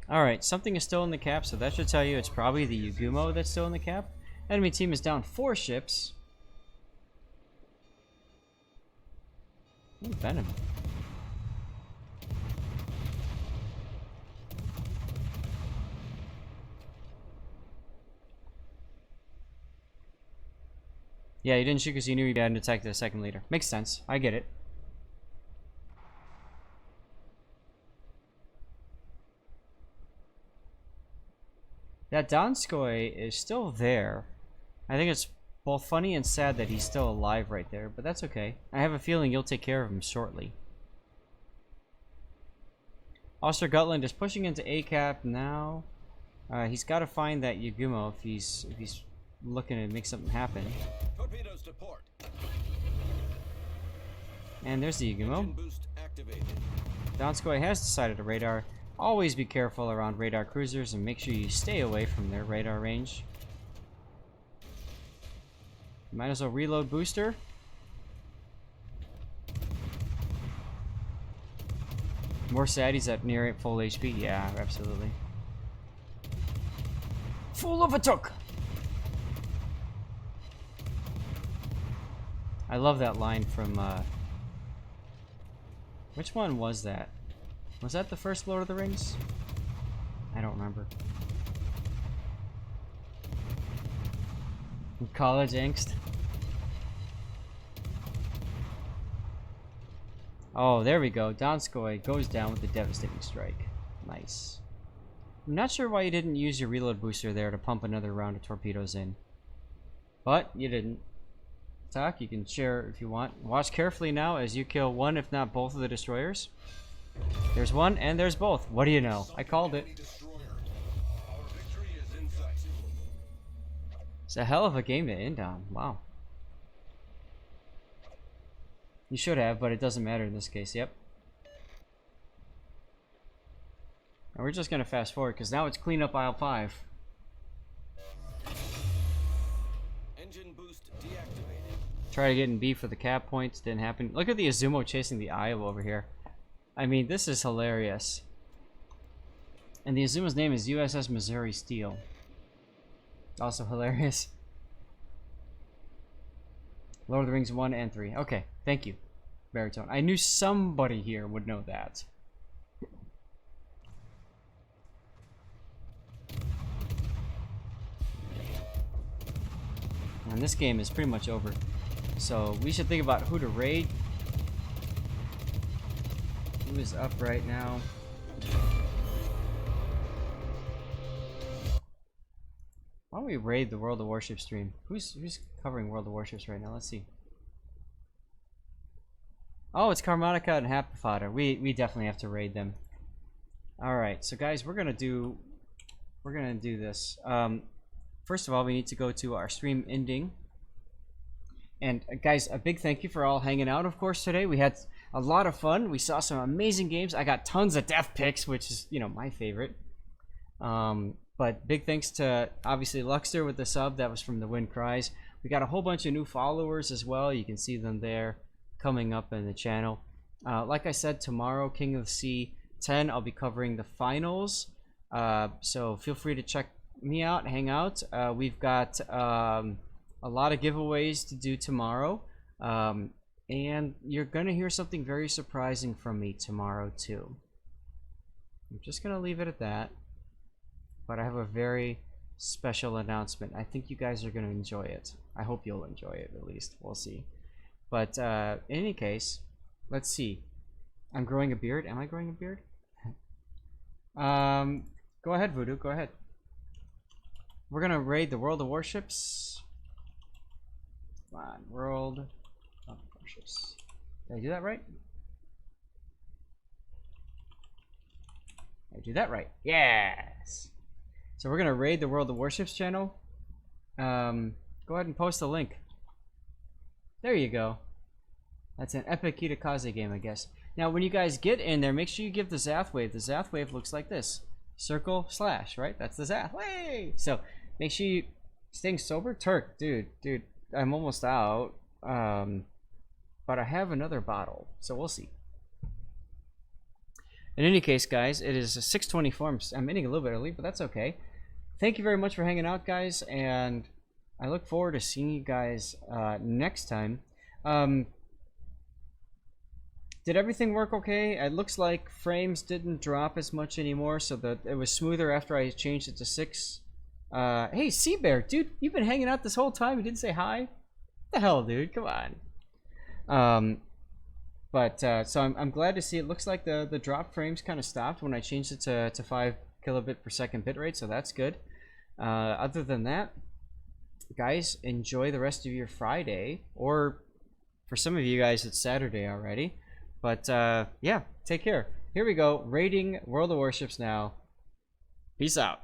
Speaker 2: Alright, something is still in the cap, so that should tell you it's probably the Yugumo that's still in the cap. Enemy team is down 4 ships. Ooh, Venom. Yeah, you didn't shoot because you knew you hadn't detected a second leader. Makes sense. I get it. That Donskoy is still there. I think it's both funny and sad that he's still alive right there, but that's okay. I have a feeling you'll take care of him shortly. Ostergotland is pushing into ACAP now. He's got to find that Yugumo if he's looking to make something happen.
Speaker 3: Torpedoes to port.
Speaker 2: And there's the Yugumo.
Speaker 3: Engine boost activated.
Speaker 2: Donskoy has decided to radar. Always be careful around radar cruisers and make sure you stay away from their radar range. Might as well reload booster. More sad he's at near full HP. Yeah, absolutely. Full of a took. I love that line from which one was that? Was that the first Lord of the Rings? I don't remember. College angst. Oh, there we go. Donskoy goes down with a devastating strike. Nice. I'm not sure why you didn't use your reload booster there to pump another round of torpedoes in. But you didn't. Talk, you can share if you want. Watch carefully now as you kill one, if not both, of the destroyers. There's one and there's both. What do you know? I called it.
Speaker 3: Our victory is in sight.
Speaker 2: It's a hell of a game to end on. Wow. You should have, but it doesn't matter in this case. Yep. And we're just gonna fast forward because now it's clean up aisle 5.
Speaker 3: Engine boost deactivated.
Speaker 2: Try to get in B for the cap points, didn't happen. Look at the Azumo chasing the Iowa over here. I mean, this is hilarious. And the Azumo's name is USS Missouri Steel. Also hilarious. Lord of the Rings 1 and 3. Okay, thank you, Baritone. I knew somebody here would know that. And this game is pretty much over. So we should think about who to raid. Who is up right now? Why don't we raid the World of Warships stream? Who's covering World of Warships right now? Let's see. Oh, it's Karmatica and Happifodder. We definitely have to raid them. All right, so guys, we're gonna do this. First of all, we need to go to our stream ending. And guys, a big thank you for all hanging out, of course, today. We had a lot of fun. We saw some amazing games. I got tons of death picks, which is, you know, my favorite. But big thanks to, obviously, Luxter with the sub. That was from the Wind Cries. We got a whole bunch of new followers as well. You can see them there coming up in the channel. Like I said, tomorrow, King of the Sea 10, I'll be covering the finals. So feel free to check me out, hang out. We've got a lot of giveaways to do tomorrow. And you're going to hear something very surprising from me tomorrow, too. I'm just going to leave it at that. But I have a very special announcement. I think you guys are going to enjoy it. I hope you'll enjoy it, at least. We'll see. But in any case, let's see. I'm growing a beard. Am I growing a beard? Go ahead, Voodoo. Go ahead. We're going to raid the World of Warships. Come on, World of Warships. Did I do that right? Did I do that right? Yes! So we're going to raid the World of Warships channel. Go ahead and post a link. There you go. That's an epic Kitakaze game, I guess. Now, when you guys get in there, make sure you give the Zath wave. The Zath wave looks like this. Circle slash, right? That's the Zath. Way! So, make sure you... Staying sober? Turk, dude, I'm almost out. But I have another bottle, so we'll see. In any case, guys, it is 6:24. I'm ending a little bit early, but that's okay. Thank you very much for hanging out, guys, and I look forward to seeing you guys next time. Did everything work okay? It looks like frames didn't drop as much anymore, so that it was smoother after I changed it to 6. Hey, Sea Bear, dude, you've been hanging out this whole time. You didn't say hi? What the hell, dude? Come on. So I'm glad to see it looks like the drop frames kind of stopped when I changed it to 5 kilobit per second bitrate, so that's good. Other than that, guys, enjoy the rest of your Friday, or for some of you guys, it's Saturday already. But yeah, take care. Here we go, raiding World of Warships now. Peace out.